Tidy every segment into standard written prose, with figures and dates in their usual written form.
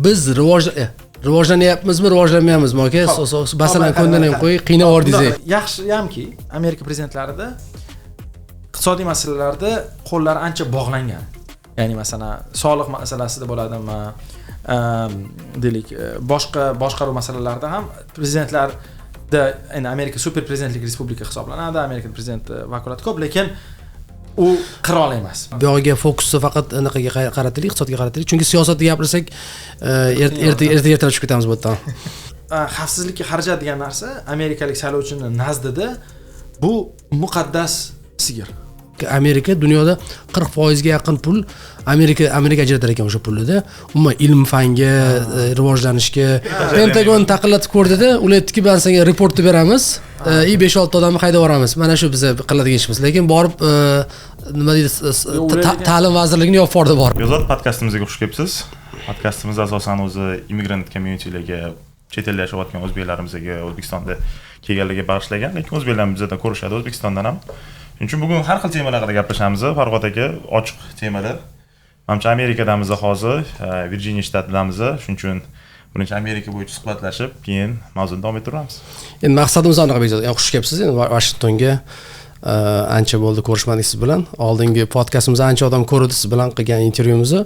biz rivojlanyapmizmi, rivojlanmayapmizmi aka? Masalan, ko'ndalang qo'y, qiynab desak. Yaxshiyamki, Amerika prezidentlarida iqtisodiy masalalarda qo'llari ancha bog'langan. Ya'ni masalan, soliq masalasida bo'ladimi, deylik, boshqa boshqaruv masalalarida ham prezidentlarda, endi Amerika super prezidentlik respublika hisoblanadi, Amerika prezidenti vakolati ko'p, lekin u qirol emas. Bu yerga fokusni faqat anaqaga qarataylik, iqtisodga qarataylik, chunki siyosatni gapirsak, erta tushib ketamiz bu yerdan. Xavfsizlikka xarajat degan narsa amerikalik saylovchini nazdida bu muqaddas sigir. Amerika dunyoda 40% ga yaqin pul Amerika ajratar ekan o'sha pulni. Umuman ilm fanga, rivojlanishga Pentagon taqillatib ko'rdida, ular aytdiki, "Ben senga reportni beramiz, 5-6 odamni haydab yuboramiz. Mana shu biz qiladigan ishimiz." Lekin borib nima deydi, ta'lim vazirligining yo'q bor. Bezod podkastimizga xush kelibsiz. Podkastimiz asosan o'zi immigrant communitylarga, chet elda yashayotgan o'zbeklarimizga, O'zbekistonda kelganlarga bag'ishlangan, lekin o'zbeklar bizdan ko'rishadi, O'zbekistondan ham. Shuning uchun bugun har xil temalar haqida gaplashamiz. Farg'od aka, ochiq temalar. Menimcha Amerikadamiz hozir, Virjiniya shtatidamiz. Shuning uchun birinchi Amerika bo'yicha suhbatlashib, keyin mavzuni davom ettiramiz. Endi maqsadimiz aniq bezod. Xush kelibsiz endi Washingtonga. Ancha bo'ldi ko'rishmadik siz bilan. Oldingi podkastimizda ancha odam ko'rdi siz bilan qilgan intervyumizni.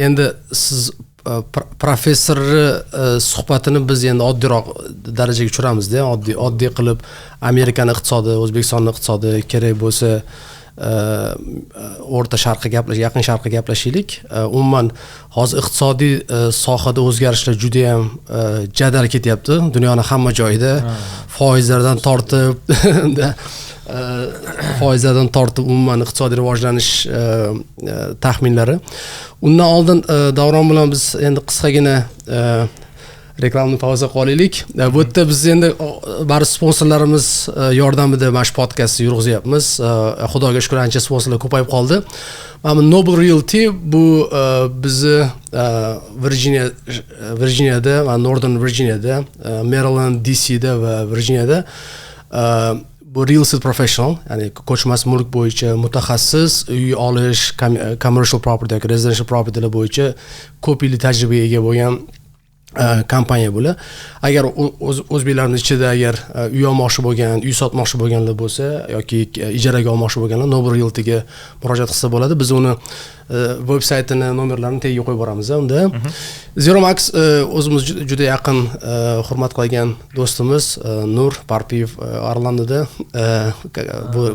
Endi siz professor suhbatini biz endi oddiyroq darajaga tushiramiz-da, oddiy qilib Amerikani iqtisodi, O'zbekistonning iqtisodi kerak bo'lsa O'rta Sharqqa Yaqin Sharqqa gaplashaylik. Umuman hozir iqtisodiy sohada o'zgarishlar juda ham jadal ketyapti. Dunyoning hamma joyida foizlardan tortib umuman iqtisodiy rivojlanish taxminlari. Undan oldin Davron bilan biz endi qisqagina reklamni pauza qolaylik. Bu yerda biz endi barcha sponsorlarimiz yordamida mana shu podkastni yurg'izyapmiz. Xudoga shukr, ancha sponsorlar ko'payib qoldi. Mana Noble Realty bu bizni Virginiyada va Northern Virginiyada, Maryland, DC'da va Virginiyada bu real estate professional, ya'ni ko'chmas mulk bo'yicha mutaxassis, uy olish, commercial property, residential propertylar bo'yicha ko'p yillik tajribaga ega bo'lgan kompaniya bular. Agar o'zbeklarning ichida agar uy olmoqchi bo'lgan, uy sotmoqchi bo'lganlar bo'lsa yoki ijaraga olmoqchi bo'lganlar Noble Realty'ga murojaat qilsa bo'ladi. Biz uni veb-saytini, nomerlarini tagiga qo'yib boramiz. Unda Zeromax o'zimiz juda yaqin hurmat qilgan do'stimiz Nur Parpiyev Orlandoda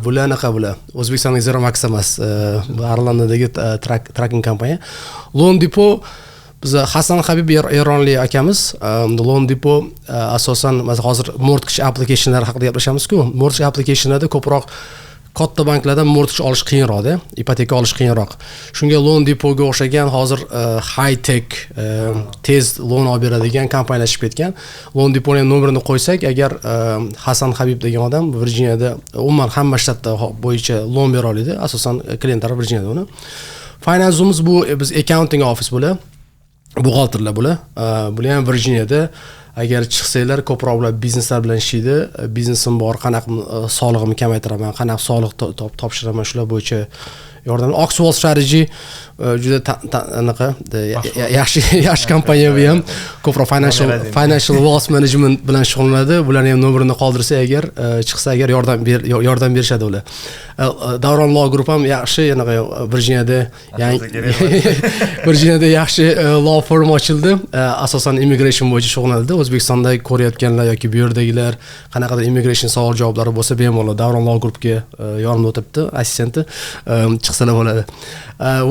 bular O'zbekistonning Zeromax emas, Orlandodagi tracking kompaniya. Loan Depot biz Hasan Habib Eronli akamiz. Loan Depot asosan hozir mortgage applicationlar haqida gaplashamiz-ku. Mortgage applicationlarda ko'proq katta banklardan mortgage olish qiyinroq-da, ipoteka olish qiyinroq. Shunga Loan Depotga o'xshagan hozir high tech tez loan olib beradigan kompaniyalar chiqib ketgan. Loan Depotning nomerini qo'ysak, agar Hasan Habib degan odam Virginiyada umuman hamma shtatda bo'yicha loan bera oladi. Asosan klientlar Virginiyada uni. Finance'imiz bu biz accounting office bo'lar. Buxgalterlar bular. Bular ham Virginiyada. Agar chiqsanglar ko'proq ular bizneslar bilan ishlaydi. Biznesim bor, qanaqa solig'imni kamaytiraman, qanaqa soliq topshiraman, shular bo'yicha yordam. Oxwell Strategy juda anaqa yaxshi kompaniya bu ham. Ko'proq financial wealth management bilan shug'ullanadi. Bularning ham nomerini qoldirsa agar chiqsa agar yordam berishadi ular. Davron Law Group ham yaxshi, anaqa Virginiyada yaxshi law firm ochildi. Asosan immigration bo'yicha shug'ullanadi. O'zbekistonda ko'rayotganlar yoki bu yerdagilar qanaqadir immigration savol javoblari bo'lsa bemalol Davron Law Groupga yordam o'tibdi, assistenti chiqsalar bo'ladi.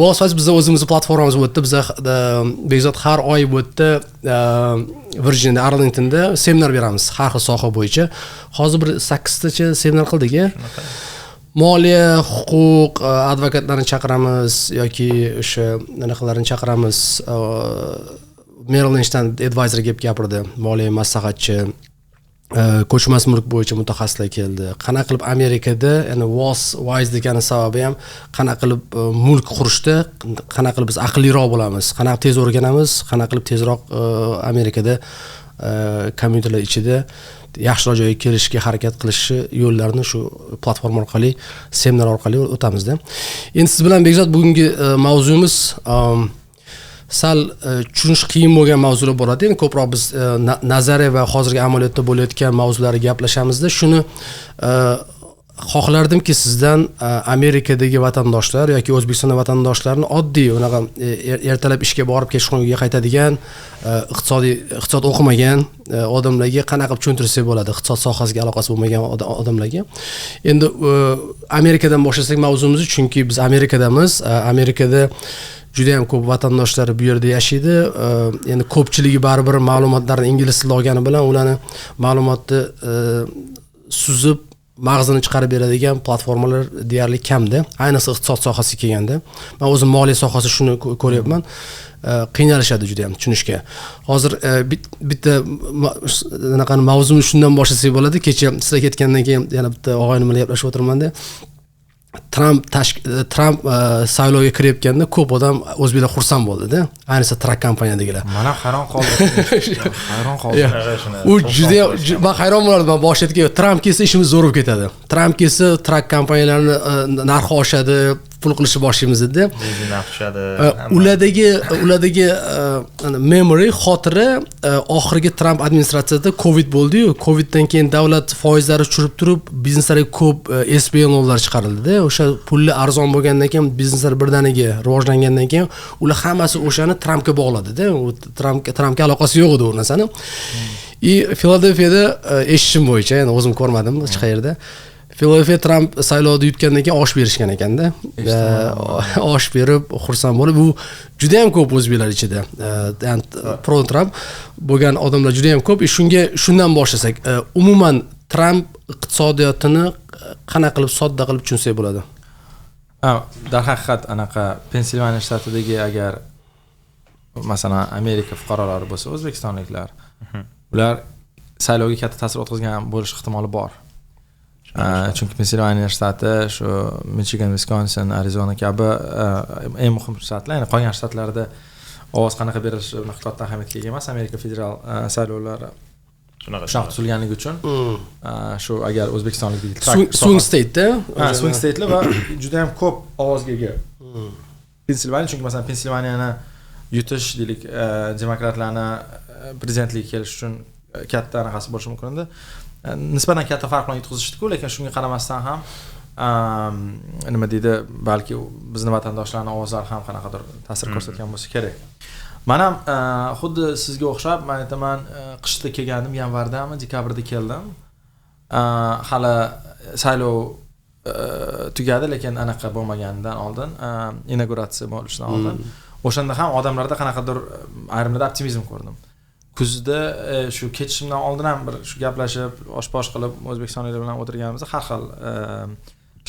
Vosvas bizning o'zimizning platformamiz bu yerda biz Bekzod har oy bu yerda Virginiyada, Arlingtonda seminar beramiz har xil soha bo'yicha. Hozir bir 8 tacha seminar qildik-a. Moliya, huquq, advokatlarni chaqiramiz yoki o'sha anaqalarni chaqiramiz. Marylanddan advisor kelib gapirdi, moliya maslahatchi, ko'chmas mulk bo'yicha mutaxassislar keldi. Qanaqa qilib Amerikada, ya'ni wise degani sababi ham qanaqa qilib mulk qurishda, qanaqa qilib biz aqlliroq bo'lamiz, qanaqa tez o'rganamiz, qanaqa qilib tezroq Amerikada kommunitalar ichida yaxshiroq joyga kelishga harakat qilishi yo'llarini shu platforma orqali, seminar orqali o'tamizda. Endi siz bilan Bekzod bugungi mavzuyimiz sal tushunish qiyin bo'lgan mavzular bo'ladi. Endi ko'proq biz nazariya va hozirgi amaliyotda bo'layotgan mavzularni gaplashamizda shuni xohlardimki sizdan Amerikadagi vatandoshlar yoki O'zbekistonda vatandoshlarni oddiy unaqa ertalab ishga borib kechqurun uyga qaytadigan iqtisod o'qimagan odamlarga qanaqa qilib tushuntirsak bo'ladi, iqtisod sohasiga aloqasi bo'lmagan odamlarga. Endi Amerikadan boshlasak mavzumizni, chunki biz Amerikadamiz. Amerikada juda ham ko'p vatandoshlar bu yerda yashaydi. Endi ko'pchiligi baribir ma'lumotlarni ingliz tilida olgani bilan ularni ma'lumotni suzib mag'zini chiqarib beradigan platformalar deyarli kamda, ayniqsa iqtisod sohasiga kelganda. Men o'zim moliya sohasi shuni ko'ryapman. Qiynalishadi juda ham tushunishga. Hozir bitta anaqa mavzuni shundan boshlasak bo'ladi. Kecha sizlar ketgandan keyin yana bitta og'aynim bilan gaplashib o'tirmanda, Trump saylovga kirayotganda ko'p odam o'zbeklar xursand bo'ldi-da, ayniqsa Truck kompaniyadagilar. Mana hayron qoldim. Hayron qoldim. U juda men hayron bo'lardim. Men boshidagi Trump kelsa ishimiz zo'r bo'lib ketadi. Trump kelsa Truck kompaniyalarini narxi oshadi, pul qilishni boshlaymiz dedi. Ulardagi memory xotira oxirgi Trump administratsiyasida Covid bo'ldi-yu, Coviddan keyin davlat foizlari tushirib turib, bizneslarga ko'p SBA loanlar chiqarildi-da. O'sha pulli arzon bo'lgandan keyin bizneslar birdaniga rivojlangandan keyin ular hammasi o'shani Trumpga bog'ladi-da. U Trumpga aloqasi yo'q edi u narsani. Filadelfiyada eshitishim bo'yicha, ya'ni o'zim ko'rmadim hech qayerda. Filadelfiya Trump saylovda yutgandan keyin osh berishgan ekanda. Osh berib, xursand bo'lib, bu juda ham ko'p o'zbeklar ichida. Ya'ni pro Trump bo'lgan odamlar juda ham ko'p. Shundan boshlasak, umuman Trump iqtisodiyotini qanaqa qilib sodda qilib tushunsak bo'ladi? Darhaqiqat anaqa Pensilvaniya shtatidagi agar masalan Amerika fuqarolari bo'lsa, o'zbekistonliklar, ular saylovga katta ta'sir o'tkazgan bo'lish ehtimoli bor. Chunki Pensilvaniya shtati, shu Michigan, Wisconsin, Arizona kabi eng muhim shtatlar, ya'ni qolgan shtatlarda ovoz qanaqa berilishi katta ahamiyatga ega emas. Amerika federal saylovlari shunaqa tuzilganligi uchun shu agar o'zbekistonlik swing state-da, swing state'lar va juda ham ko'p ovozga ega Pensilvaniya, chunki masalan Pensilvaniyani yutish deylik demokratlarni prezidentlikka kelish uchun katta anaqasi bo'lishi mumkin edi. Nisbatan katta farq bilan yutqizishdi-ku, lekin shunga qaramasdan ham nima deydi, balki bizning vatandoshlarning ovozlari ham qanaqadir ta'sir ko'rsatgan bo'lsa kerak. Men ham xuddi sizga o'xshab, men aytaman, qishda kelgandim, yanvardami, dekabrda keldim. Hali saylov tugadi, lekin anaqa bo'lmaganidan oldin, inauguratsiya bo'lishidan oldin. O'shanda ham odamlarda qanaqadir ayrimlarda optimizm ko'rdim. Kuzda shu ketishimdan oldin ham bir shu gaplashib, osh-posh qilib O'zbekistonliklar bilan o'tirganimizda har xil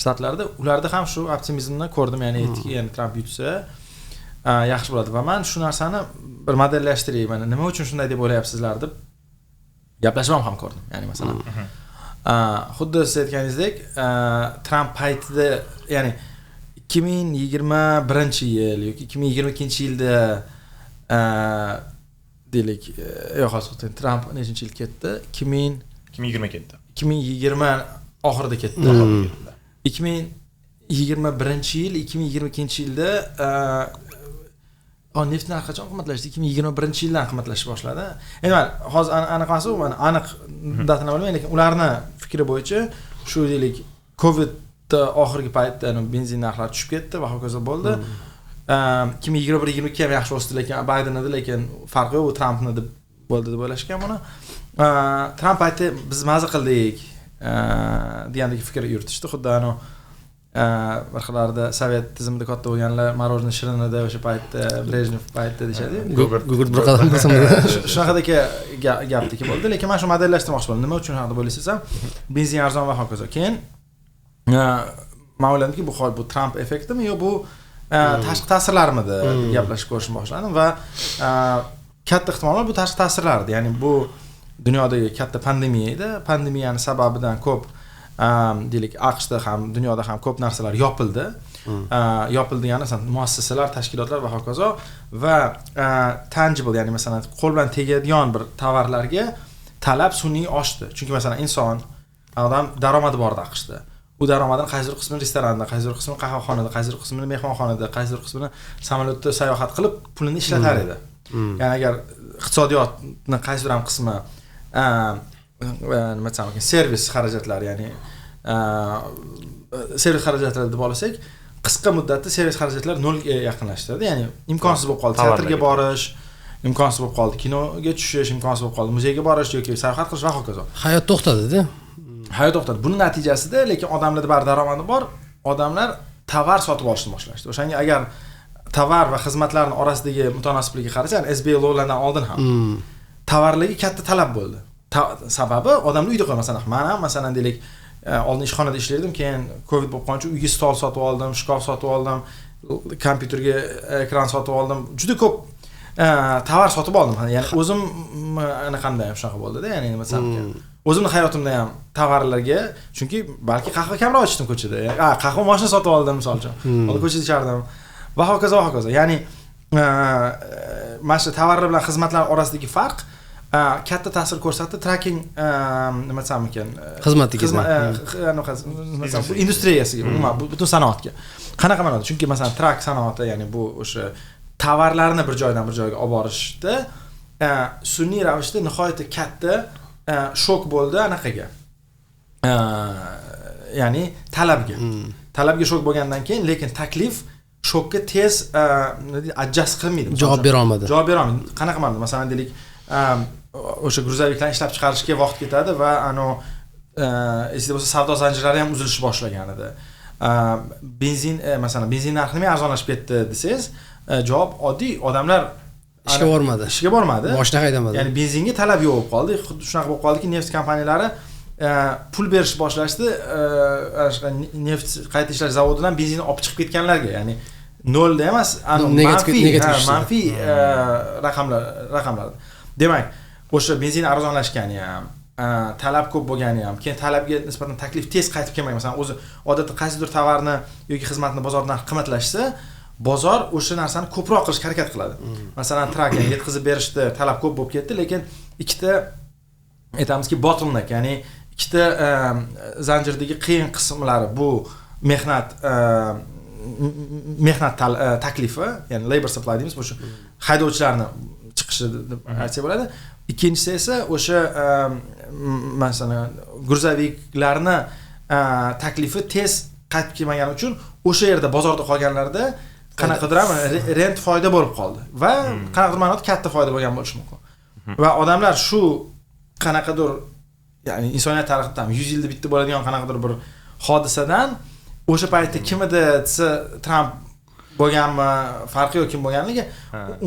shtatlarda ularda ham shu optimizmni ko'rdim, ya'ni aytdiki, endi Trump yutsa yaxshi bo'ladi va men shu narsani bir modellashtirib, mana nima uchun shunday deb o'ylayapsizlar deb gaplashib ham ko'rdim. Ya'ni masalan xuddi siz aytganingizdek, Trump paytida, ya'ni 2021-yil yoki 2022-yilda deylik, hozir Trump nechinchi yil ketdi? 2020 ketdi. 2020 oxirida ketdi. 2021-yil, 2022-yilda neft narxi qachon qimmatlashdi? 2021-yildan qimmatlasha boshladi. Endi hozir anaqasi u, aniq datani bilmayman, lekin ularning fikri bo'yicha shu deylik Covid oxirgi paytda benzin narxlari tushib ketdi va hokazo bo'ldi. 2021-22 ham yaxshi o'sdi, lekin Biden edi, lekin farqi yo'q, u Trumpni deb bo'ldi deb o'ylashgan buni. Trump aytdi, biz maza qildik degandek fikr yuritishdi. Xuddi bir xillarda Sovet tizimida katta bo'lganlar marojniy shirinida o'sha paytda Brejnev paytda deyshadi. Gugurt bir qadam shunaqadagi gapdiki bo'ldi, lekin men shu modellashtirmoqchi bo'ldim. Nima uchun haqida bo'laysiz ham? Benzin arzon va hokazo. Keyin men o'yladimki, bu Trump effektimi yo bu tashqi ta'sirlarmidi gaplashib ko'rishni boshladim va katta ehtimol bu tashqi ta'sirlardi. Ya'ni bu dunyodagi katta pandemiya edi. Pandemiyani sababidan ko'p deylik AQShda ham, dunyoda ham ko'p narsalar yopildi. Yopildi, ya'ni muassasalar, tashkilotlar va hokazo va tangible, ya'ni masalan qo'l bilan tegadigan bir tovarlarga talab sun'iy oshdi. Chunki masalan inson, odam daromadi bor AQShda. u daromadini qaysidir qismini restoranda, qaysidir qismini qahvaxonada, qaysidir qismini mehmonxonada, qaysidir qismini samolyotda sayohat qilib pulini ishlatar edi. Ya'ni agar iqtisodiyotni qaysidir ham qismi nima desam ekan, servis xarajatlari, ya'ni servis xarajatlari deb olsak, qisqa muddatda servis xarajatlari 0 ga yaqinlashtirdi. Ya'ni imkonsiz bo'lib qoldi teatrga borish, imkonsiz bo'lib qoldi kinoga tushish, imkonsiz bo'lib qoldi muzeyga borish yoki sayohat qilish va hokazo. Hayot to'xtadi-da. Hayot to'xtadi. Buning natijasida lekin odamlarda bar daromadi bor, odamlar tovar sotib olishni boshlashdi. O'shanga agar tovar va xizmatlarning orasidagi mutanosiblikka qarasang, SBA lovlardan oldin ham tovarlarga katta talab bo'ldi. Sababi odamlar uyda qo'ymasan, men ham masalan deylik oldin ishxonada ishlardim, keyin Covid bo'lib qolgancha uyga stol sotib oldim, shkaf sotib oldim, kompyuterga ekran sotib oldim. Juda ko'p tovar sotib oldim. Ya'ni o'zim qanday shunaqa bo'ldi-da, ya'ni nima desam ekan. O'zimning hayotimda ham tovarlarga, chunki balki qahva kamroq ichdim ko'chada. Qahva mashina sotib oldim, misol uchun. Oldin ko'chada ichardim. Va hokazo va hokazo. Ya'ni mana shu tovarlar bilan xizmatlar orasidagi farq katta ta'sir ko'rsatdi tracking nima desam ekan, xizmatiga, bu industriyasiga, umuman butun sanoatga. Qanaqa ma'noda? Chunki masalan track sanoati, ya'ni bu o'sha tovarlarni bir joydan bir joyga olib borishda sun'iy ravishda nihoyatda katta shok bo'ldi anaqaga. Ya'ni talabga shok bo'lgandan keyin, lekin taklif shokka tez adjust qilmaydi. Javob bera olmadi. Qanaqa ma'noda? Masalan deylik, o'sha gruzaviklarni ishlab chiqarishga vaqt ketadi va esingizda bo'lsa savdo zanjirlari ham uzilishni boshlagan edi. Benzin, masalan, benzin narxi nima arzonlashib ketdi desangiz, javob oddiy, odamlar ishga bormadi. Mashina haydamadi. Ya'ni benzinga talab yo'q bo'lib qoldi. Xuddi shunaqa bo'lib qoldiki, neft kompaniyalari pul berish boshlashdi, neft qayta ishlash zavodidan benzin olib chiqib ketganlarga, ya'ni 0 da emas, manfiy raqamlar. Demak, o'sha benzin arzonlashgani ham, talab ko'p bo'lgani ham, keyin talabga nisbatan taklif tez qaytib kelmagan. Masalan, o'zi odatda qaysidir tovarni yoki xizmatni bozorda qimmatlashsa, bozor o'sha narsani ko'proq qilishga harakat qiladi. Masalan, trakni yetkazib berishda talab ko'p bo'lib ketdi, lekin ikkita aytamizki bottleneck, ya'ni ikkita zanjirdagi qiyin qismlari, bu mehnat taklifi, ya'ni labor supply deymiz, o'sha haydovchilarni chiqishi deb aytsa bo'ladi. Ikkinchisi esa o'sha masalan gruzaviklarni taklifi tez qaytib kelmagani uchun o'sha yerda bozorda qolganlarda qanaqadir ham rent foyda bo'lib qoldi va qanaqadir ma'noda katta foyda bo'lgan bo'lishi mumkin. Va odamlar shu qanaqadir, ya'ni insoniyat tarixida ham 100 yilda bitta bo'ladigan qanaqadir bir hodisadan o'sha paytda kim edi desa Trump bo'lganmi, farqi yo'q kim bo'lganligi,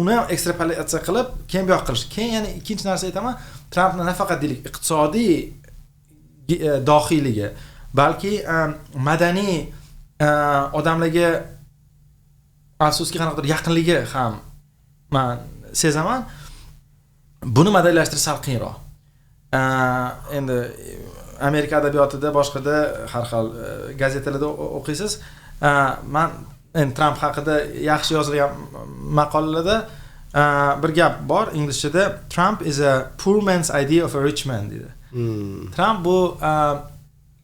uni ham ekstrapolyatsiya qilib keyin bu yoq qilish. Keyin yana ikkinchi narsa aytaman, Trumpning nafaqat deylik iqtisodiy dohiyligi, balki madaniy odamlarga afsuski qanaqadir yaqinligi ham men sezaman. Buni modellashtirish sal qiyinroq. Endi Amerika adabiyotida, boshqada har xil gazetalarda o'qiysiz. Men Trump haqida yaxshi yozilgan maqolalarda bir gap bor inglizchada, Trump is a poor man's idea of a rich man deydi. Trump bu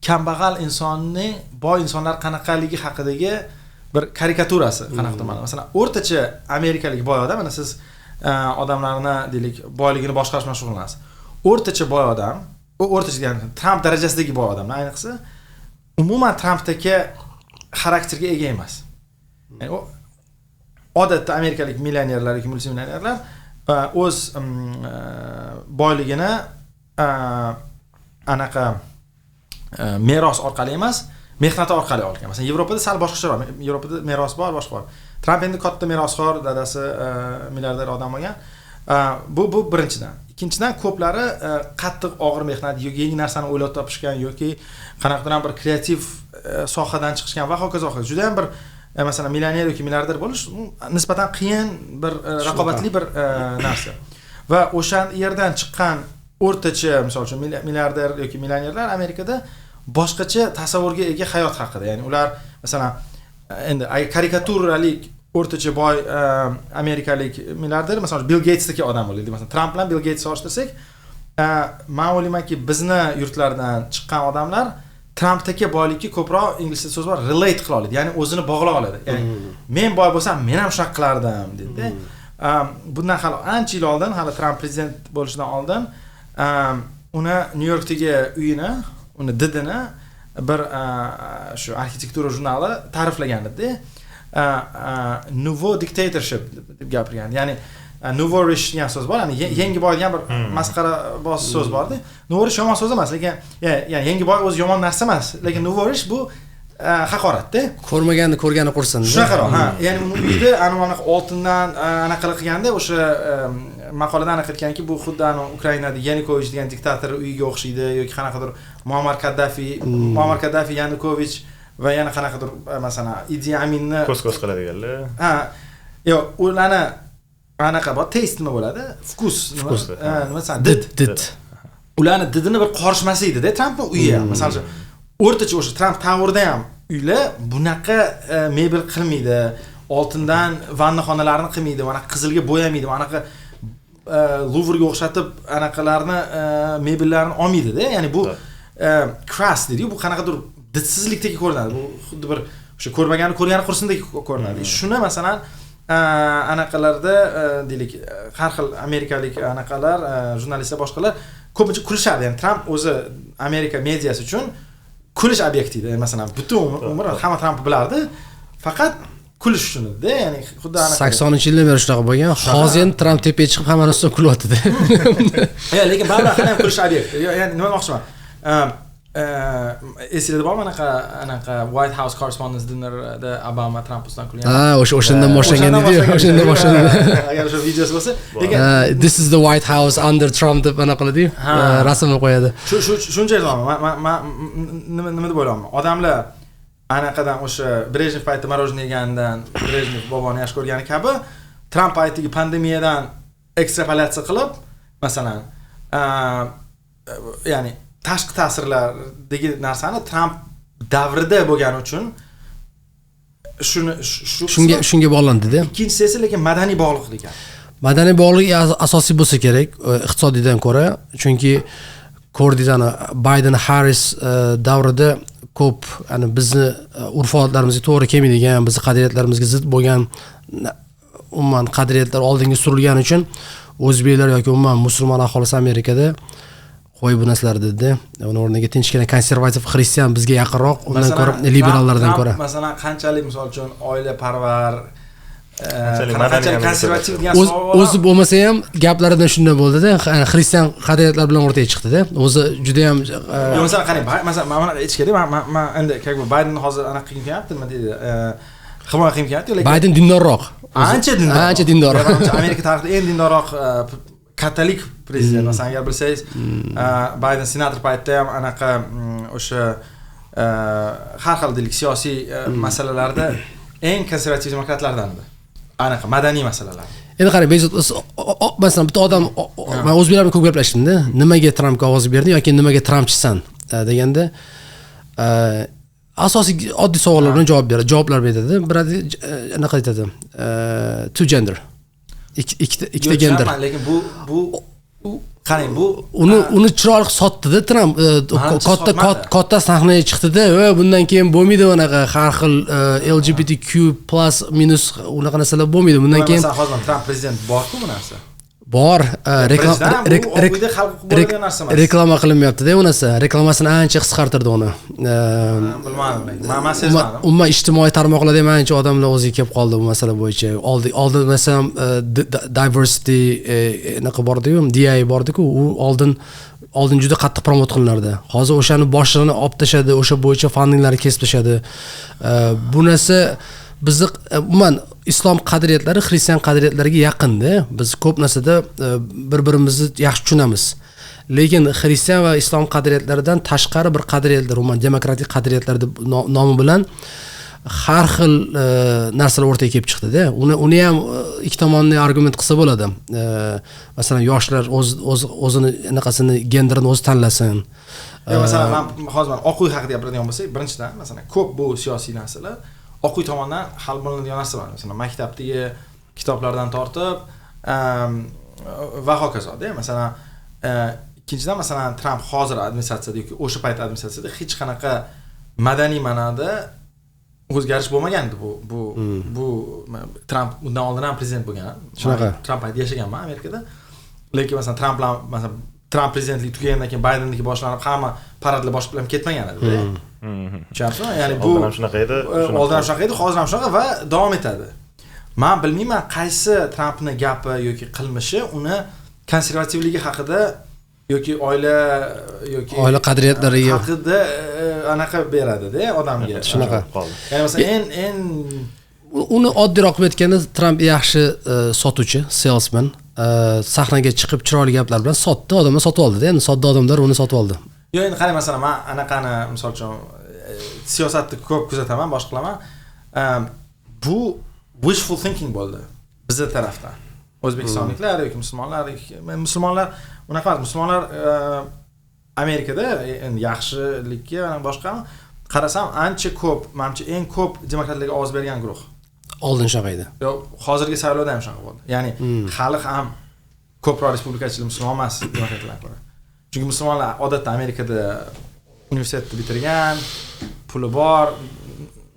kambag'al insonning boy insonlar qanaqaligi haqidagi bir karikaturasi, qanaqadir ma'noda. Masalan, o'rtacha amerikalik boy odam, mana siz odamlarni deylik boyligini boshqarish bilan shug'ullanasiz. O'rtacha boy odam, o'rtacha degani Trump darajasidagi boy odamlar ayniqsa umuman Trumpdagi xarakterga ega emas. Ya'ni odatda amerikalik millionerlar yoki multimillionerlar o'z boyligini anaqa meros orqali emas, mehnati orqali olgan. Masalan, Yevropada sal boshqacharoq. Yevropada meros bor, boshqa bor. Trump endi katta merosxo'r, dadasi milliarder odam bo'lgan. Bu birinchidan. Ikkinchidan, ko'plari qattiq og'ir mehnat yoki yangi narsani o'ylab topishgan yoki qanaqadir bir kreativ sohadan chiqishgan va hokazo. Juda ham bir masalan millioner yoki milliarder bo'lish nisbatan qiyin bir raqobatli bir narsa. Va o'sha yerdan chiqqan o'rtacha, misol uchun milliarder yoki millionerlar Amerikada boshqacha tasavvurga ega hayot haqida. Ya'ni ular masalan endi karikaturalik o'rtacha boy amerikalik milliarder, masalan Bill Gatesdagi odam bo'ladi. Masalan Trump bilan Bill Gates solishtirsak, men o'ylaymanki bizni yurtlardan chiqqan odamlar Trumpdagi boylikka ko'proq inglizcha so'z bor, relate qila oladi, ya'ni o'zini bog'lay oladi. Ya'ni men boy bo'lsam, men ham shunaqa qilardim dedi. Bundan hali ancha yil oldin, hali Trump prezident bo'lishidan oldin, uni New Yorkdagi uyini, uni didini bir shu arxitektura jurnali ta'riflagan edi. Nouveau dictatorship deb gapirgan. Ya'ni nouveau-rish degan so'z bor, ya'ni yangi boy degan bir masxara boz so'z bor-da. Nouveau-rish yomon so'z emas, lekin ya'ni yangi boy o'zi yomon narsa emas, lekin nouveau-rish bu haqorat-da. Ko'rmaganni ko'rgani qursin. Shunaqa, ya'ni uni uyida ana oltindan anaqa qilganda o'sha maqolada aniq aytganki, bu xuddi Ukrainada Yanukovich degan diktator uyiga o'xshaydi yoki qanaqadir Muammar Kaddafi, Yanukovich va yana qanaqadir masalan Idi Aminni ko'z qiladiganlar. Yo'q, ularni anaqa bor, taste nima bo'ladi? Vkus, nima san? Did. Ularni didini bir qorishmas edi-da Trampning uyi ham. Masalan, o'rtacha o'sha Trump Tower'da ham uylar bunaqa mebel qilmaydi. Oltindan vannaxonalarni qilmaydi, mana qizilga bo'yamaydi, mana Louvre'ga o'xshatib anaqalarni mebellarni olmaydi-da. Ya'ni bu crass deydi-ku, bu qanaqadir didsizlikdagi ko'rinadi. Bu xuddi bir o'sha ko'rmagani ko'rgani qursindagi ko'rinadi. Shuni masalan anaqalarda deylik, har xil amerikalik anaqalar, jurnalistlar boshqalar ko'pincha kulishadi. Ya'ni Trump o'zi Amerika mediyasi uchun kulish obyekti edi. Masalan, butun umr hamma Trumpni bilardi. Faqat kulish uchun edi. Ya'ni xuddi anaqa 80-yildan beri shunaqa bo'lgan. Hozir endi Trump tepaga chiqib hamma narsa kulyapti-da. Lekin baribir ham kulish obyekti. Ya'ni nima demoqchiman? Esingizda bormi anaqa White House Correspondents' Dinner'da Obama Trump bilan kulgan? O'shandan boshlangan edi-yu, o'shandan boshlangan. Agar o'sha videosi bo'lsa, lekin this is the White House under Trump deb anaqa qiladi-yu, rasmini qo'yadi. Shuncha men nima deb o'ylayman? Odamlar anaqadan o'sha Brejnev payti marojniy yegandan, Brejnev boboni yaxshi ko'rgani kabi Trump paytidagi pandemiyadan ekstrapolyatsiya qilib, masalan, ya'ni tashqi ta'sirlardagi narsani Trump davrida bo'lgani uchun shunga bog'landi-da. Ikkinchisi esa lekin madaniy bog'liqlik ekan. Madaniy bog'liq asosiy bo'lsa kerak, iqtisodiydan ko'ra, chunki ko'rdingiz ana Biden Harris davrida ko'p bizni urf-odatlarimizga to'g'ri kelmaydigan, bizning qadriyatlarimizga zid bo'lgan umuman qadriyatlar oldinga surilgani uchun o'zbeklar yoki umuman musulmon aholisi Amerikada qo'y bu narsalar dedi. Uning o'rniga tinchgina konservativ xristian bizga yaqinroq, undan ko'ra liberallardan ko'ra. Masalan, qanchalik misol uchun oilaparvar, qanchalik konservativ degan o'zi bo'lmasa ham gaplaridan shunday bo'ldi-da, xristian qadriyatlar bilan o'rtaga chiqdi-da. O'zi juda ham masalan qarang, masalan mana ichkari men endi Biden hozir anaqa qilib kelyapti, nima deydi? Himoya qilib kelyapti, lekin Biden dindorroq. Ancha dindorroq. Amerika tarixida eng dindorroq katolik prezident. Masalan, agar bilsangiz, Biden senator paytida ham anaqa o'sha har xil deylik siyosiy masalalarda eng konservativ demokratlardan edi. Anaqa madaniy masalalar. Endi qarang, masalan, bitta odam, men o'zbeklar bilan ko'p gaplashdim-da, nimaga Trampga ovoz berding yoki nimaga Trampchisan deganda, asosiy oddiy savollar bilan javoblar beradi. Biradi anaqa aytadi. Two gender. Ikkita gender. Lekin bu qarang, bu uni chiroyli sotdi-da Trump. Katta sahnaga chiqdi-da, va bundan keyin bo'lmaydi unaqa har xil LGBTQ+ minus unaqa narsalar bo'lmaydi. Bundan keyin hozir Trump prezident bor-ku bu narsa. Bor, reklama qilinmayapti-da u narsa. Reklamasini ancha qisqartirdi uni. Bilmadim. Men sezmadim. Umuman ijtimoiy tarmoqlarda ham ancha odamlar o'ziga kelib qoldi bu masala bo'yicha. Oldin masalan diversity naqa bordi-yu, DI bordi-ku, u oldin juda qattiq promot qilinardi. Hozir o'shani boshlig'ini olib tashadi, o'sha bo'yicha fundinglarni kesib tashadi. Bu narsa bizni umuman islom qadriyatlari xristian qadriyatlariga yaqin-da. Biz ko'p narsada bir-birimizni yaxshi tushunamiz. Lekin xristian va islom qadriyatlaridan tashqari bir qadriyatlar, umuman demokratik qadriyatlar deb nomi bilan har xil narsalar o'rtaga kelib chiqdi-da. Uni ham ikki tomonli argument qilsa bo'ladi. Masalan, yoshlar o'zini anaqasini genderini o'zi tanlasin. Masalan, men hozir oq uy haqida gapiradigan bo'lsak, birinchidan, masalan, ko'p bu siyosiy narsalar Oq uy tomonidan hal qilinadigan narsa bor. Masalan, maktabdagi kitoblardan tortib va hokazo-da. Masalan, ikkinchidan masalan Tramp hozir administratsiyada yoki o'sha payt administratsiyada hech qanaqa madaniy ma'noda o'zgarish bo'lmagan edi bu Tramp undan oldin ham prezident bo'lgan. Shunaqa. Tramp paytida yashaganman Amerikada. Lekin masalan Tramp bilan masalan Tramp prezidentlik tugagandan keyin Baydenniki boshlanib hamma paradlar boshqa bilan ketmagan edi. Tushunyapsizmi? Ya'ni bu oldin ham shunaqa edi, oldin ham shunaqa edi, hozir ham shunaqa va davom etadi. Men bilmayman qaysi Trampning gapi yoki qilmishi uni konservativligi haqida yoki oila qadriyatlariga haqida anaqa beradi-da odamga. Shunaqa. Ya'ni masalan uni oddiyroq qilib aytganda Tramp yaxshi sotuvchi, salesman, sahnaga chiqib chiroyli gaplar bilan sotdi, odamlar sotib oldi-da. Endi sodda odamlar uni sotib oldi. Yo'q, endi qarang masalan, men anaqani misol uchun siyosatni ko'p kuzataman, boshqa qilaman. Bu wishful thinking bo'ldi bizning tarafdan. O'zbekistonliklar yoki musulmonlar unaqa emas. Musulmonlar Amerikada endi yaxshilikka va boshqa qarasam ancha ko'p, menimcha eng ko'p demokratlarga ovoz bergan guruh. Oldin shunaqa edi. Yo'q, hozirgi saylovda ham shunaqa bo'ldi. Ya'ni xalq ham ko'proq respublikachilar musulmon emas demokratlarga ko'ra. Chunki musulmonlar odatda Amerikada universitetni bitirgan, puli bor,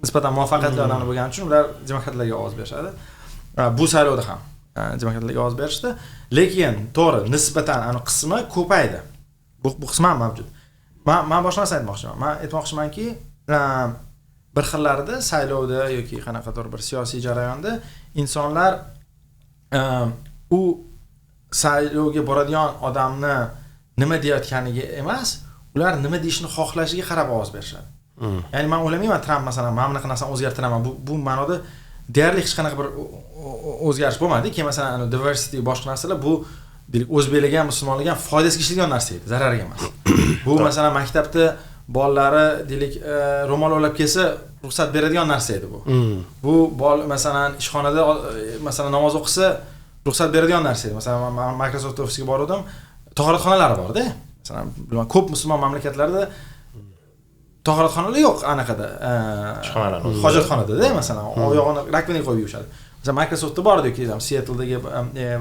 nisbatan muvaffaqiyatli odamlar bo'lgani uchun ular demokratlarga ovoz berishadi. Bu saylovda ham demokratlarga ovoz berishdi, lekin to'g'ri nisbatan aniq qismi ko'paydi. Bu qismi ham mavjud. Men boshqa narsa aytmoqchiman. Men aytmoqchimanki, bir xillarida saylovda yoki qanaqadir bir siyosiy jarayonda insonlar u saylovga boradigan odamni nima deyotganiga emas, ular nima deyishni xohlashiga qarab ovoz berishadi. Ya'ni men o'ylamayman Tramp masalan mana bunaqa narsani o'zgartiraman. Bu ma'noda deyarli hech qanaqa bir o'zgarish bo'lmadi. Keyin masalan diversity boshqa narsalar bu deylik o'zbeklarga ham musulmonlarga ham foydasiga ishlaydigan narsa edi, zarariga emas. Bu masalan maktabda bolalari deylik ro'mol olib kelsa ruxsat beradigan narsa edi bu. Bu masalan ishxonada masalan namoz o'qisa ruxsat beradigan narsa edi. Masalan men Microsoft ofisiga bordim, tahoratxonalari bor-da. Masalan, bilmadim, ko'p musulmon mamlakatlarda tahoratxonalar yo'q anaqada. Hojatxonada-da masalan, oyog'ini rakvinaga qo'yib yuvishadi. Masalan Microsoftda bor edi, Seattle-dagi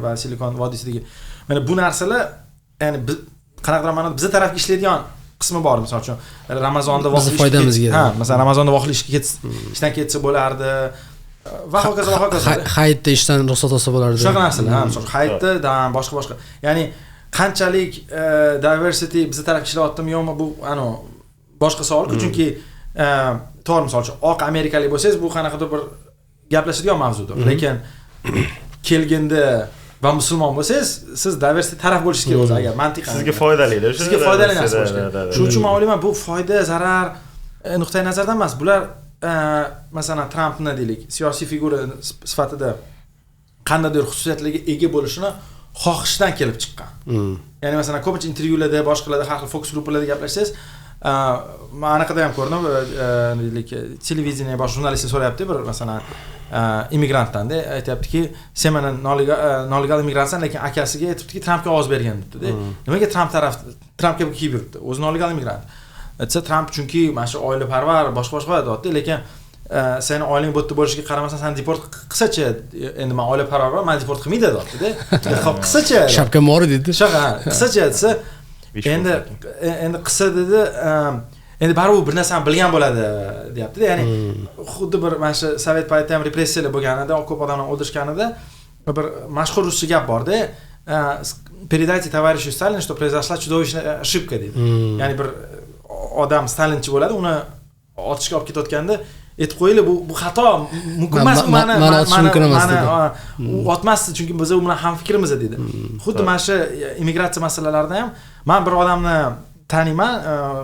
va Silikon vodiysidagi. Mana bu narsalar ya'ni qanaqadir ma'noda bizga tarafga ishlaydigan qismi bor. Misol uchun Ramazonda vaqt foydamizga. Ha, masalan Ramazonda vaqt ishdan ketsa bo'lardi. Va hokazo. Hayitda ishdan ruxsat olsa bo'lardi. Shunaqa narsalar, ha, misol hayitda boshqa. Ya'ni qanchalik diversity bizga tarafga ishlayaptimi yo'qmi bu boshqa savol-ku, chunki to'g'ri misol uchun oq amerikalik bo'lsangiz bu qanaqadir bir gaplashadigan mavzudir. Lekin kelganda va musulmon bo'lsangiz, siz diversity taraf bo'lishingiz kerak o'zi agar mantiqan. Sizga foydalidir. Sizga foydali narsa bo'lishi kerak. Shuning uchun men o'ylayman, bu foyda, zarar nuqtai nazardan emas. Bular masalan Trampni deylik, siyosiy figura sifatida qandaydir xususiyatlarga ega bo'lishini xohishdan kelib chiqqan. Ya'ni masalan ko'pincha intervyularda, boshqalarda, har xil fokus gruppalarda gaplashsangiz, men anaqada ham ko'rdim, deylik, televideniya bosh jurnalistni so'rayapti bir masalan immigrantdan-da, aytayaptiki, sen mana noligal immigrantsan, lekin akasiga aytibdiki, Trampga ovoz bergan debdi-da. Nimaga Trampga kiyib yuribdi? O'zi noligal immigrant. Aytsa Tramp chunki mana shu oilaparvar, boshqa deyapti, lekin seni oilang bu yerda bo'lishiga qaramasdan seni deport qilsa-chi, endi men oilaparvar, men deport qilmaydi deyapti-da. Xo'p, qilsa-chi. Shapka mori dedi. Shaqa, qilsa-chi desa, endi qilsa dedi, endi baribir bir narsani bilgan bo'ladi, deyapti-da. Ya'ni xuddi bir mana shu Sovet paytida ham repressiyalar bo'lganida, ko'p odamlarni o'ldirishganida bir mashhur ruscha gap bor-da. Передайте товарищу Сталину, что произошла чудовищная ошибка deydi. Ya'ni bir odam Stalinchi bo'ladi, uni otishga olib ketayotganda aytib qo'yinglar, bu xato, mumkin emas, mana otmasdi, chunki biz u bilan ham fikrimiz deydi. Xuddi mana shu immigratsiya masalalarida ham men bir odamni taniyman,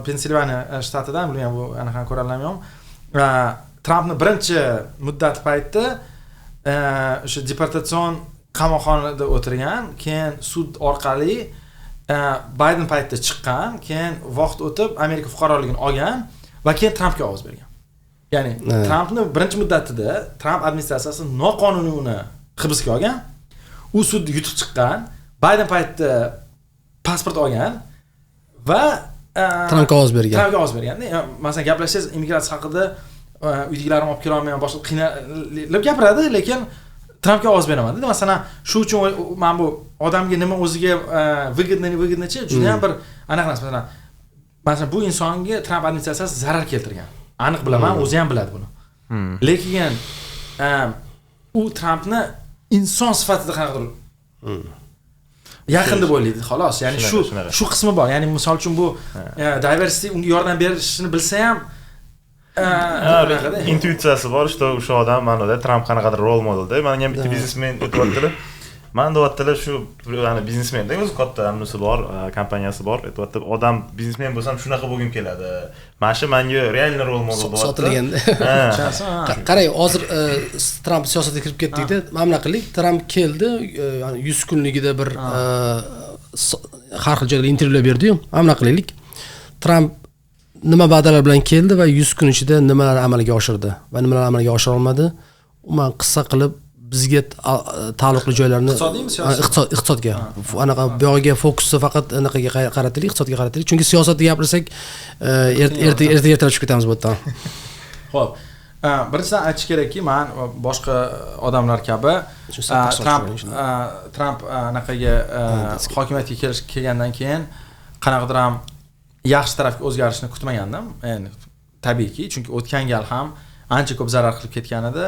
Pensilvaniya shtatidan, bilmayman bu anaqani ko'ralamyapman. Trampni birinchi muddat paytda o'sha deportatsion qamoqxonada o'tirgan, keyin sud orqali Bayden paytida chiqqan, keyin vaqt o'tib Amerika fuqaroligini olgan va keyin Trampga ovoz bergan. Ya'ni Trampni birinchi muddatida Tramp administratsiyasi noqonuniy uni hibsga olgan, u sud yutib chiqqan, Bayden paytida pasport olgan va Trampga ovoz bergan. Masalan, gaplashsangiz immigratsiya haqida uydagilarim olib kela olmayman, boshqa qiynalib gapiradi, lekin Trampga ovoz beraman dedi. Masalan, shu uchun men bu odamga nima o'ziga выгодныchi juda ham bir aniq narsa. Masalan, bu insonga Tramp administratsiyasi zarar keltirgan. Aniq bilaman, o'zi ham biladi buni. Lekin u Trampni inson sifatida qanaqadir yaqin deb o'ylaydi, xolos. Ya'ni shu qismi bor. Ya'ni misol uchun bu diversity unga yordam berishini bilsa ham intuitsiyasi bor, işte o'sha odam ma'noda Tramp qanaqadir rol modelda. Menga ham bitta biznesmen aytibdilar. Men deyaptilar shu ya'ni biznesmenda o'zi katta amnusi bor, kompaniyasi bor. Aytibdi, odam biznesmen bo'lsam shunaqa bo'lgim keladi. Mana shu menga realniy rol model bo'lyapti. Sotilganda. Qarang, hozir Tramp siyosatga kirib ketdik-da. Mana bunaqa qilik, Tramp keldi, ya'ni 100 kunligida bir har xil joylarda intervyular berdi-yu. Mana bunaqa qilaylik. Tramp nima va'dalar bilan keldi va 100 kun ichida nimalar amalga oshirdi va nimalar amalga oshira olmadi. Man qissa qilib bizga taalluqli joylarni iqtisodga anaqa buyog'iga fokusni faqat anaqaga qarataylik, iqtisodga qarataylik. Chunki siyosatni gapirsak erta tushib ketamiz bu yerdan. Xo'p, birinchidan aytish kerakki, men boshqa odamlar kabi Tramp anaqaga hokimiyatga kelgandan keyin qanaqadir ham yaxshi tarafga o'zgarishni kutmagandim. Ya'ni tabiiyki, chunki o'tgan gal ham ancha ko'p zarar qilib ketgan edi,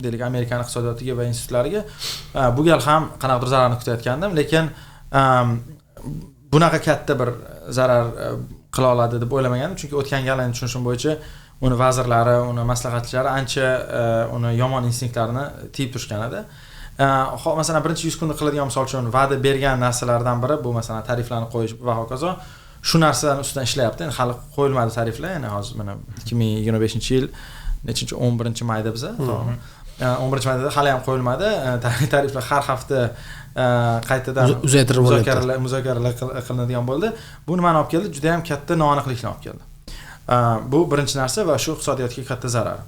deylik Amerikan iqtisodiyotiga va institutlariga. Bu gal ham qanaqadir zararni kutayotgandim, lekin bunaqa katta bir zarar qila oladi deb o'ylamagandim, chunki o'tgan gal endi tushunishim bo'yicha uni vazirlari, uni maslahatchilari ancha uni yomon instinktlarini tiyib turishgan edi. Masalan, birinchi 100 kunda qiladigan misol uchun va'da bergan narsalardan biri bu masalan tariflarni qo'yish va hokazo. Shu narsalar ustidan ishlayapti. Endi hali qo'yilmadi tariflar, ya'ni hozir mana 2025-yil nechinchi 11-mayda biza, to'g'rimi? 11-mayda hali ham qo'yilmadi. Tariflar har hafta qaytadan muzokaralar qilinadigan bo'ldi. Bu nimani olib keldi? Juda ham katta noaniqlikni olib keldi. Bu birinchi narsa va shu iqtisodiyotga katta zarar.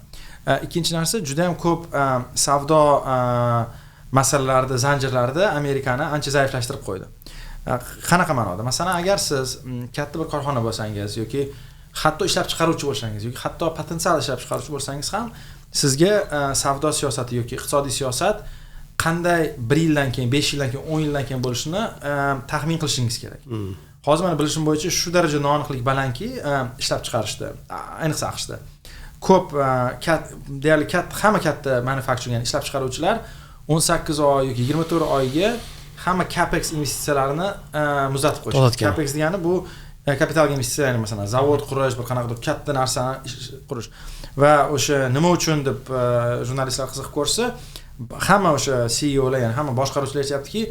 Ikkinchi narsa, juda ham ko'p savdo masalalarida, zanjirlarida Amerikani ancha zaiflashtirib qo'ydi. Qanaqa ma'noda? Masalan, agar siz katta bir korxona bo'lsangiz yoki hatto ishlab chiqaruvchi bo'lsangiz yoki hatto potensial ishlab chiqaruvchi bo'lsangiz ham sizga savdo siyosati yoki iqtisodiy siyosat qanday 1 yildan keyin, 5 yildan keyin, 10 yildan keyin bo'lishini taxmin qilishingiz kerak. Hozir men bilishim bo'yicha shu darajada noaniqlik balandki, ishlab chiqarishda, ayniqsa AQShda ko'p deyarli hamma katta manufakturing, ishlab chiqaruvchilar 18 oy yoki 24 oyga hamma capex investitsiyalarini muzlatib qo'yishdi. Capex degani bu kapital investitsiya, ya'ni masalan zavod qurish, bir qanaqadir katta narsani qurish. Va o'sha nima uchun deb jurnalistlar qiziqib ko'rsa, hamma o'sha CEOlar, ya'ni hamma boshqaruvchilar aytayaptiki,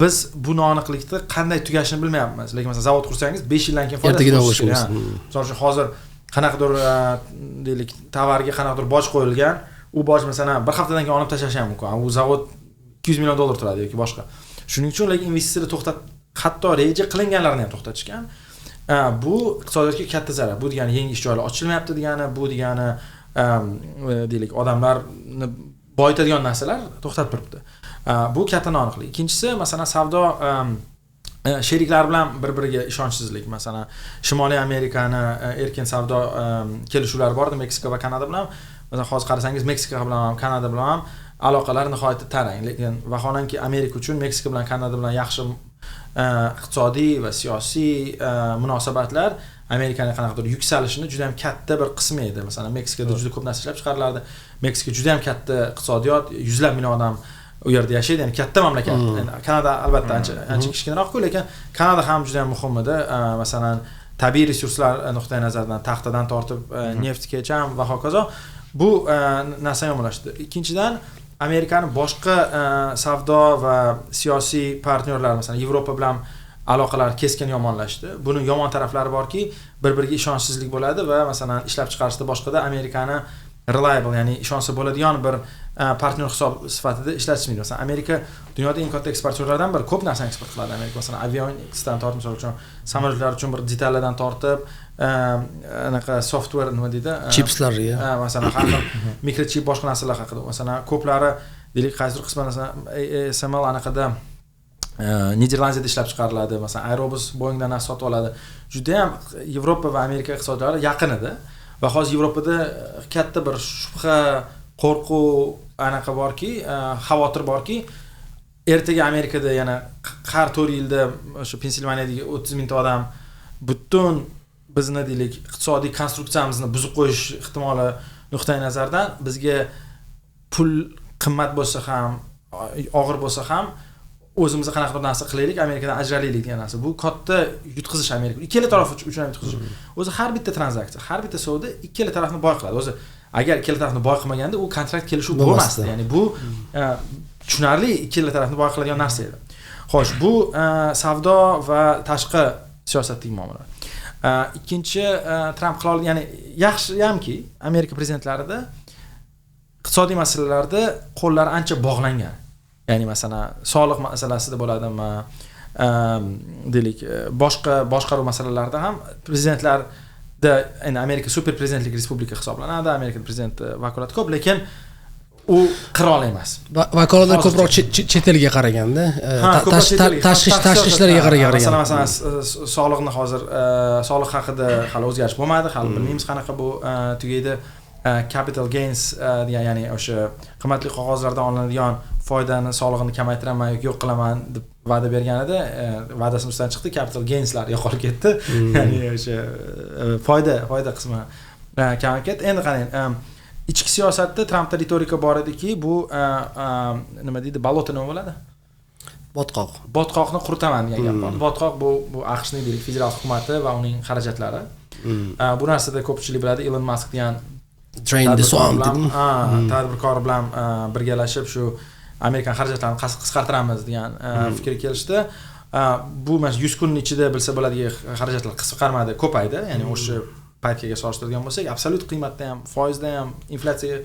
biz bu noaniqlikni qanday tugashini bilmayapmiz. Lekin masalan zavod qursangiz 5 yildan keyin foyda ko'rishimiz. Misol uchun hozir qanaqadir deylik tovarga qanaqadir boj qo'yilgan, u boj masalan bir haftadan keyin olib tashlash ham mumkin. U zavod $200 million turadi yoki boshqa. Shuning uchun lekin investitsiyalar hatto reja qilinganlarni ham to'xtatishgan. Bu iqtisodiyotga katta zarar. Bu degani yangi ish joylari ochilmayapti degani, bu degani deylik odamlarni boyitadigan narsalar to'xtab turibdi. Bu katta noaniqlik. Ikkinchisi, masalan, savdo sheriklar bilan bir-biriga ishonchsizlik. Masalan, Shimoliy Amerikani erkin savdo kelishuvlari bor edi Meksika va Kanada bilan. Masalan, hozir qarasangiz Meksika bilan ham, Kanada bilan ham aloqalar nihoyatda tarang. Lekin vaholanki Amerika uchun Meksika bilan Kanada bilan yaxshi iqtisodiy va siyosiy munosabatlar Amerikaning qanaqadir yuksalishini juda ham katta bir qismi edi. Masalan, Meksikada juda ko'p narsa ishlab chiqarilardi. Meksika juda ham katta iqtisodiyot, yuzlab million odam u yerda yashaydi, ya'ni katta mamlakat. Kanada albatta ancha kichkinaroq-ku, lekin Kanada ham juda ham muhim edi. Masalan, tabiiy resurslar nuqtai nazaridan taxtadan tortib neftgacha va hokazo. Bu narsa yomonlashdi. Ikkinchidan, Amerikani boshqa savdo va siyosiy partnyorlar, masalan, Yevropa bilan aloqalar keskin yomonlashdi. Buning yomon taraflari borki, bir-biriga ishonchsizlik bo'ladi va masalan, ishlab chiqarishda boshqada Amerikani reliable, ya'ni ishonsa bo'ladigan bir partnyor hisob sifatida ishlatishmaydi. Masalan, Amerika dunyoda eng katta eksportyorlardan biri, ko'p narsani eksport qiladi Amerika. Masalan, avionikdan tortib, misol uchun samolyotlar uchun bir detallardan tortib, anaqa software nima deydi? Chipslar, masalan, har xil mikrochip boshqa narsalar haqida. Masalan, ko'plari deylik qaysidir qismi masalan ASML anaqada Niderlandiyada ishlab chiqariladi. Masalan, Airbus Boeingdan narsa sotib oladi. Juda ham Yevropa va Amerika iqtisodiyoti yaqin edi. Va hozir Yevropada katta bir shubha, qo'rquv anaqa borki, xavotir borki, ertaga Amerikada yana har 4 yilda o'sha Pensilvaniyadagi 30 mingta odam butun bizni deylik iqtisodiy konstruksiyamizni buzib qo'yish ehtimoli nuqtai nazardan bizga pul qimmat bo'lsa ham, og'ir bo'lsa ham o'zimizga qanaqadir narsa qilaylik, Amerikadan ajralaylik degan narsa. Bu katta yutqizish Amerika. Ikkala taraf uchun ham yutqizish. O'zi har bitta tranzaksiya, har bitta savdo ikkala tarafni boy qiladi. O'zi agar ikkala tarafni boy qilmaganda u kontrakt kelishuv bo'lmasdi. Ya'ni bu tushunarli ikkala tarafni boy qiladigan narsa edi. Xo'sh, bu savdo va tashqi siyosatdagi muammolar. Ikkinchi Tramp qila olgan, ya'ni yaxshi hamki Amerika prezidentlarida iqtisodiy masalalarda qo'llari ancha bog'langan. Ya'ni masalan, soliq masalasida bo'ladimi, deylik, boshqa boshqaruv masalalarida ham prezidentlarda, endi Amerika super prezidentlik respublika hisoblanadi, Amerika prezidenti vakolati ko'p, lekin u qirol emas. Vakolatlar ko'proq chet elga qaraganda, tashqi ishlarga qaragan. Masalan, soliqni hozir soliq haqida hali o'zgarish bo'lmadi, hali bilmaymiz qanaqa bu tugaydi. Capital gains, ya'ni o'sha qimmatli qog'ozlardan olinadigan foydani solig'ini kamaytiraman yoki yo'q qilaman deb va'da bergan edi. Va'dasi ustidan chiqdi, capital gainslar yo'qolib ketdi. Ya'ni o'sha foyda qismi kamayib ketdi. Endi qarang, ichki siyosatda Trampda retorika bor ediki, bu nima deydi, bolota nima bo'ladi? Botqoqni quritaman degan gap bor. Botqoq bu AQShning deylik federal hukumati va uning xarajatlari. Bu narsada ko'pchilik biladi, Elon Musk degan tadbirkor bilan birgalashib shu Amerikan xarajatlarini qisqartiramiz degan fikr kelishdi. Bu mana 100 kun ichida bilsa bo'ladigan xarajatlar qisqarmadi, ko'paydi. Ya'ni o'sha paytga solishtirgan bo'lsak, absolyut qiymatda ham, foizda ham, inflyatsiya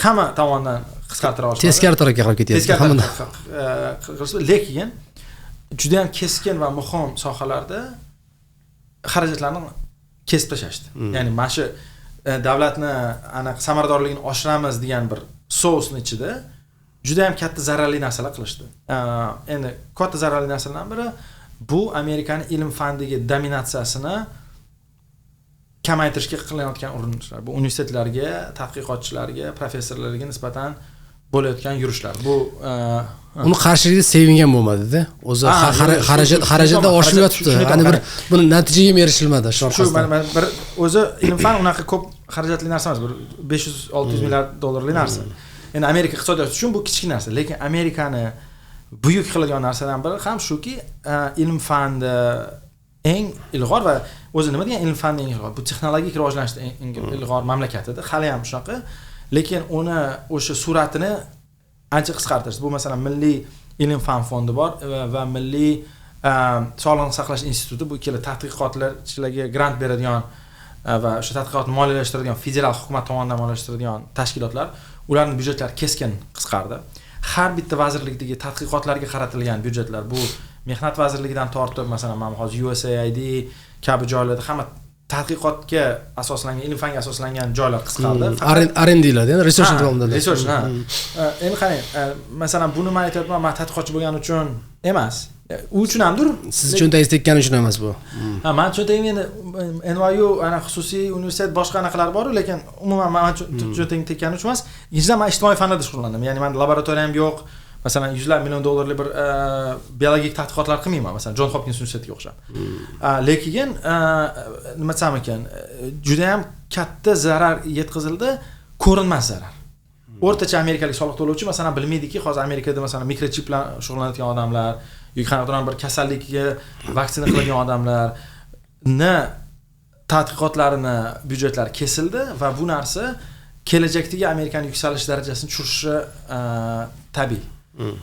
hamma tomondan qisqartira olishdi. Teskari tarafga qarab ketyapti hamma. Lekin juda ham keskin va muhim sohalarda xarajatlarni kesib tashlashdi. Ya'ni mana shu davlatni aniq samaradorligini oshiramiz degan bir sousning ichida juda ham katta zararli narsalar qilishdi. Endi katta zararli narsalardan biri bu Amerikaning ilm fandagi dominatsiyasini kamaytirishga qilinayotgan urinishlar. Bu universitetlarga, tadqiqotchilarga, professorlarga nisbatan bo'layotgan yurishlar. Bu uni qarshiligida sevingan bo'lmadi-da. O'zi xarajatda oshib yotibdi. Ya'ni bir buni natijaga ham erishilmadi shu orqasidan. Shu bir o'zi ilm fan unaqa ko'p xarajatli narsa emas, bir 500-600 milliard dollarlik narsa. Endi Amerika iqtisodiyoti uchun bu kichik narsa, lekin Amerikani buyuk qiladigan narsadan biri ham shuki, ilm fandi eng ilg'or va o'zi nima degan ilm fandi eng ilg'or? Bu texnologik rivojlanishda eng ilg'or mamlakat edi. Hali ham shunaqa. Lekin uni o'sha suratini ancha qisqartirdi. Bu masalan Milliy ilm fan fondi bor va Milliy sog'liqni saqlash instituti, bu ikkala tadqiqotchilarga grant beradigan va o'sha tadqiqotni moliyalashtiradigan federal hukumat tomonidan moliyalashtiradigan tashkilotlar, ularning byudjetlari keskin qisqardi. Har bitta vazirlikdagi tadqiqotlarga qaratilgan byudjetlar, bu mehnat vazirligidan tortib, masalan, mana hozir USAID kabi joylarda hamma tadqiqotga asoslangan, ilm fanga asoslangan joylar qisqardi. R&D'lar, ya'ni research and development. Research, ha. Endi qarang, masalan, buni men aytayapman, men tadqiqotchi bo'lgani uchun emas. U uchun hamdir. Siz cho'ntagingiz tekkani uchun emas bu. Ha, men cho'ntagim endi NYU ana xususiy universitet boshqa anaqalar bor, lekin umuman men cho'ntagim tekkani uchun emas. Ikkinchidan men ijtimoiy fanlarda shug'ullandim. Ya'ni men laboratoriyam yo'q. Masalan, $100 million bir biologik tadqiqotlar qilmayman, masalan, John Hopkins universitetiga o'xshab. Lekin nima desam ekan, juda ham katta zarar yetkazildi, ko'rinmas zarar. O'rtacha amerikalik soliq to'lovchi masalan bilmaydiki, hozir Amerikada masalan mikrochip bilan shug'ullanayotgan odamlar yoki qanaqadir bir kasallikka vaksina qiladigan odamlarni tadqiqotlarini byudjetlari kesildi va bu narsa kelajakdagi Amerikaning yuksalish darajasini tushirishi tabiiy.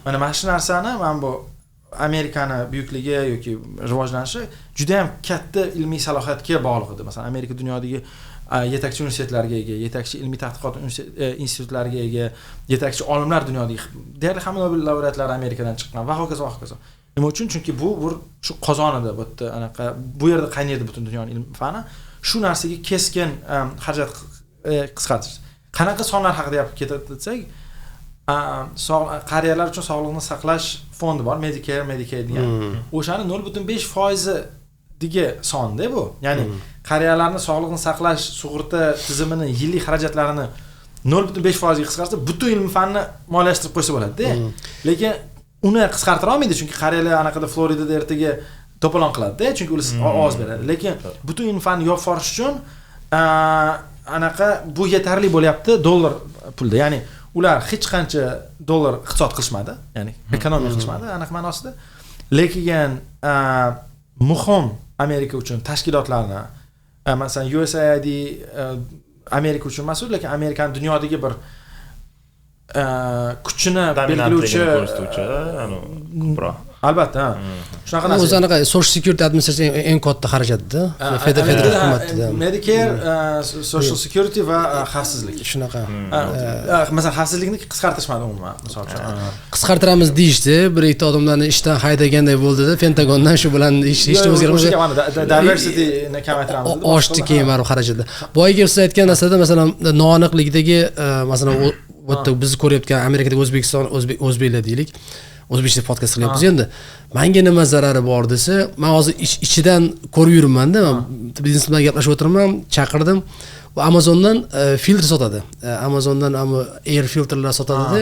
Mana shu narsani men bu Amerikani buyukligi yoki rivojlanishi juda ham katta ilmiy salohiyatga bog'liq edi. Masalan, Amerika dunyodagi yetakchi universitetlarga ega, yetakchi ilmiy tadqiqot institutlariga ega, yetakchi olimlar dunyodagi deyarli hamma Nobel laureatlari Amerikadan chiqqan va hokazo va hokazo. Nima uchun? Chunki bu shu qozon edi, bu yerda anaqa bu yerda qaynaydi butun dunyoning ilm fani. Shu narsaga keskin xarajat qisqartish. Qanaqa sonlar haqida gapirib ketadi desak, qariyalar uchun sog'liqni saqlash fondi bor, Medicare, Medicaid degan. O'shani 0.5% digi sonda bu. Ya'ni qariyalarning sog'liqni saqlash sug'urta tizimini yillik xarajatlarini 0.5% ga qisqarsa, butun ilm fanni moliyalashtirib qo'ysa bo'ladi-da. Lekin uni qisqartira olmaydi, chunki qariyalar anaqada Floridada ertaga to'polon qiladi-da, chunki ular ovoz beradi. Lekin butun ilm fanni yopib yuborish uchun anaqa bu yetarli bo'lyapti dollar pulda. Ya'ni ular hech qancha dollar iqtisod qilishmadi, ya'ni ekonomiya qilishmadi aniq ma'nosida. Lekin muhim Amerika uchun tashkilotlarni, masalan USAID Amerika uchun mas'ul, lekin Amerikaning dunyodagi bir kuchini belgilovchi ko'proq. Albatta. Shunaqa narsa. O'zi anaqa Social Security Administration eng katta xarajatda, federal hukumatida. Medicare, Social Security va xavfsizlik. Shunaqa. Masalan, xavfsizlikni qisqartirishmadi umuman, misol uchun. Qisqartiramiz deyishdi, bir ikki odamlarni ishdan haydaganday bo'ldi-da, Pentagondan shu bilan hech o'zgarmadi. Diversityni kamaytiramiz dedi. Oshdi keyin baribir xarajatda. Boyagi siz aytgan narsada, masalan, noaniqlikdagi, masalan, bu yerda biz ko'rayotgan Amerikadagi O'zbekiston, o'zbeklar deylik. O'zbekcha podkast qilyapmiz endi. Menga nima zarari bor desa, men hozir ichidan ko'rib yuribman-da. Biznes bilan gaplashib o'tiraman, chaqirdim. U Amazondan filtr sotadi. Amazondan air filtrlar sotadi-da.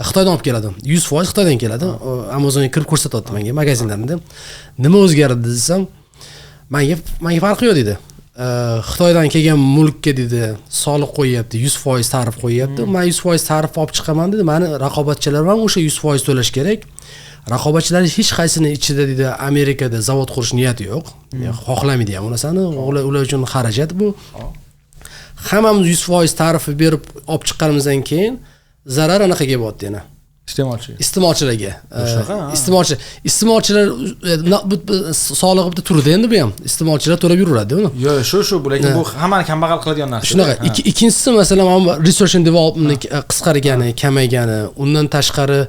Xitoydan olib keladi. 100% Xitoydan keladi. Amazonga kirib ko'rsatyapti menga magazinlarida. Nima o'zgardi desam, menga farqi yo'q dedi. Xitoydan kelgan mulkka dedi soliq qo'yapti, 100% tarif qo'yapti. Men 100% tarif olib chiqaman dedi. Meni raqobatchilar ham o'sha 100% to'lash kerak. Raqobatchilar hech qaysini ichida dedi Amerikada zavod qurish niyati yo'q. Xohlamaydi ham u narsani. Ular uchun xarajat bu. Hammamiz 100% tarif berib olib chiqqanimizdan keyin zarar anaqaga bo'lyapti yana. Iste'molchilarga. Iste'molchilar soliq bitta turdi endi bu ham. Iste'molchilar to'lab yuraveradi uni. Yo'q, shu lekin bu hammani kambag'al qiladigan narsa. Shunaqa. Ikkinchisi masalan research and development qisqargani, kamaygani, undan tashqari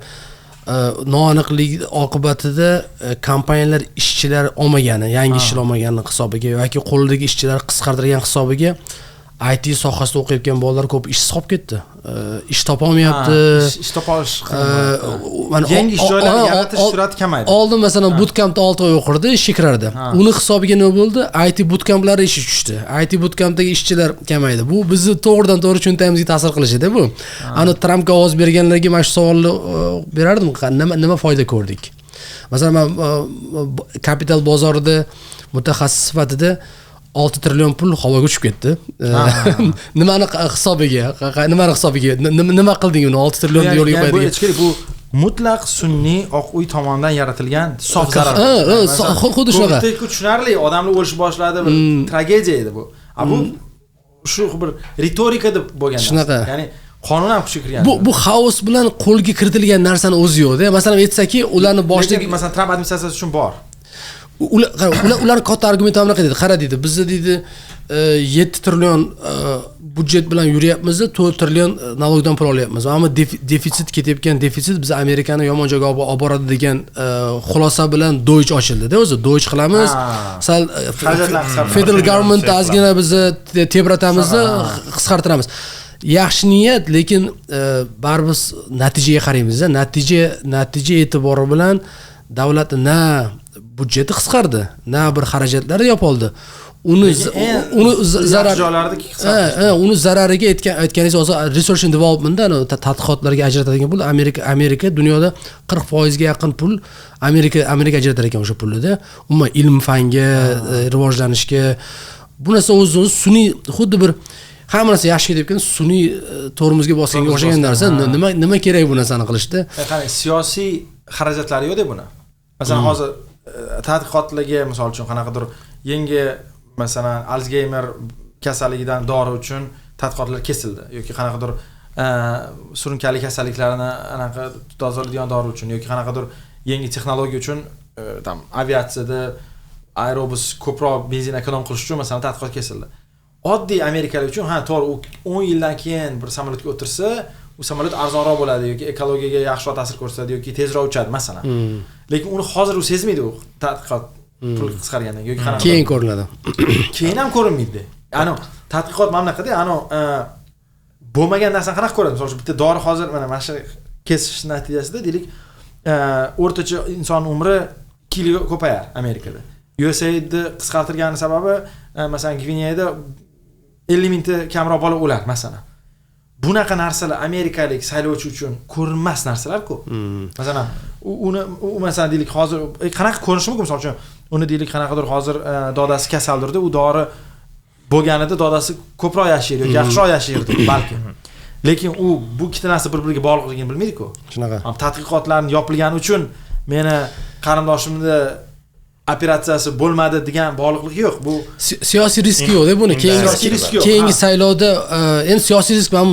noaniqlik oqibatida kompaniyalar ishchilar olmagani, yangi ishchilar olmagani hisobiga yoki qo'lidagi ishchilar qisqartirgan hisobiga IT sohasida o'qiyotgan bolalar ko'p ishsiz qolib ketdi. Ish topa olmayapti. Ish topa olish. Yangi ish joylari yaratish sur'ati kamaydi. Oldin masalan bootcampda 6 oy o'qirdi, ish kirardi. Uni hisobiga nima bo'ldi? IT bootcamplari ishi tushdi. IT bootcampdagi ishchilar kamaydi. Bu bizni to'g'ridan-to'g'ri cho'ntagimizga ta'sir qilishida bu. Ana Trumpga ovoz berganlarga mana shu savolni berardim. Nima foyda ko'rdik? Masalan, men kapital bozorida mutaxassis sifatida 6 trillion pul havoga uchib ketdi. Nimani hisobiga? Nima qilding uni 6 trillion yo'lga qo'yadigan? Bu mutlaq sunniy Oq uy tomonidan yaratilgan sof zarar. Xuddi shunaqa. Tushunarli, odamlar o'lish boshladi, bir tragediya edi bu. Bu shu bir ritorika deb bo'lgan narsa. Ya'ni qonun ham kuchga kirgan. Bu xaos bilan qo'lga kiritilgan narsani o'zi yo'q-da. Masalan, aytsaki, ularni boshidagi masalan Trump administratsiyasi uchun bor. Ular katta argument ham qiladi. Qara dedi, bizda dedi 7 trillion budjet bilan yuryapmiz, 4 trillion налогdan pul olyapmiz. Ammo defitsit ketayotgan defitsit biz Amerikani yomon joyga olib boradi degan xulosa bilan Deutsche ochildi-da. O'zi Deutsche qilamiz. Sal federal government ozgina bizni tebratamiz, qisqartiramiz. Yaxshi niyat, lekin baribir natijaga qaraymiz. Natija e'tibori bilan davlat budjeti qisqardi, bir xarajatlari yopildi. Uni zarariga aytganingiz hozir research and developmentda tadqiqotlarga ajratadigan pul Amerika dunyoda 40% ga yaqin pul Amerika ajratar ekan o'sha pulda. Umuman ilm fanga rivojlanishga bu narsa o'zini sun'iy xuddi bir hamma narsa yaxshi ketayotgan sun'iy tormozga bosganga o'xshagan narsa. Nima kerak bu narsani qilishda? Qani siyosiy xarajatlari yo'q-da buni. Masalan, hozir tadqiqotlarga misol uchun qanaqadir yangi masalan Alzheimer kasalligidan dori uchun tadqiqotlar kesildi yoki qanaqadir surunkali kasalliklarni anaqa tozalaydigan dori uchun yoki qanaqadir yangi texnologiya uchun tam aviatsiyada aerobus ko'proq benzin ekonom qilish uchun masalan tadqiqot kesildi. Oddiy amerikalik uchun to'g'ri 10 yildan keyin bir samolyotga o'tirsa, u samolyot arzonroq bo'ladi yoki ekologiyaga yaxshiroq ta'sir ko'rsatadi yoki tezroq uchadi masalan. Lekin uni hozir u sezmaydi u tadqiqot pul qisqargandan yoki qanaqa. Keyin ko'rinadi. Keyin ham ko'rinmaydi. Ana tadqiqot mamlakatda bo'lmagan narsani qanaqa ko'radi? Misol uchun bitta dori hozir mana shu kesish natijasida deylik, o'rtacha inson umri 2 yilga ko'payar Amerikada. USAIDni qisqartirgani sababi masalan Gvineyada 50 mingta kamroq bola o'lar masalan. bunaqa narsalar amerikalik saylovchi uchun ko'rinmas narsalar-ku. Masalan, u masalan deylik hozir qanaqa ko'rinishi mumkin? Misol uchun, uni deylik qanaqadir hozir dodasi kasaldirdi, u dori bo'lganida dodasi ko'proq yashaydi yoki yaxshiroq yashaydi balki. Lekin u bu ikkita narsa bir-biriga bog'liqligini bilmaydi-ku. Shunaqa. Tadqiqotlarning yopilgani uchun meni qarindoshimni operatsiyasi bo'lmadi degan bog'liqlik yo'q. Bu siyosiy riski yo'q-da buni. Keyingi saylovda endi siyosiy risk ham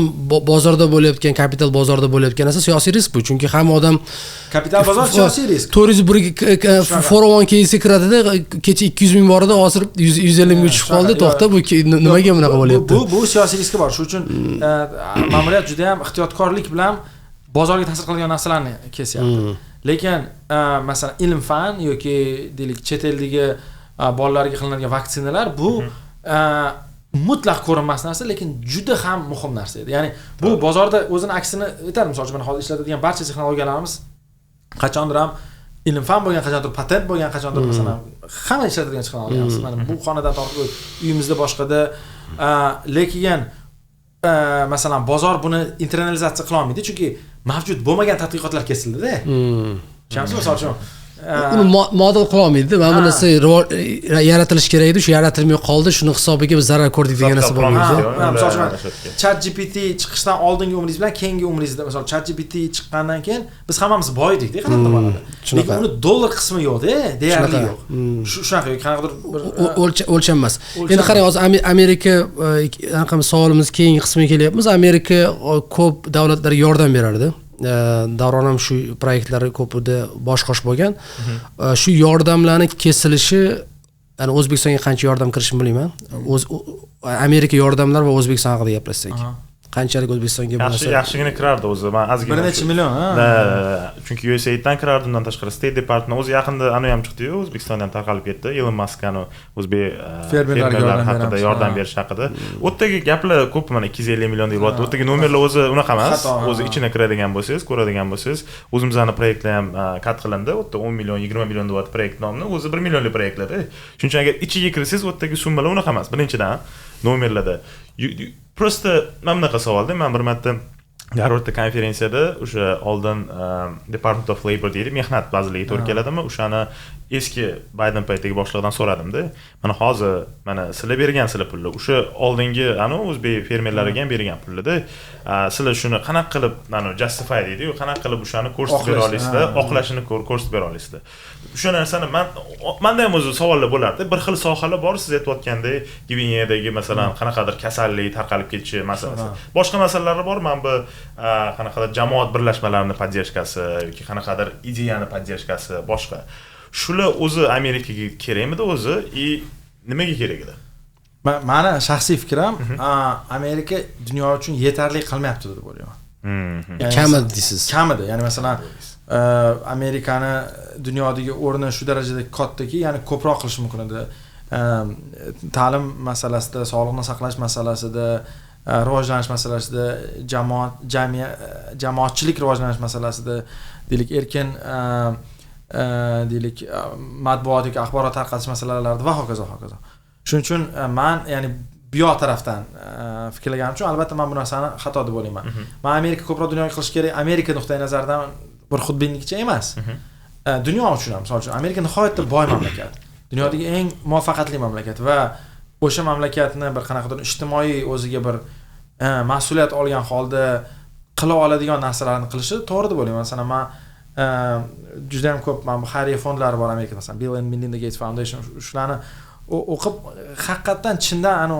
bozorda bo'layotgan, kapital bozorida bo'layotgan narsa siyosiy risk bu. Chunki hamma odam kapital bozor siyosiy risk. 401 401k ga kiradida, kecha 200 ming bor edi, hozir 150 ming tushib qoldi. To'xta, bu nimaga bunaqa bo'lyapti? Bu siyosiy riski bor. Shuning uchun ma'muriyat juda ham ehtiyotkorlik bilan bozorga ta'sir qiladigan narsalarni kesyapti. Lekin masalan ilm-fan yoki deylik chet eldagi bolalarga qilinadigan vaksinalar bu mutlaq ko'rinmas narsa, lekin juda ham muhim narsa edi. Ya'ni bu bozorda o'zini aksini aytadi. Misol uchun hozir ishlatadigan barcha texnologiyalarimiz qachondir ham ilm-fan bo'lgan, qachondir patent bo'lgan, qachondir masalan hamma ishlatadigan texnologiyalarimiz. Mana bu xonadan tortib uyimizda boshqada lekin masalan bozor buni internalizatsiya qila olmaydi, chunki mavjud bo'lmagan tadqiqotlar kesildi-da. Tushunamizmi? Misol uchun uni model qila olmaydi. Mana bu narsa yaratilish kerak edi, shu yaratilmay qoldi, shuni hisobiga biz zarar ko'rdik degan narsa bo'lmaydi. Misol uchun ChatGPT chiqishdan oldingi umringiz bilan keyingi umringizda, masalan ChatGPT chiqqandan keyin biz hammamiz boy edik-da, qanaqa bo'ladi. Lekin uni dollar qismi yo'q-da, deyarli yo'q. Shunaqa yo'q, qanaqadir o'lchanmas. Endi qarang, hozir Amerika raqam savolimiz keyingi qismiga kelyapmiz. Amerika ko'p davlatlarga yordam berardi. Davron ham shu proyektlari ko'pida bosh-qosh bo'lgan. Shu yordamlarning kesilishi, ya'ni O'zbekistonga qancha yordam kirishini bilmayman. Amerika yordamlar va O'zbekiston haqida gaplashsak. Qanchalik O'zbekistonga bu narsa yaxshigina kirardi o'zi. Men ozgina 1 million, chunki USAIDdan kirardi, undan tashqari State Department o'zi yaqinda ani ham chiqdi-yu, O'zbekistondan ham tarqalib ketdi. Elon Musk o'zbek fermerlar haqida yordam berish haqida. O'tdagi gaplar ko'p, mana 250 million deyapti. O'tdagi nomerlar o'zi unaqa emas. O'zi ichine kiradigan bo'lsangiz, ko'radigan bo'lsangiz, o'zimizning proyektlar ham qat qilindi. O'tda 10 million, 20 million deyapti proyekt nomini. O'zi 1 millionlik proyektlar. Shuning uchun agar ichiga kirsangiz, o'tdagi summalar unaqa emas. Birinchidan nomerlarda Prosta mana bunaqa savolda men bir marta Garvardda konferensiyada o'sha oldin Department of Labor deydi, mehnat vazirligiga to'g'ri keladimi? O'shani eski Biden paytidagi boshlig'idan so'radim-da. Mana hozir mana sizlar bergansizlar pulni. O'sha oldingi o'zbek fermerlariga ham bergan pulni-da. Sizlar shuni qanaqa qilib justify deydi-yu, qanaqa qilib o'shani ko'rsatib bera olasizlar, oqlashini ko'rsatib bera olasizlar. O'sha narsani menda ham o'zi savollar bo'lardi. Bir xil sohalar bor, siz aytayotgandek, Gvineyadagi masalan qanaqadir kasallik tarqalib ketishi masalasi. Boshqa masalalar bor. Men bu qanaqadir jamoat birlashmalarining podдержкасы yoki qanaqadir ideyani podдержкасы boshqa. Shular o'zi Amerikaga kerakmidi o'zi? Nimaga kerak edi? Meni shaxsiy fikrim, Amerika dunyo uchun yetarli qilmayapti deb o'ylayman. Kamida deysiz. Kamida. Ya'ni masalan Amerikani dunyodagi o'rni shu darajada kattaki, ya'ni ko'proq qilish mumkin edi. Ta'lim masalasida, sog'liqni saqlash masalasida, rivojlanish masalasida, jamoatchilik rivojlanish masalasida, deylik erkin deylik matbuot yoki axborot tarqatish masalalarida va hokazo. Shuning uchun men ya'ni bu tarafdan fikrlaganim uchun albatta men bu narsani xato deb o'ylayman. Men Amerika ko'proq dunyoga qilish kerak. Amerika nuqtai nazaridan bir xudbinlikcha emas. Dunyo uchun ham, misol uchun Amerika nihoyatda boy mamlakat. Dunyodagi eng muvaffaqiyatli mamlakat va o'sha mamlakatni bir qanaqadir ijtimoiy o'ziga bir mas'uliyat olgan holda qila oladigan narsalarni qilishi to'g'ri deb o'ylayman. Masalan, men juda ham ko'p mana bu xayriya fondlari bor Amerikada, masalan Bill and Melinda Gates Foundation, shularni o'qib haqiqatan chindan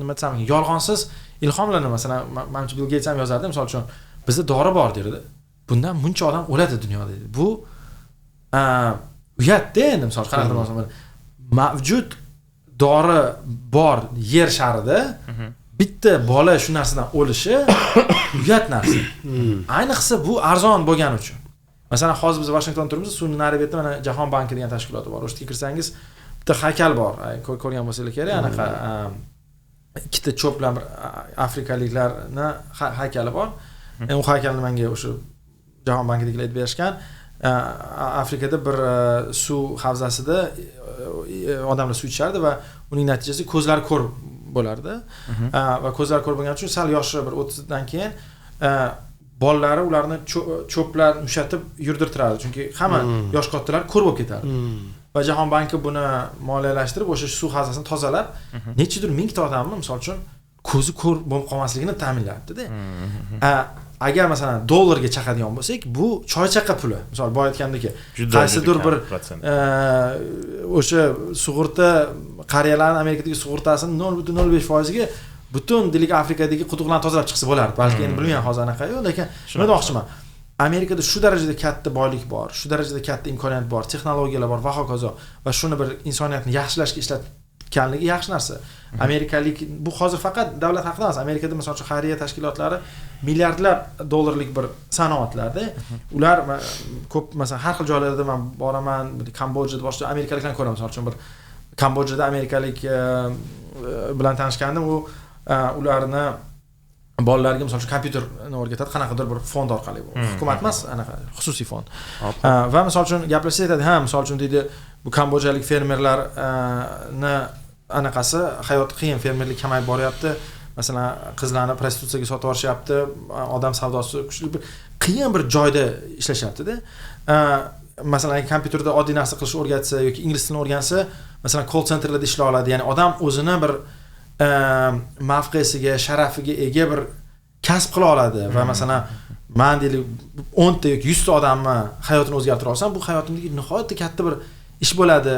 nima desam, yolg'onsiz ilhomlanib. Masalan, menimcha Bill Gates ham yozardi, misol uchun bizda dori bor derdi. Bundan buncha odam o'ladi dunyoda dedi. Bu uyatda endi misol qanaqa bo'lsa mavjud dori bor yer sharida bitta bola shu narsadan o'lishi uyat narsa. Ayniqsa bu arzon bo'lgani uchun. Masalan, hozir biz Washington turibmiz, suvni nari betda mana Jahon banki degan tashkiloti bor. O'shga kirsangiz bitta haykal bor. Ko'rgan bo'lsangiz kerak, anaqa ikkita cho'p bilan bir afrikaliklarni haykali bor. U haykalni menga o'sha Jahon bankidagilar aytib berishgan. Afrikada bir suv havzasida odamlar suv ichardi va uning natijasi ko'zlari ko'r bo'lardi. Va ko'zlari ko'rib bo'lgani uchun sal yoshi bir 30 dan keyin bolalari ularni cho'plar mushatib yurdirtirardi. Chunki hamma yosh kattalar ko'r bo'lib ketardi. Va Jahon banki buni moliyalashtirib, o'sha suv havzasini tozalab, nechidir mingta odamni, misol uchun, ko'zi ko'r bo'lib qolmasligini ta'minlayapti-da. Agar masalan dollarga chaqadigan bo'lsak, bu choychaqa puli. Misol boya aytgandek, qaysidir bir o'sha sug'urta qariyalarning Amerikadagi sug'urtasini 0.05% ga butun Diliga Afrikadagi quduqlarni tozalab chiqsa bo'lardi. Balki endi bilmayman hozir anaqa yo'q, lekin nima demoqchiman? Amerikada shu darajada katta boylik bor, shu darajada katta imkoniyat bor, texnologiyalar bor va hokazo va shuni bir insoniyatni yaxshilashga ishlatganligi yaxshi narsa. Amerikalik bu hozir faqat davlat haqida emas, Amerikada masalan xayriya tashkilotlari milliardlab dollarlik bir sanoatlarda. Ular ko'p masalan har xil joylarda men boraman, Kambodjada boshqa amerikaliklarni ko'raman. Masalan uchun bir Kambodjada amerikalik bilan tanishgandim, u ularni bolalarga masalan kompyuterni o'rgatadi, qanaqadir bir fond orqali. Hukumat emas, anaqa xususiy fond. Va masalan uchun gaplashsa aytadi, ha, masalan uchun deydi, bu kambodjalik fermerlarni anaqasi hayoti qiyin, fermerlik kamayib boryapti. Masalan, qizlarni prostitutsiyaga sotib yuborishyapti, odam savdosi kuchli bir qiyin bir joyda ishlashyapti-da. Masalan, kompyuterda oddiy narsa qilishni o'rgatsa yoki ingliz tilini o'rgansa, masalan, call centerlarda ishlay oladi. Ya'ni odam o'zini bir mavqesiga, sharafiga ega bir kasb qila oladi va masalan, men deylik 10 ta yoki 100 ta odamni hayotini o'zgartira olsam, bu hayotimdagi nihoyatda katta bir ish bo'ladi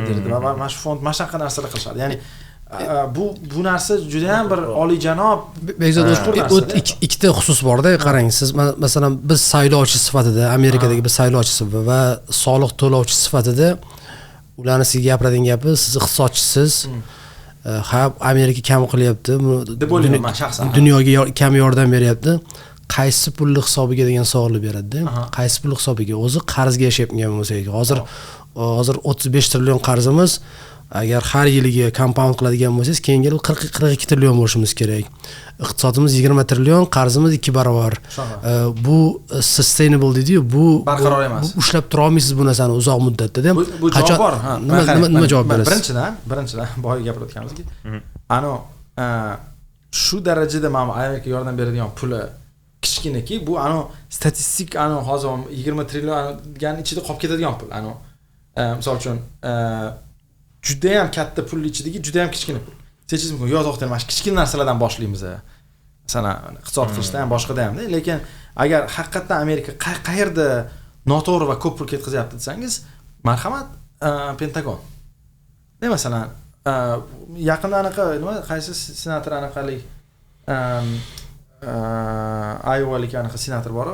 derdi va mana shu fond mana shunaqa narsalar qilishadi. Ya'ni bu narsa juda ham bir oliyjanob Bekzod ikkita xusus borda, qarang, siz masalan biz saylovchi sifatida, Amerikadagi bir saylovchi sifatida va soliq to'lovchi sifatida ularni sizga gapiradigan gapi, siz iqtisodchisiz, ha Amerika kam qilyapti, deb o'ylayman shaxsan. Dunyoga kam yordam beryapti. Qaysi pulli hisobiga degan savolni beradi-da. Qaysi pulli hisobiga? O'zi qarzga yashayotgan bo'lsak, hozir 35 trillion qarzimiz, agar har yiliga compound qiladigan bo'lsangiz, keyingi yil 42 trillion bo'lishimiz kerak. Iqtisodimiz 20 trillion, qarzimiz 2 barobar. Bu sustainable deydi-yu, bu barqaror emas. Ushlab tura olmaysiz bu narsani uzoq muddatda. Bu javob bor. Nima javob berasiz? Birinchidan boya gapirayotganimizki, shu darajada mana Amerika yordam beradigan puli kichkinaki, bu statistik hozir 20 trillion degan ichida qolib ketadigan pul. Misol uchun juda ham katta pul ichidagi juda ham kichkina pul. Sechish mumkin. Yo to'xtang, mana kichkina narsalardan boshlaymiz. Masalan, iqtisod qilishda ham boshqada ham, lekin agar haqiqatan Amerika qayerda noto'g'ri va ko'p pul ketkazyapti desangiz, marhamat, Pentagon. Masalan, yaqinda qaysi senator anaqalik Iowa'lik senator bor.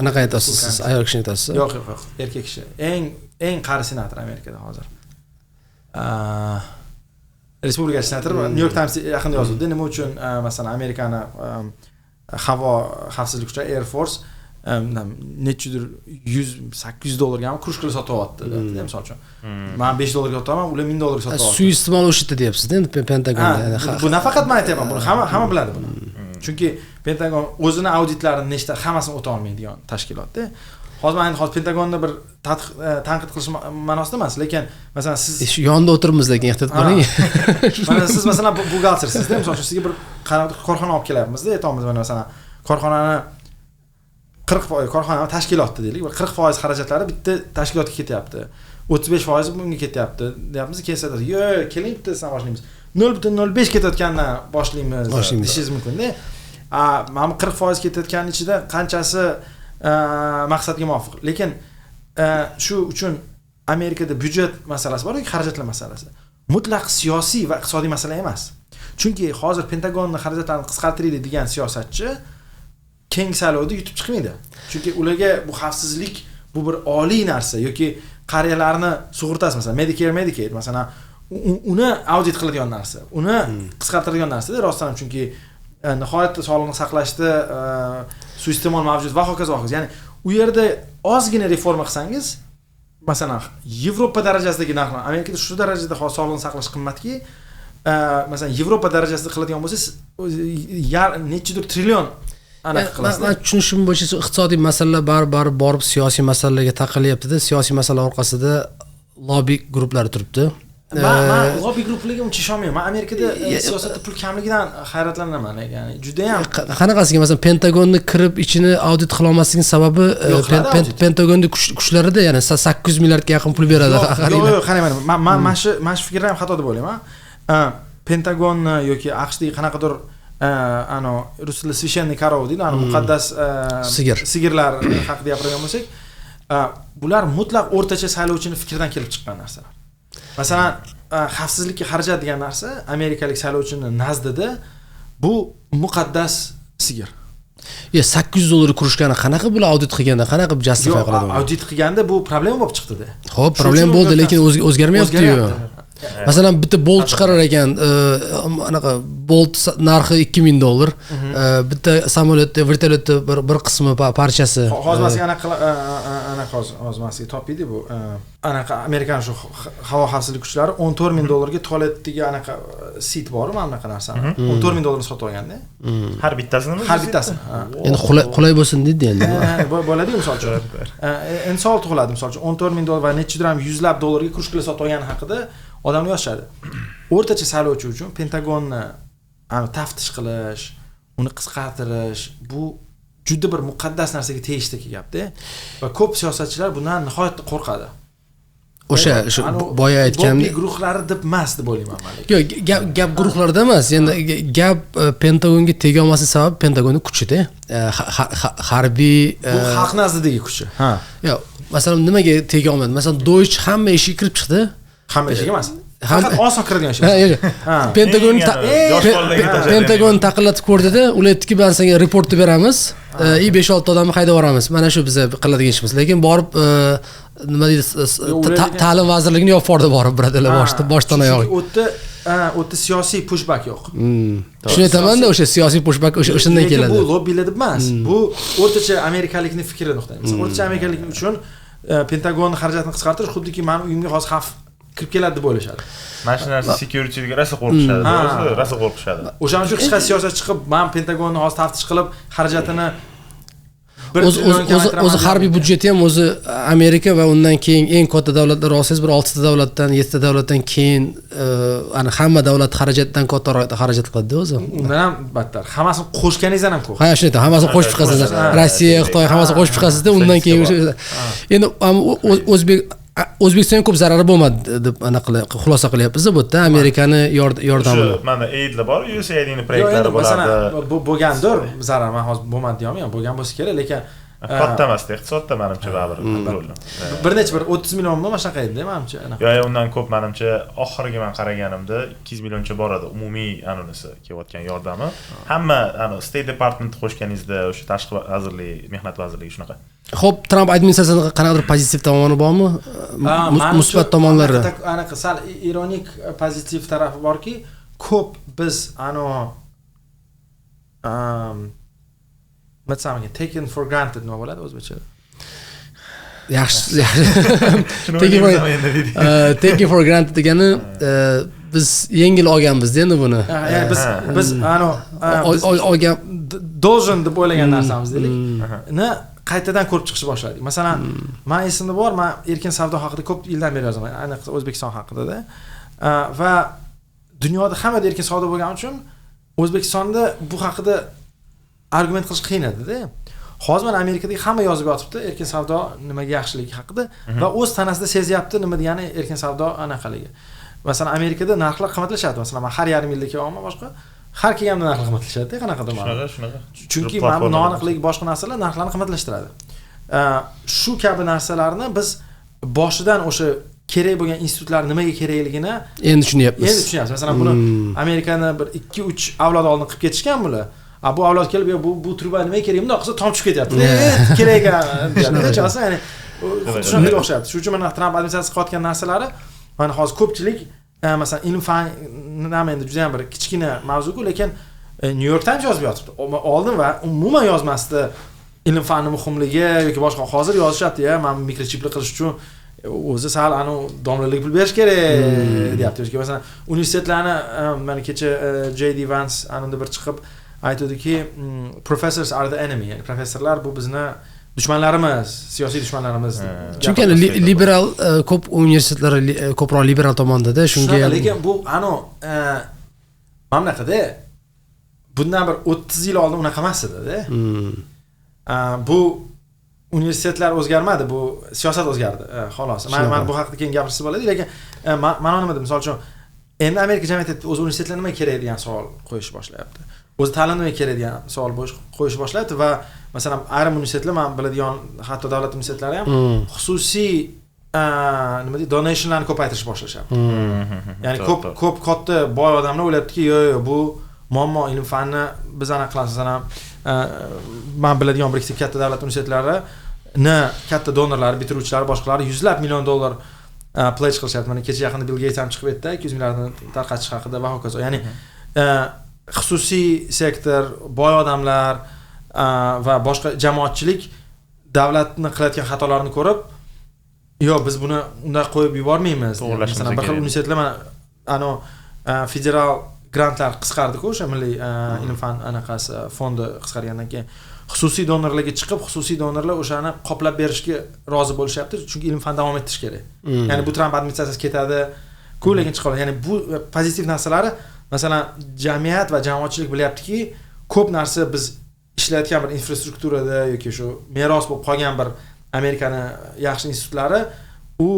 Anaqa aytasiz, siz ayol kishini aytasiz? Yo'q, erkak kishi. Eng qari senator Amerikada hozir. Respublika senatori New York Times yaqinda yozdi. Nima uchun masalan Amerikani havo xavfsizlik kuchlari Air Force nechidir 100-800 dollarga ham krushkalar sotib oldi, misol uchun. Men 5 dollarga sotaman, ular 1000 dollarga sotib oldi. Suiiste'mol o'shitdi deyapsiz-da, endi Pentagonda. Bu nafaqat men aytayapman, buni hamma biladi buni. Chunki Pentagon o'zini auditlarini hammasini o'ta olmaydigan tashkilot-da. Hozir Pentagonni bir tanqid qilish ma'nosida emas, lekin masalan siz yonda o'tiribmiz, lekin ehtiyot bo'ling. Mana siz masalan buxgaltersizda, masalan sizga bir korxona olib kelyapmiz-da, aytamiz masalan korxonani 40% korxona tashkilotda deylik, 40% xarajatlari bitta tashkilotga ketyapti. 35% bunga ketyapti. Deyapmiz, kelsa, "Yo'q, keling bitta sizdan boshlaymiz." 0.05 ketayotgandan boshlaymiz. Deyishingiz mumkin-da. Mana 40% ketayotganning ichida qanchasi maqsadga muvofiq. Lekin shu uchun Amerikada byudjet masalasi bor, yoki xarajatlar masalasi. Mutlaq siyosiy va iqtisodiy masala emas. Chunki hozir Pentagonning xarajatlarini qisqartiraylik degan siyosatchi keng saylovda yutib chiqmaydi. Chunki ularga bu xavfsizlik bu bir oliy narsa yoki qariyalarni sug'urtasi masalan Medicare, Medicaid masalan uni audit qiladigan narsa, uni qisqartiradigan narsa-da rostdan, chunki nihoyatda sog'liqni saqlashda suiiste'mol mavjud va hokazo. Ya'ni u yerda ozgina reforma qilsangiz, masalan, Yevropa darajasidagi narxlar, Amerikada shu darajada sog'liqni saqlash qimmatki, masalan, Yevropa darajasida qiladigan bo'lsangiz, nechidir trillion aniq qilasiz. Men tushunishim bo'yicha iqtisodiy masalalar baribir borib siyosiy masalalarga taqilyapti-da, siyosiy masala orqasida lobby guruhlari turibdi. Men lobby guruhlariga uncha ishonmayman. Men Amerikada siyosatda pul kamligidan hayratlanaman. Ya'ni juda ham qanaqasiga masalan Pentagonni kirib ichini audit qila olmasligining sababi Pentagonda kuchlarida ya'ni 800 milliardga yaqin pul beradi. Yo'q, qarang men mana shu fikrlar ham xato deb o'ylayman. Pentagonni yoki AQShdagi qanaqadir rus tilida священный корова deydi, muqaddas sigirlar haqida gapirgan bo'lsak, bular mutlaq o'rtacha saylovchini fikridan kelib chiqqan narsalar. Masalan, xavfsizlikka xarajat degan narsa amerikalik saylovchini nazdida bu muqaddas sigir. 800 dollar kurishgani qanaqa bular audit qilganda, qanaqa justify qiladi? Audit qilganda bu problema bo'lib chiqdi-da. Xo'p, problem bo'ldi, lekin o'zgarmayapti-yu. Masalan, bitta bolt chiqarar ekan, anaqa bolt narxi 2000 dollar, bitta samolyotda, vertolyotda bir qismi parchasi. Hozirmasiga anaqa hozirmasiga topiydi bu. Anaqa Amerikan shu havo xavfsizlik kuchlari 14000 dollarga tualetdagi anaqa sit bormi, mana bunaqa narsani. 14000 dollarga sotib olganda. Har bittasini? Har bittasini. Endi qulay bo'lsin dedi endi. Bo'ladi, misol uchun. Endi savol tug'iladi, misol uchun 14000 dollar va necha dirham 100 lab dollarga kurushkilar sotib olgani haqida odamlar yozishadi. O'rtacha saylovchi uchun Pentagonni taftish qilish, uni qisqartirish bu juda bir muqaddas narsaga tegishli gapda va ko'p siyosatchilar bundan nihoyatda qo'rqadi. O'sha shu boya aytganimdek guruhlari deb emas deb o'ylayman men. Yo'q, gap guruhlarda emas, endi gap Pentagonga tega olmaslik sababi Pentagonning kuchida. Harbiy bu xalq nazdidagi kuchi. Ha. Yo'q, masalan nimaga tega olmadi? Masalan, Deutsch hamma eshik kirib chiqdi. Hamma eshik emas. Faqat oson kiradigan ish. Pentagon taqillatib ko'rdida, ular aytdiki, "Ben senga reportni beramiz, 5-6 odamni haydab yuboramiz. Mana shu biz qiladigan ishimiz." Lekin borib nima deydi, ta'lim vazirligini yopib yubordi borib birodarlar boshdan oyoq. O'tda siyosiy pushback yo'q. Shuni aytaman-da, o'sha siyosiy pushback o'shandan keladi. Bu lobbilar deb emas. Bu o'rtacha amerikalikning fikri nuqtai. Masalan, o'rtacha amerikalik uchun Pentagon xarajatini qisqartirish xuddiki men uyimga hozir xavf kirib keladi deb o'ylashadi. Mana shu narsa securityga rosa qo'rqishadi, rosa qo'rqishadi. O'shaning uchun hech qaysi siyosat chiqib, men Pentagonni hozir taftish qilib, xarajatini o'zi harbiy budjeti ham o'zi Amerika va undan keyin eng katta davlatlar olsangiz bir 6 ta davlatdan, 7 ta davlatdan keyin ana hamma davlat xarajatdan kattaroq xarajat qiladi o'zi. Undan ham battar. Hammasini qo'shganingizdan ham ko'p. Ha, shuni aytaman, hammasini qo'shib chiqasiz. Rossiya, Xitoy hammasini qo'shib chiqasizda, undan keyin endi O'zbekistonga ko'p zarari bo'lmadi deb anaqa xulosa qilyapmiz-da bu yerda Amerikani yordami. Mana aidlar bor, USAIDning proyektlari bo'ladi. Masalan, bo'lgandir, zarar men hozir bo'lmadi deyolmayman, bo'lgan bo'lsa kerak, lekin katta emas-da iqtisodda menimcha baribir rolni. Bir necha 30 millionmi mana shunaqa edi menimcha. Yo'q, undan ko'p menimcha oxirgi men qaraganimda 200 millioncha bor edi umumiy anonisi kelayotgan yordami. Hamma State Department qo'shganingizda o'sha tashqi vazirlik, mehnat vazirligi shunaqa. Xo'p, Trump administratsiyasining qanaqadir pozitiv tomoni bormi? Musbat tomonlari. Anaqa sal ironik pozitiv tarafi borki, ko'p biz matsaga taken for granted nima bo'ladi o'zbekcha? Yaxshi. Taken for granted degani biz yengil olganmiz-da endi buni. Ya'ni biz olgan должен deb o'ylagan narsamiz deylik. Qaytadan ko'rib chiqishni boshladik. Masalan, men esimda bor, men erkin savdo haqida ko'p yildan beri yozaman, ayniqsa O'zbekiston haqida-da. Va dunyoda hamma erkin savdo bo'lgani uchun O'zbekistonda bu haqida argument qilish qiyin edi-da. Hozir mana Amerikadagi hamma yozib yotibdi erkin savdo nimaga yaxshiligi haqida va o'z tanasida sezyapti nima degani erkin savdo anaqaligi. Masalan, Amerikada narxlar qimmatlashadi. Masalan, men har yarim yilda kelyapman boshqa har kelganda narxlar qimmatlashadi, qanaqadir ma'no. Shunaqa. Chunki mana noaniqlik boshqa narsalar narxlarni qimmatlashtiradi. Shu kabi narsalarni biz boshidan o'sha kerak bo'lgan institutlar nimaga kerakligini endi tushunyapmiz. Masalan, buni Amerikani bir 2-3 avlod oldin qilib ketishgan bular. Bu avlod kelib, bu truba nimaga kerak? Bunday qilsa tom tushib ketyapti. Kerak ekan deyapti. Chunki ya'ni shunga o'xshayapti. Shuning uchun mana Trump administratsiyasi qilayotgan narsalari mana hozir ko'pchilik masalan ilm fan nima endi juda ham bir kichkina mavzu-ku, lekin New York Times yozib yotibdi. Oldin va umuman yozmasdi ilm fani muhimligi yoki boshqa. Hozir yozishyapti-ya, men mikrochipli qilish uchun o'zi sal domlalik pul berish kerak deyapti. Yoki masalan universitetlarni mana kecha JD Vance anunda bir chiqib aytdiki, professors are the enemy. Ya'ni professorlar bu bizni dushmanlarimiz, siyosiy dushmanlarimiz. Chunki liberal ko'p universitetlar ko'proq liberal tomondada, shunga lekin bu mamlakatda bundan bir 30 yil oldin unaqa emas edi-da. Bu universitetlar o'zgarmadi, bu siyosat o'zgardi, xolos. Men bu haqida keyin gapirsa bo'ladi, lekin mana nima dedim, misol uchun endi Amerika jamiyati o'z universitetlar nima kerak degan savol qo'yish boshlayapti. O'z ta'lim nima kerak degan savol qo'yish boshlayapti va masalan ayrim universitetlar, men biladigan hatto davlat universitetlari ham xususiy nima deydi, donationlarni ko'paytirish boshlashyapti. Ya'ni ko'p katta boy odamlar o'ylayaptiki, yo'q, bu muammo ilm fanni biz aniq qilamiz. Masalan, men biladigan bir katta davlat universitetlari katta donorlari, bitiruvchilari, boshqalari yuzlab million dollar pledge qilishyapti. Mana kecha yaqinda Bill Gates ham chiqib ketdi, 200 milliardni tarqatish haqida va hokazo. Ya'ni xususiy sektor, boy odamlar va boshqa jamoatchilik davlatni qilayotgan xatolarini ko'rib, yo'q, biz buni unday qo'yib yubormaymiz. Masalan, bir xil universitetlar mana federal grantlar qisqardi-ku, o'sha milliy ilm fan anaqasi fondi qisqargandan keyin xususiy donorlarga chiqib, xususiy donorlar o'shani qoplab berishga rozi bo'lishyapti, chunki ilm fan davom ettirish kerak. Ya'ni bu Trump administratsiyasi ketadi-ku, lekin chiqadi. Ya'ni bu pozitiv narsalari, masalan, jamiyat va jamoatchilik bilyaptiki, ko'p narsa biz ishlayotgan bir infrastrukturada yoki shu meros bo'lib qolgan bir Amerikani yaxshi institutlari u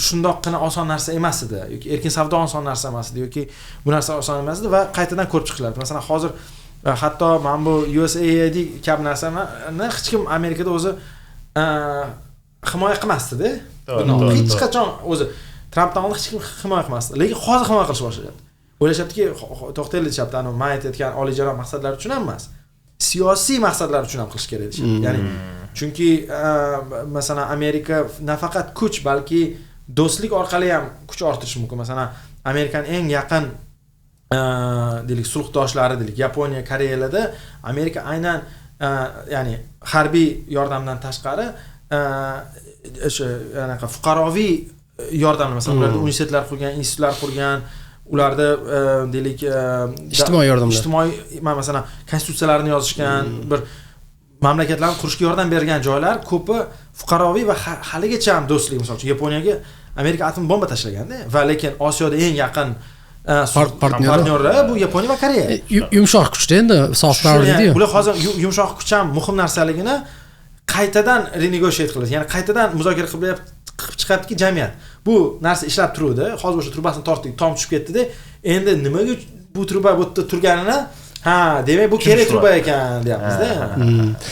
shundoqqina oson narsa emas edi yoki erkin savdo oson narsa emas edi yoki bu narsa oson emas edi va qaytadan ko'rib chiqilyapti. Masalan, hozir hatto mana bu USAID kabi narsani hech kim Amerikada o'zi himoya qilmasdi-da. Hech qachon o'zi Trampdan oldin hech kim himoya qilmasdi. Lekin hozir himoya qilish boshlayapti. O'ylashyaptiki, to'xtaylik deyapti, men aytayotgan oliyjanob maqsadlar uchun ham emas, siyosiy maqsadlar uchun ham qilish kerak deyapti. Ya'ni chunki masalan Amerika nafaqat kuch, balki do'stlik orqali ham kuch orttirishi mumkin. Masalan, Amerikaning eng yaqin deylik sulhdoshlari, deylik Yaponiya, Koreyalarda Amerika aynan ya'ni harbiy yordamdan tashqari o'sha anaqa fuqaroviy yordamni, masalan, ularda universitetlar qurgan, institutlar qurgan, ularda deylik ijtimoiy yordamlar, ijtimoiy masalan konstitutsiyalarini yozishgan, bir mamlakatlarni qurishga yordam bergan joylar ko'pi fuqaroviy va haligacha ham do'stlik. Misol uchun Yaponiyaga Amerika atom bomba tashlaganda va lekin Osiyoda eng yaqin partnyorlar bu Yaponiya va Koreya. Yumshoq kuchda endi soft power deydi-ku. Bular hozir yumshoq kuch ham muhim narsaligini qaytadan renegotiate qiladi. Ya'ni qaytadan muzokara qilib chiqyaptiki jamiyat. Bu narsa ishlab turuvdi. Hozir o'sha trubasini tortdik, tom tushib ketdi-da. Endi nimaga bu truba bu yerda turganini demak bu kerak truba ekan deyapmiz-da.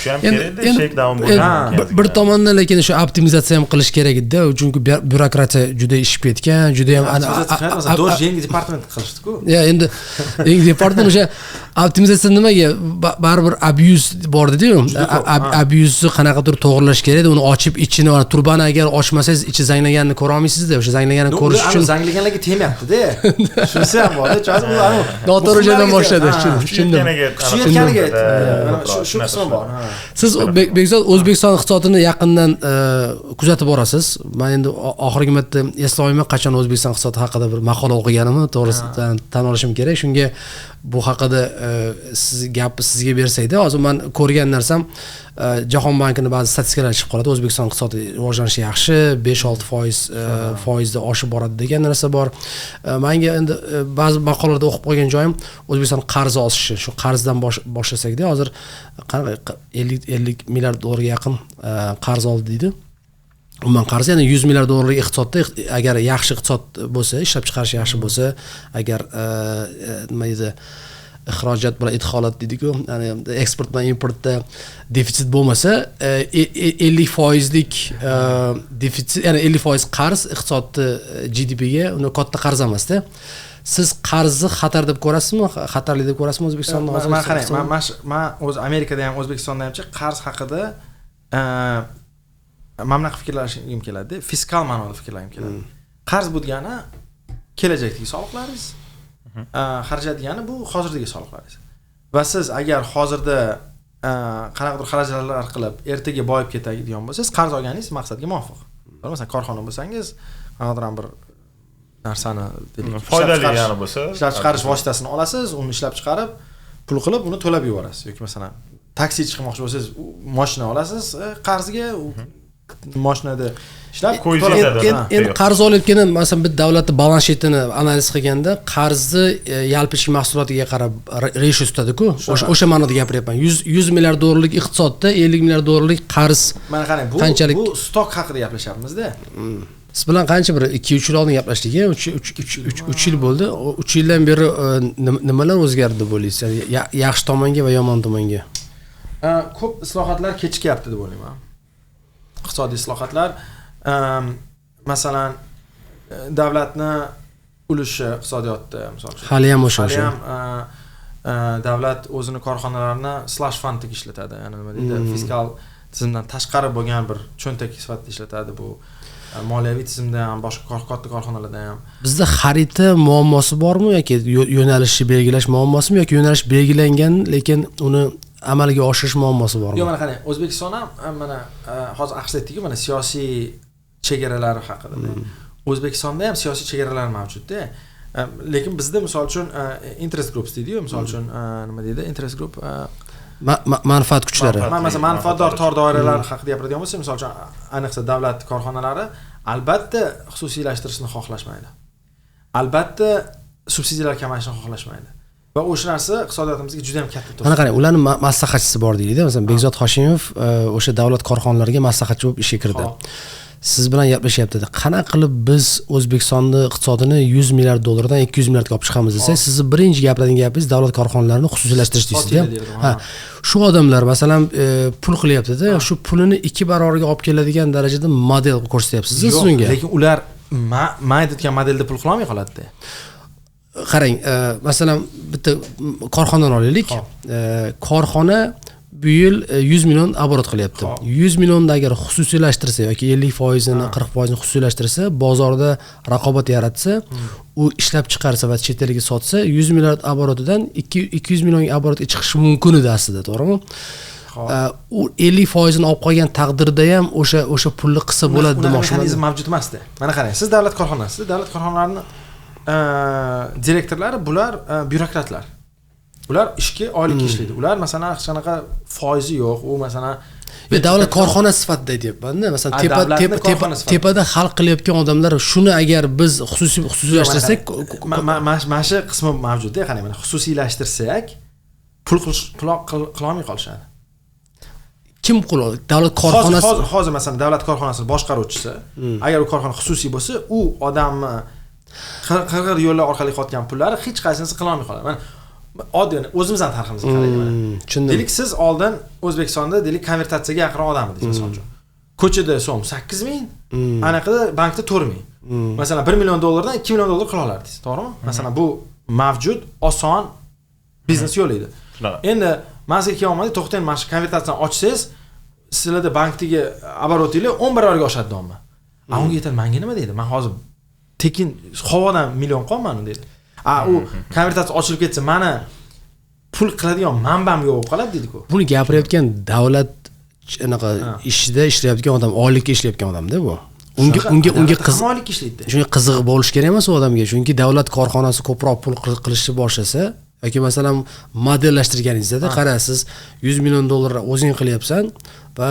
Shu ham kerakda, shakedown bo'lgan. Bir tomondan lekin shu optimizatsiya ham qilish kerak edi-da, chunki byurokratiya juda ishib ketgan, juda ham do'st yangi departament qilishdi-ku. Ya, endi yangi departament o'sha optimizatsiya nimaga? Baribir abuse bor dedi-ku. Abuse'ni qanaqadir to'g'rilash kerak edi, uni ochib ichini, turbani agar ochmasangiz ichi zanglaganini ko'ra olmaysizda, o'sha zanglaganini ko'rish uchun zanglaganlarga tegmayapti-da. Shunisi ham bor-da, chozib u noto'g'ri joydan boshladi. Shu qismi bor. Siz O'zbekiston iqtisodini yaqindan kuzatib borasiz. Men endi oxirgi marta eslolmayman qachon O'zbekiston iqtisodi haqida bir maqola o'qiganimni, to'g'risi tan olishim kerak. Shunga bu haqida gapni sizga bersakda, hozir men ko'rgan narsam Jahon bankining ba'zi statistikalar chiqib qoladi. O'zbekiston iqtisodi rivojlanishi yaxshi, 5-6% foizda oshib boradi degan narsa bor. Menga endi ba'zi maqolalarda o'qib qolgan joyim O'zbekiston qarzi osishi. Shu qarzdan boshlasak-da, hozir 50 milliard dollarga yaqin qarz oldi deydi. Umuman qarz, ya'ni 100 milliard dollarlik iqtisodda agar yaxshi iqtisod bo'lsa, ishlab chiqarish yaxshi bo'lsa, agar nima deydi, ixrojat bilan idxolot deydi-ku, ya'ni eksport bilan importda defitsit bo'lmasa, 50%lik defitsit, ya'ni 50% qarz iqtisodni GDPga uni katta qarz emas-da. Siz qarzni xatar deb ko'rasizmi? Xatarli deb ko'rasizmi O'zbekistonda hozir? Men qarang, men o'z Amerikada ham O'zbekistonda ham qarz haqida mamlakat fikrlashim keladi, fiskal ma'noda fikrlashim keladi. Qarz bo'lgani kelajakdagi soliqlaringiz, xarajat degani bu hozirdagi soliqlaringiz. Va siz agar hozirda qanaqadir xarajatlar qilib ertaga boyib ketadigan bo'lsangiz, qarz olganingiz maqsadga muvofiq. Masalan, korxona bo'lsangiz, qanaqadir bir narsani foydali yana bo'lsa, ishlab chiqarish vositasini olasiz, uni ishlab chiqarib, pul qilib uni to'lab yuborasiz yoki masalan taksi chiqmoqchi bo'lsangiz, mashina olasiz qarzga, mashinada ishlab endi qarz olibgina masalan bir davlatning balans sheetini analiz qilganda qarzni yalpi ichki mahsulotiga qarab ratio tutadi-ku. O'sha ma'noda gapiryapman. 100 milliard dollarlik iqtisodda 50 milliard dollarlik qarz. Mana qarang, bu stok haqida gaplashyapmiz-da. Siz bilan qancha bir 2-3 yil oldin gaplashdik, 3 yil bo'ldi. 3 yildan beri nimalar o'zgardi deb o'ylaysiz? Yaxshi tomonga va yomon tomonga. Ko'p islohotlar kechikyapti deb o'ylayman. Iqtisodiy islohotlar, masalan, davlatni ulushi iqtisodiyotda, masalan, hali ham o'sha. Davlat o'zini korxonalarini slash fund deb ishlatadi. Ya'ni nima deydi? Fiskal tizimdan tashqari bo'lgan bir cho'ntak sifatida ishlatadi bu. Moliyaviy tizimda ham, boshqa katta korxonalarda ham. Bizda xarita muammosi bormi yoki yo'nalishni belgilash muammosimi yoki yo'nalish belgilangan, lekin uni amalga oshirish muammosi bormi? Yo'q, mana qarang, O'zbekiston ham mana hozir aqshda aytdik-ku, mana siyosiy chegaralar haqida. O'zbekistonda ham siyosiy chegaralar mavjud-da. Lekin bizda misol uchun interest groups deydi-ku, misol uchun nima deydi? Interest group manfaat kuchlari. Masalan, manfaatdor tor doiralar haqida gapiradigan bo'lsak, misol uchun ayniqsa davlat korxonalari albatta xususiylashtirishni xohlashmaydi. Albatta subsidiyalar kamayishini xohlashmaydi. Va o'sha narsa iqtisodiyotimizga juda ham katta Mana qarang, ularning maslahatchisi bor deydi. Masalan, Bekzod Hoshimov o'sha davlat korxonalariga maslahatchi bo'lib ishga kirdi. Siz bilan gaplashyapti. Qanaqa qilib biz O'zbekistonning iqtisodini 100 milliard dollardan 200 milliardga olib chiqamiz desak, sizni birinchi gapiradigan gapingiz davlat korxonalarini xususiylashtirish deysiz-da. Ha, shu odamlar masalan pul qilyapti-da, shu pulini 2 barobarga olib keladigan darajada model ko'rsatyapsiz siz unga. Lekin ular aytgan modelda pul qila olmay qoladi-da. Qarang, masalan bitta korxonani olaylik. Korxona bu yil 100 million obrot qilyapti. 100 millionni agar xususiylashtirsa yoki 50%ni, 40%ni xususiylashtirsa, bozorda raqobat yaratsa, u ishlab chiqarsa va chet elga sotsa, 100 milliard oborotidan 200 millionga oborotga chiqishi mumkin edi aslida, to'g'rimi? U 50%ni olib qolgan taqdirda ham o'sha pulni qilsa bo'ladi demoqchiman. Mexanizm mavjud emas-da. Mana qarang, siz davlat korxonasi, davlat korxonalarining direktorlari bular byurokratlar. Ular ishga oylik ishlaydi. Ular masalan hech qanaqa foizi yo'q. U masalan davlat korxona sifatida aytyapman-da. Masalan tepada hal qilayotgan odamlar shuni agar biz xususiylashtirsak, mana shu qismi mavjud-da. Qarang, mana xususiylashtirsak pul qila olmay qolishadi. Kim qiladi? Davlat korxonasi. Hozir masalan davlat korxonasining boshqaruvchisi, agar u korxona xususiy bo'lsa, u odamni qirg'ir yo'llar orqali qilayotgan pullari hech qaysini qila olmay qoladi. Mana oddiy o'zimizdan tariximizga qaraylik. Delik siz oldin O'zbekistonda delik konvertatsiyaga yaqin odam edingiz misol uchun. Ko'chada so'm 8000, anaqada bankda 4000. Masalan 1 million dollardan 2 million dollar qila olardingiz, to'g'rimi? Masalan bu mavjud oson biznes yo'li edi. Endi mazga kelolmadi, to'xtang, mana shu konvertatsiyani ochsangiz, sizlarda bankdagi oborotingiz 10 barobarga oshadi domma. Unga yetadi, menga nima deydi? Men hozir tekin havodan million qolman deydi. U konvertatsiya ochilib ketsa, mana pul qiladigan manbam yo'q bo'lib qoladi deydi-ku. Buni gapirayotgan davlat anaqa ishida ishlayotgan odam, oylikka ishlayotgan odam-da bu. Unga oylikka ishlaydi. Shunga qiziq bo'lish kerak emas u odamga, chunki davlat korxonasi ko'proq pul qilishni boshlasa yoki masalan modellashtirganingizda qarasiz 100 million dollar o'zing qilyapsan va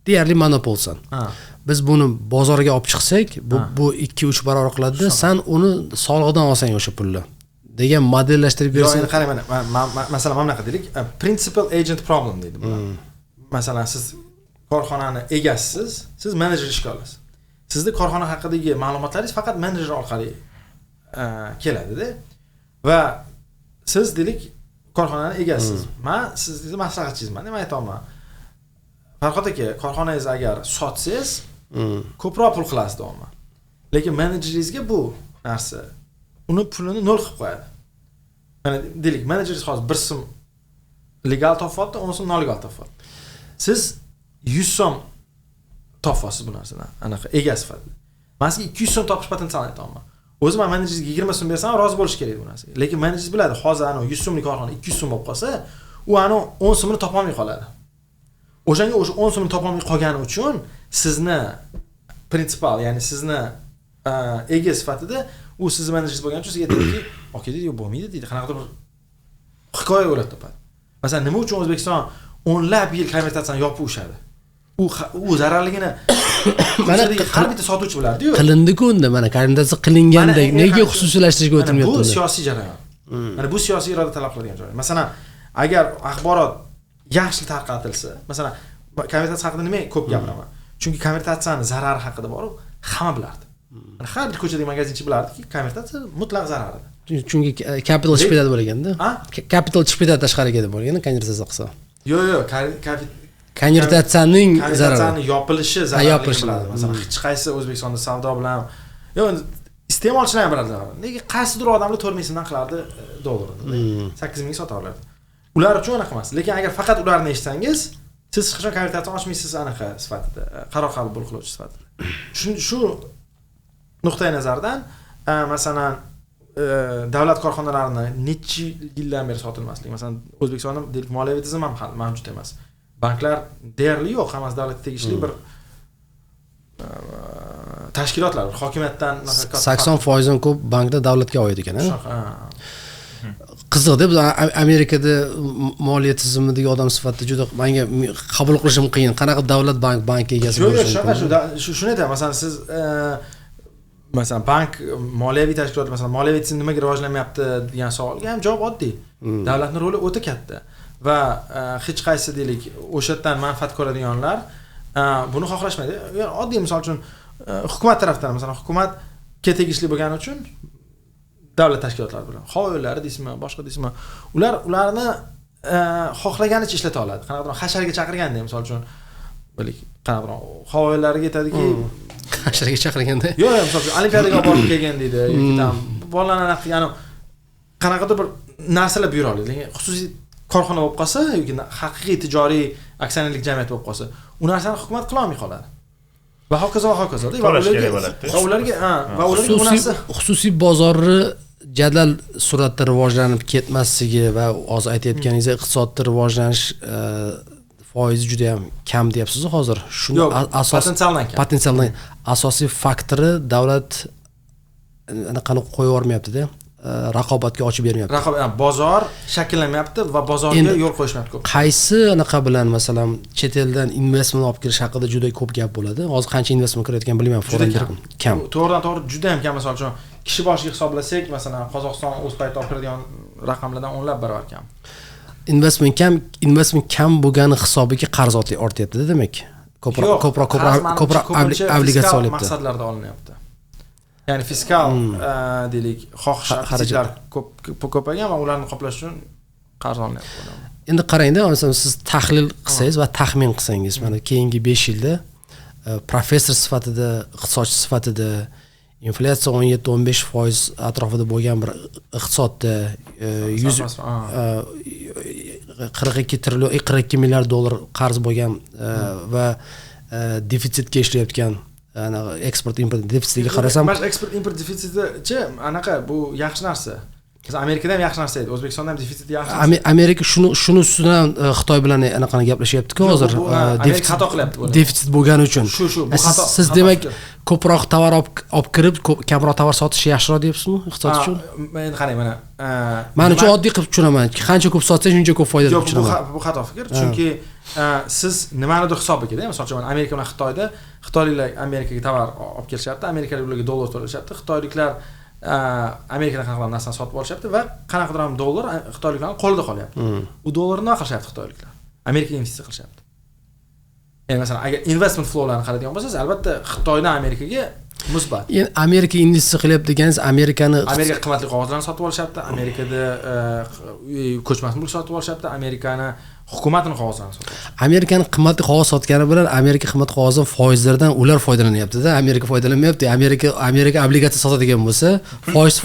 deyarli monopolsan. Biz buni bozorga olib chiqsak, bu 2-3 barobar qiladi-da, sen uni solig'idan olsang o'sha pulni degan modellashtirib bersang. Yo'q, qarang, masalan mana bunaqa deylik, principal agent problem deydi bular. Masalan siz korxonani egasisiz, siz menejer ishga olasiz. Sizning korxona haqidagi ma'lumotlaringiz faqat menejer orqali keladi-da. Va siz deylik korxonaning egasisiz. Men sizni maslahatchingizman deb aytaman. Farqot aka, korxonangiz agar sotsangiz, ko'proq pul qilasiz doimo. Lekin menejeringizga bu narsa uni pulini 0 qilib qo'yadi. Mana deylik, menejeringiz hozir 1 so'm legal topyapti, 10 so'm nolegal topyapti. Siz 100 so'm topasiz bu narsadan, anaqa ega sifatida. Men sizga 200 so'm topish potensialini aytaman. O'zim menejeringizga 20 so'm bersam, rozi bo'lish kerak bu narsaga. Lekin menejeringiz biladi, hozir ana 100 so'mlik korxona 200 so'm bo'lib qolsa, u ana 10 so'mni topa olmay qoladi. O'shanga o'sha 10 so'mni topa olmay qolgani uchun sizni prinsipal, ya'ni sizni ega sifatida u sizni menejeringiz bo'lgani uchun sizga aytadiki, "Aka deydi, yo'q bo'lmaydi" deydi. Qanaqadir hikoya o'ylab topadi. Masalan, nima uchun O'zbekiston o'nlab yil konvertatsiyani yopib ushadi. U zararligini mana har bitta sotuvchi bilardi-yu. Qilindi-ku unda, mana konvertatsiya qilingandek nega xususiylashtirishga o'tilmayapti bu unda? siyosiy jarayon. Mana bu siyosiy iroda talab qiladigan joy. Masalan, agar axborot yaxshi tarqatilsa, masalan, konvertatsiya haqida nima ko'p gapiraman. Chunki konvertatsiyani zarari haqida borib hamma bilardi. Mana har bir ko'chadagi magazinchi bilardiki, konvertatsiya mutlaq zararli. Chunki kapital chiqib ketadi bo'lganda. Kapital chiqib ketadi tashqariga deb bo'lgan konvertatsiya qilsa. Yo'q, konvertatsiyaning zarari. Yopilishi zararli bo'ladi. Masalan, hech qaysi O'zbekistonda savdo bilan iste'molchilar ham biladi. Nega qaysidir odamlar 4 ming so'mdan qilardi dollarni. 8 ming sota olardi. Ular uchun aniq emas. Lekin agar faqat ularni eshitsangiz, siz hech qachon konvertatsiya ochmaysiz aniq sifatida, qaror qabul qiluvchi sifatida. Shu nuqtai nazardan, masalan, davlat korxonalarini necha yildan beri sotilmasligi, masalan, O'zbekistonda deylik moliyaviy tizim ham mavjud emas. Banklar deyarli yo'q, hammasi davlatga tegishli bir tashkilotlar, hokimiyatdan 80% ko'p bankda davlatga oid ekan, qiziq-da, biz Amerikada moliya tizimidagi odam sifatida juda menga qabul qilishim qiyin. Qanaqa davlat bank egasi bo'lishi mumkin? Shuni aytaman, masalan, siz masalan bank moliyaviy tashkilot, masalan, moliyaviy tizim nimaga rivojlanmayapti degan savolga ham javob oddiy. Davlatning roli o'ta katta va hech qaysi deylik o'sha yerdan manfaat ko'radiganlar buni xohlashmaydi. Ya'ni oddiy misol uchun hukumat tarafdan, masalan, hukumatga tegishli bo'lgani uchun davlat tashkilotlari bilan xo'ylari deysizmi, boshqa deysizmi, ularni xohlaganicha ishlata oladi. Qanaqadir hasharga chaqirganda, misol uchun bilik, qanaqadir xo'ylariga aytadiki, hasharga chaqirganda. Yo'q, misol uchun olimpiadaga olib borib kelgan deydi, yoki tam bolalarni ya'ni qanaqadir bir narsalar buyura oladi. Lekin xususiy korxona bo'lib qolsa yoki haqiqiy tijoriy aksionerlik jamiyat bo'lib qolsa, u narsani hukumat qila olmay qoladi. Va hokazo va hokazo. Va ularga xususiy bozorni jadal suratda rivojlanib ketmasligi va hozir aytayotganingizdek iqtisodda rivojlanish foizi juda ham kam deyapsiz hozir. Shuni potensialdan asosiy faktori davlat qanday qo'yib yubormayapti-da. Raqobatga ochib bermayapti. Bozor shakllanmayapti va bozorga yo'l qo'yishmayapti ko'p. Qaysi anaqa bilan masalan chet eldan investment olib kelish haqida juda ko'p gap bo'ladi. Hozir qancha investment kirayotgan bilmayman, foreign kam. To'g'ridan-to'g'ri juda ham kam. Masalan uchun kishi boshiga hisoblasak, masalan, Qozog'iston o'z paytida olib kiradigan raqamlardan 10 barobar kam. Investment kam bo'lgani hisobiga qarz ortyapti, demak. Ko'proq obligatsiya olyapti. Maqsadlarda olinyapti. Ya'ni fiskal deylik xarajatlar ko'paygan va ularni qoplash uchun qarz olinyapti. Endi qarangda, masalan, siz tahlil qilsangiz va taxmin qilsangiz, mana keyingi 5 yilda professor sifatida, iqtisodchi sifatida inflyatsiya 17-15% atrofida bo'lgan bir iqtisodda 42 milliard dollar qarz bo'lgan va defitsitga ishlayotgan eksport import defitsitiga qarasam, eksport import defitsiti-chi, anaqa bu yaxshi narsa. Masalan, Amerikada ham yaxshi narsa edi, O'zbekistonda ham defitsit yaxshi. Amerika shuni ustidan Xitoy bilan anaqani gaplashyapti-ku hozir. Xato qilyapti buni. Defitsit bo'lgani uchun. Bu xato. Siz demak ko'proq tovar olib kirib, kamroq tovar sotish yaxshiroq deyapsizmi iqtisod uchun? Men qarang, mana men uchun oddiy qilib tushunaman. Qancha ko'p sotsang, shuncha ko'p foyda deb tushunaman. Bu xato fikr, chunki siz nimanidir hisobga, masalan uchun Amerika bilan Xitoyda Xitoyliklar Amerikaga tovar olib kelishyapti, amerikaliklar ularga dollar to'lashyapti, Xitoyliklar Amerikadan qanaqadir narsani sotib olishyapti va qanaqadir ham dollar Xitoyliklarning qo'lida qolyapti. U dollarni nima qilishyapti Xitoyliklar? Amerikaga investitsiya qilishyapti. Ya'ni masalan, agar investment flowlarni qaraydigan bo'lsangiz, albatta Xitoydan Amerikaga musbat. Endi Amerika investitsiya qilyapti deganingiz, Amerika qimmatli qog'ozlarni sotib olishyapti, Amerikada ko'chmas mulk sotib olishyapti, Amerikani hukumatning qog'ozlarini sotadi. Amerikani qimmatli qog'oz sotgani bilan Amerika qimmat qog'ozdan foizlardan ular foydalanyapti-da, Amerika foydalanmayapti. Amerika obligatsiya sotadigan bo'lsa, foiz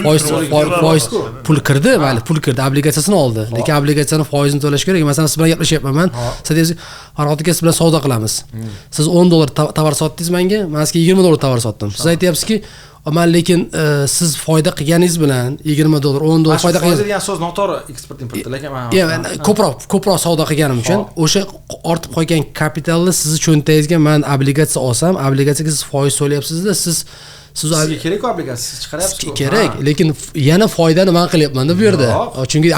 pul kirdi, mayli, pul kirdi, obligatsiyasini oldi. Lekin obligatsiyani foizini to'lash kerak. Masalan, siz bilan gaplashyapman men. Siz Farhod aka, siz bilan savdo qilamiz. Siz 10 dollar tovar sotdingiz menga, men sizga 20 dollar tovar sotdim. Siz aytyapsizki, men lekin siz foyda qilganingiz bilan 20 dollar, 10 dollar foyda qilganingiz degan so'z noto'g'ri eksport importda, lekin men ko'proq savdo qilganim uchun o'sha ortib qolgan kapitalni sizni cho'ntagingizga men obligatsiya olsam, obligatsiyaga siz foiz to'layapsiz-da, siz sizga kerak-ku obligatsiya, siz chiqaryapsiz-ku. kerak, lekin yana foydani men qilyapman-da bu yerda. Chunki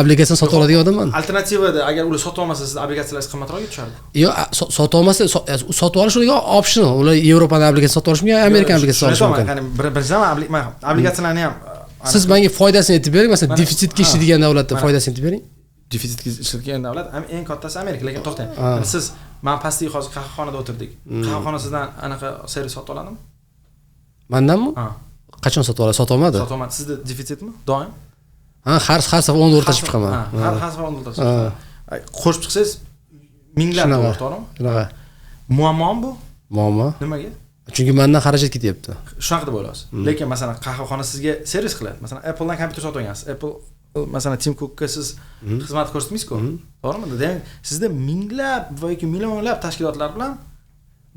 obligatsiya sotib oladigan odamman. Alternativada agar ular sota olmasa, siz obligatsiyalar qimmatroq tushadi. Yo'q, sotib olmasa sotib olish ularga optional. Ular Yevropaning obligatsiya sotib olish mumkin, Amerikan obligatsiya olish mumkin. Ya'ni birinchidan obligatsiyalarni ham siz menga foydasini aytib bering, masalan, defitsitga ishlaydigan davlatda foydasini aytib bering. Defitsitga ishlaydigan davlat eng kattasi Amerika, lekin to'xtang. Siz men pastdagi hozir qahvaxonada o'tirdik. Qahvaxona sizdan anaqa servis sotib oladimi? Mendanmi? Ha. Qachon sotib oladi? Sotib olmadi. Sotib olmadi. Sizda defitsitmi? Doim? Ha, har safar 10 dollar tashib chiqaman. Har safar 10 dollar tashib chiqaman. Qo'shib chiqsangiz minglab dollar, to'g'rimi? Shunaqa. Muammomi bu? Muammo. Nimaga? Chunki mendan xarajat ketyapti. Shunaqa deb o'ylaysiz. Lekin masalan, qahvaxona sizga servis qiladi. Masalan, Apple'dan kompyuter sotib olgansiz. Apple masalan Tim Cookga siz xizmat ko'rsatmaysiz-ku. To'g'rimi? Demak, sizda minglab va yoki millionlab tashkilotlar bilan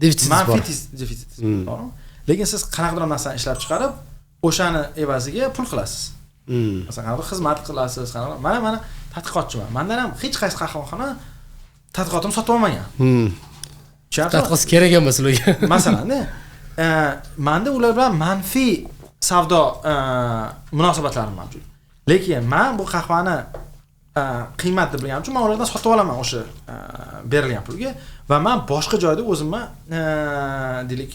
defitsit bor. Manfiy defitsit. To'g'rimi? Lekin siz qanaqadir narsani ishlab chiqarib, o'shani evaziga pul qilasiz. Masalan, qanaqadir xizmat qilasiz, qanaqa. Mana tadqiqotchiman. Mendan ham hech qaysi qahvaxona tadqiqotimni sotib olmagan. Tadqiqot kerak emas ularga. Masalan-da, menda ular bilan manfiy savdo munosabatlarim mavjud. Lekin men bu qahvani qiymat deb bilganim uchun men ulardan sotib olaman o'sha berilgan pulga va men boshqa joyda o'zimni deylik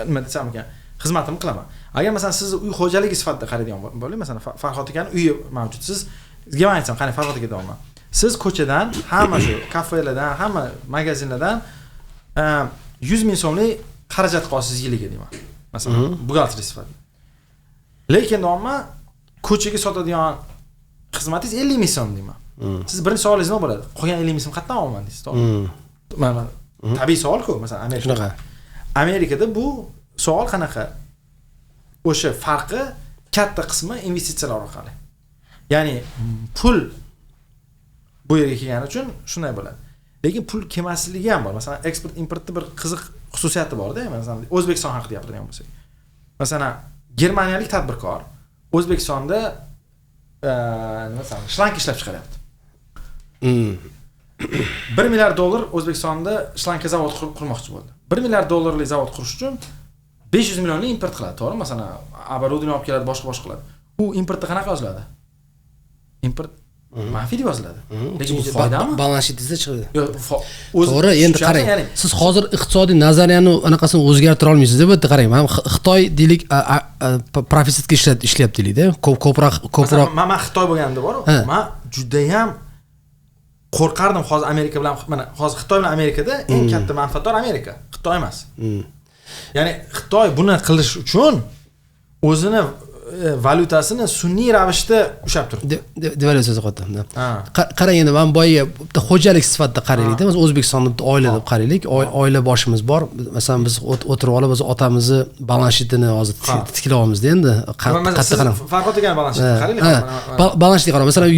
nima desam ekan, xizmatimni qilaman. Agar masalan siz uy xo'jaligi sifatida qaraydigan bo'lsangiz, masalan Farhod akaning uyi mavjud. Sizga men aytsam, qani Farhod aka deyman. Siz ko'chadan, hamma shu kafelardan, hamma magazinlardan 100 ming so'mlik xarajat qilasiz yiliga deyman. Masalan, buxgalteriya sifatida. Lekin deyman, ko'chaga sotadigan xizmatingiz 50 ming so'm deyman. Siz birinchi savolingiz nima bo'ladi? Qolgan 50 ming so'm qayerdan olaman deysiz, to'g'rimi? Mana tabiiy savol-ku, masalan Amerikada. Amerikada bu savol qanaqa? O'sha farqi katta qismi investitsiyalar orqali. Ya'ni pul bu yerga kelgani uchun shunday bo'ladi. Lekin pul kelmasligi ham bor. Masalan, eksport importda bir qiziq xususiyati bor-da. Masalan, O'zbekiston haqida gapiradigan bo'lsak. Masalan, germaniyalik tadbirkor O'zbekistonda masalan, shlank ishlab chiqaryapti. 1 milliard dollar O'zbekistonda shlanka zavod qurmoqchi bo'ldi. 1 milliard dollarlik zavod qurish uchun 500 millionlik import qiladi, to'g'rimi? Masalan, оборудование olib keladi, boshqa qiladi. U importda qanaqa yoziladi? Import manfiy deb yoziladi. Lekin bu foydami? Balans sheetingizda chiqadi. Yo'q, to'g'ri, endi qarang. Siz hozir iqtisodiy nazariyani anaqasini o'zgartira olmaysiz deb bitta qarang. Men Xitoy deylik profitsitga ishlayapti deylik-da. Ko'proq men Xitoy bo'lganimda bor. Men juda ham qo'rqardim hozir Amerika bilan, mana hozir Xitoy bilan Amerikada eng katta manfaatdor Amerika, Xitoy emas. Ya'ni Xitoy buni qilish uchun o'zini valyutasini sun'iy ravishda ushlab turibdi. Devalyutsiya qilyapti. Qarang, endi men boya bitta xo'jalik sifatida qaraylik-da. Biz O'zbekistonda bitta oila deb qaraylik. Oila boshimiz bor. Masalan, biz o'tirib olib, biz otamizni balans sheetini hozir tiklayapmiz-da endi. Qattiq qarang. Farhod degan balans sheet qaraylik. Balans sheetga qarang. Masalan,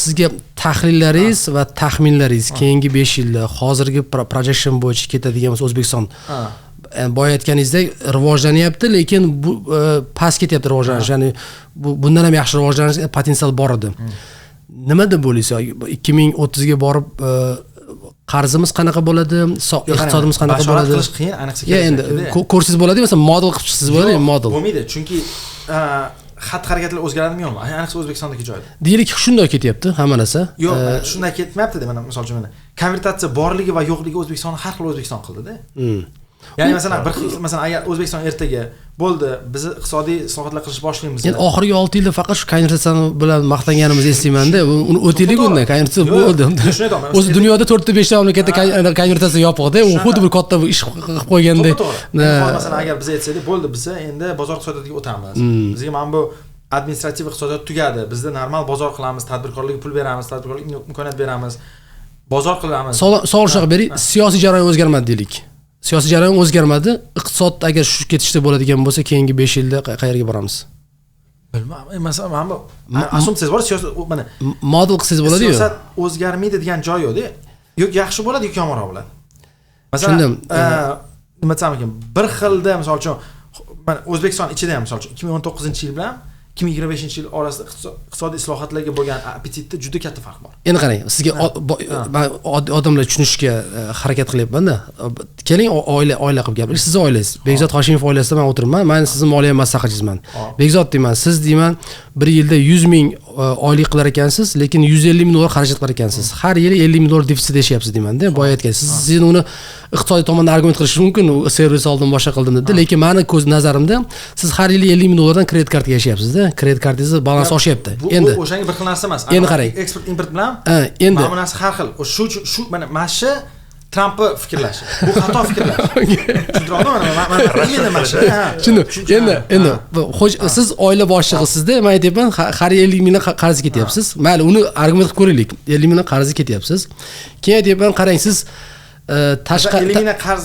sizga tahlillaringiz va taxminlaringiz keyingi 5 yilda hozirgi projection bo'yicha ketadigan bo'lsa O'zbekiston boya aytganingizdek rivojlanyapti, lekin bu past ketyapti rivojlanish. Ya'ni bundan ham yaxshi rivojlanish potensial bor edi. Nima deb bo'lsa, 2030 ga borib qarzimiz qanaqa bo'ladi, iqtisodimiz qanaqa bo'ladi? Qilish qiyin, ayniqsa. Endi ko'rsiz bo'ladi, masalan, model qilib chiqsiz bo'ladi, model. Bo'lmaydi, chunki xatti-harakatlar o'zgaradimi yo'qmi? Ayniqsa O'zbekistondagi joyda. Deylik, shunday ketyapti hamma narsa. Yo'q, shunday ketmayapti deb, mana misol uchun mana konvertatsiya borligi va yo'qligi O'zbekistonni har xil O'zbekiston qildi-da. Ya'ni masalan agar O'zbekiston ertaga bo'ldi, biz iqtisodiy islohotlar qilish boshlaymiz. Endi oxirgi 6 yilda faqat shu konvertatsiya bilan maqtanganimizni eslayman-da. Uni o'taylik undan, konvertatsiya bo'ldi. O'zi dunyoda 4 ta 5 ta mamlakatda konvertatsiya yopiq-da. U xuddi bir katta ish qilib qo'yganda. Masalan, agar biz aytsak, bo'ldi, biz endi bozor iqtisodiyotiga o'tamiz. Bizga mana bu administrativ iqtisodiyot tugadi. Bizda normal bozor qilamiz, tadbirkorlikka pul beramiz, tadbirkorlikka imkoniyat beramiz. Bozor qilamiz. Savol shunaqa bering, siyosiy jarayon o'zgarmadi deylik. Siyosiy jarayon o'zgarmadi. Iqtisod agar shu ketishda bo'ladigan bo'lsa, keyingi 5 yilda qayerga boramiz? Bilmadim. Masalan, mana bu assumpsiyangiz bor, siyosat mana model qilsangiz bo'ladi-yu. Siyosat o'zgarmaydi degan joy yo'q-da. Yo'q yaxshi bo'ladi, yo'q yomonroq bo'ladi. Masalan, nima desam ekan, bir xilda misol uchun mana O'zbekiston ichida ham misol uchun 2019-yil bilan 2025-yil orasida iqtisodiy islohotlarga bo'lgan appetitda juda katta farq bor. Endi qarang, sizga men odamlar tushunishga harakat qilyapman-da. Keling, oila qilib gapirish. Siz oilangiz, Bekzod Hoshimov oilasida men o'tiribman. Men sizni moliya maslahatchingizman. Bekzod deyman, siz deyman, bir yilda 100 ming oylik qilar ekansiz, lekin 150 ming dollar xarajat qilar ekansiz. Har yili 50 ming dollar defitsit yashayapsiz deyman-da. Boya aytgansiz. Siz uni iqtisodiy tomondan argument qilishingiz mumkin, u servis oldim, boshqa qildim dedi. Lekin meni ko'z nazarimda siz har yili 50 ming dollardan kredit kartaga yashayapsiz-da. Kredit kartangiz balans oshyapti. Endi o'shanga bir xil narsa emas. Endi qarang. Eksport import bilan endi mana bu narsa har xil. Shu mana shu Trumpni fikrlashi. Bu xato fikrlash. Tushundingmi? Endi siz oila boshlig'isizda, men aytayapman, har 50 mingdan qarz ketyapsiz. Mayli, uni argument qilib ko'raylik. 50 mingdan qarz ketyapsiz. Keyin aytayapman, qarang, siz tashqi 50 mingdan qarz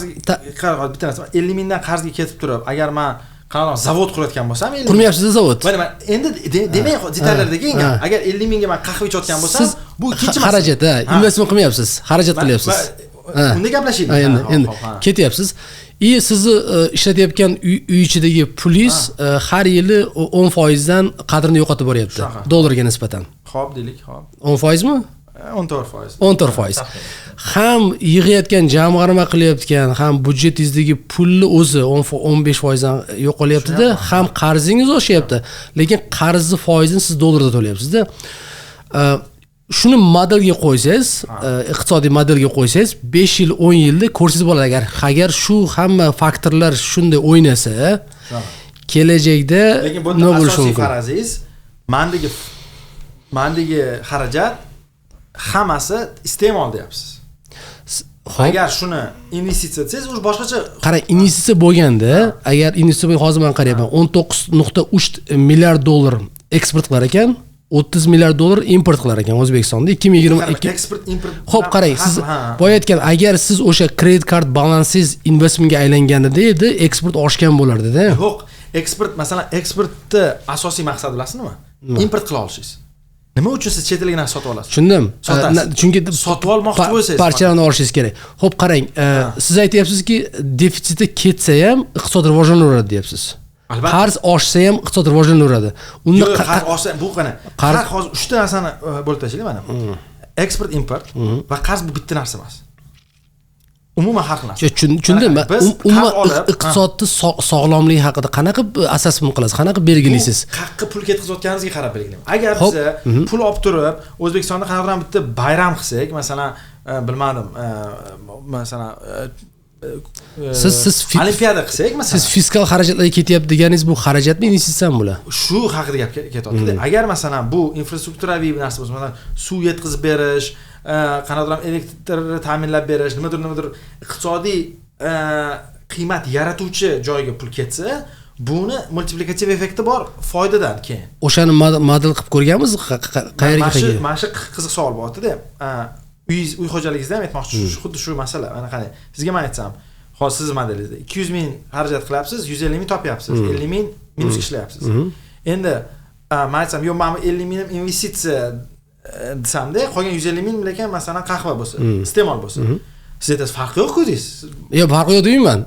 bitta narsa 50 mingdan qarzga ketib turib, agar men qanaqa zavod qurayotgan bo'lsam, qurmayapsiz zavod. Mana endi demay detallarga kelgan. Agar 50 mingga men qahva ichayotgan bo'lsam, bu ikkinchi masala. Xarajat, investment qilmayapsiz, xarajat qilyapsiz. Unda gaplashaylik. Endi ketyapsiz. Sizni ishlatayotgan uy ichidagi pulingiz har yili 10% dan qadrini yo'qotib boryapti dollarga nisbatan. Xo'p, deylik, xo'p. 10% mi? 14%. 14%. Ham yig'ayotgan jamg'arma qilyaptgan, ham budjetingizdagi pulni o'zi 15% dan yo'qolyapti-da, ham qarzingiz oshyapti. Lekin qarzni foizini siz dollarda to'layapsiz-da. Shuni modelga qo'ysangiz, iqtisodiy modelga qo'ysangiz, 5 yil, 10 yilda ko'rsangiz bo'ladi. Agar shu hamma faktorlar shunday o'ynasa, kelajakda nima bo'lishi mumkin? Faraziz, mandagi xarajat hammasi iste'mol deyapsiz. Agar shuni investitsiya desangiz, u boshqacha. Qarang, investitsiya bo'lganda, agar investitsiya hozir men qarayapman, 19.3 milliard dollar eksport qilar ekan, 30 milliard dollar import qilar ekan O'zbekistonda 2022. Eksport import. Xo'p, qarang, siz boya aytgan, agar siz o'sha kredit kart balansingiz investmentga aylanganida edi, eksport oshgan bo'lardi-da. Yo'q, eksport, masalan, eksportni asosiy maqsadi bilasizmi? Import qila olishingiz. Nima uchun siz chet elga narsa sotib olasiz? Tushundim. Chunki sotib olmoqchi bo'lsangiz, parchalarni olishingiz kerak. Xo'p, qarang, siz aytyapsizki, defitsiti ketsa ham iqtisod rivojlanaveradi deyapsiz. Qarz oshsa ham iqtisod rivojlanaveradi. Unda qarz oshsa bu qana. Qarz hozir 3 ta narsani bo'lib tashlaylik mana. Eksport, import va qarz bu bitta narsa emas. Umuman har xil narsa. Tushundim. Umuman iqtisodni sog'lomligi haqida qanaqa assessment qilasiz? Qanaqa belgilaysiz? Qayerga pul ketkazayotganingizga qarab belgilayman. Agar biz pul olib turib, O'zbekistonda qanaqadir bitta bayram qilsak, masalan, bilmadim, masalan, siz olimpiada qilsak, masalan, siz fiskal xarajatlarga ketyapti deganingiz bu xarajatmi, investitsiyami bular? Shu haqida gap ketyapti. Agar masalan bu infrastrukturaviy narsa bo'lsa, masalan, suv yetkazib berish, qanaqadir elektr ta'minlab berish, nimadir iqtisodiy qiymat yaratuvchi joyga pul ketsa, buni multiplikativ effekti bor, foydadan keyin. O'shani model qilib ko'rganmiz, qayerga qilgan? Mana shu qiziq savol bo'lyapti-da. Uy xo'jaligingizda ham aytmoqchi, xuddi shu masala. Mana qarang, sizga men aytsam, hozir siz modelingizda 200 ming xarajat qilyapsiz, 150 ming topyapsiz, 50 ming minus ishlayapsiz. Endi men aytsam, "Yo'q, men 50 ming investitsiya desamda, qolgan 150 ming lekin masalan qahva bo'lsa, iste'mol bo'lsa." Siz aytasiz, farqi yo'q-ku deysiz. Yo'q, farqi yo'q deyman.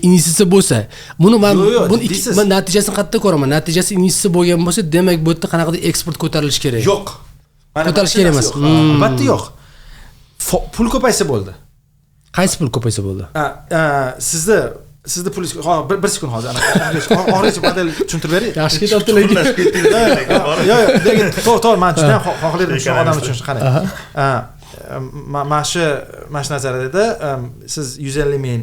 Investitsiya bo'lsa, buni men natijasini qayerda ko'raman? Natijasi investitsiya bo'lgan bo'lsa, demak bu yerda qanaqadir eksport ko'tarilishi kerak. Yo'q. Ko'tarilish kerak emas. Albatta yo'q. Pul ko'paysa bo'ldi. Qaysi pul ko'paysa bo'ldi? Sizni pulingiz bir sekund hozir oxirigacha model tushuntirib bering. Yaxshi ketyapti lekin. Yo'q, lekin to'g'ri, men juda xohladim shu odam uchun qarang. Mana shu nazariyada siz 150 ming